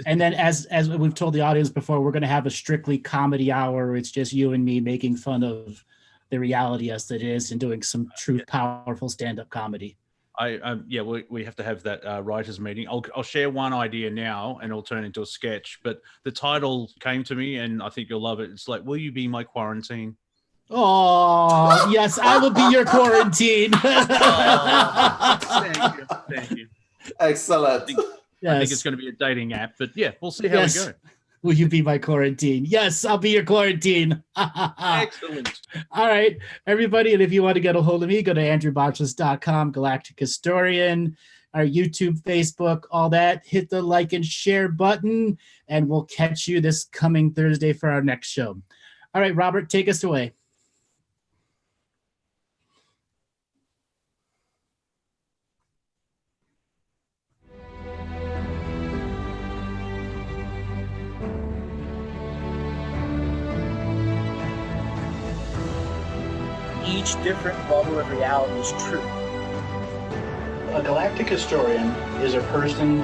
Speaker 1: And then as we've told the audience before, we're going to have a strictly comedy hour. It's just you and me making fun of the reality as it is and doing some true powerful stand-up comedy.
Speaker 6: We have to have that writers meeting. I'll share one idea now and it'll turn into a sketch, but the title came to me and I think you'll love it. It's like, will you be my quarantine?
Speaker 1: Oh, yes, I will be your quarantine.
Speaker 6: Thank you.
Speaker 2: Excellent.
Speaker 6: I think it's going to be a dating app, but yeah, we'll see how we go.
Speaker 1: Will you be my quarantine? Yes, I'll be your quarantine.
Speaker 6: Excellent.
Speaker 1: All right, everybody. And if you want to get a hold of me, go to andrewbartzis.com, Galactic Historian, our YouTube, Facebook, all that. Hit the like and share button, and we'll catch you this coming Thursday for our next show. All right, Robert, take us away.
Speaker 7: Each different bubble of reality is true.
Speaker 1: A galactic historian is a person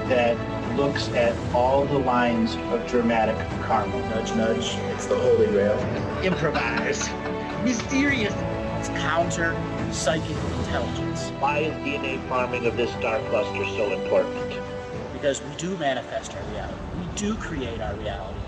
Speaker 1: that looks at all the lines of dramatic karma.
Speaker 7: Nudge, nudge, it's the Holy Grail.
Speaker 8: Improvise. Mysterious.
Speaker 7: It's counter psychic intelligence.
Speaker 8: Why is DNA farming of this star cluster so important?
Speaker 7: Because we do manifest our reality. We do create our reality.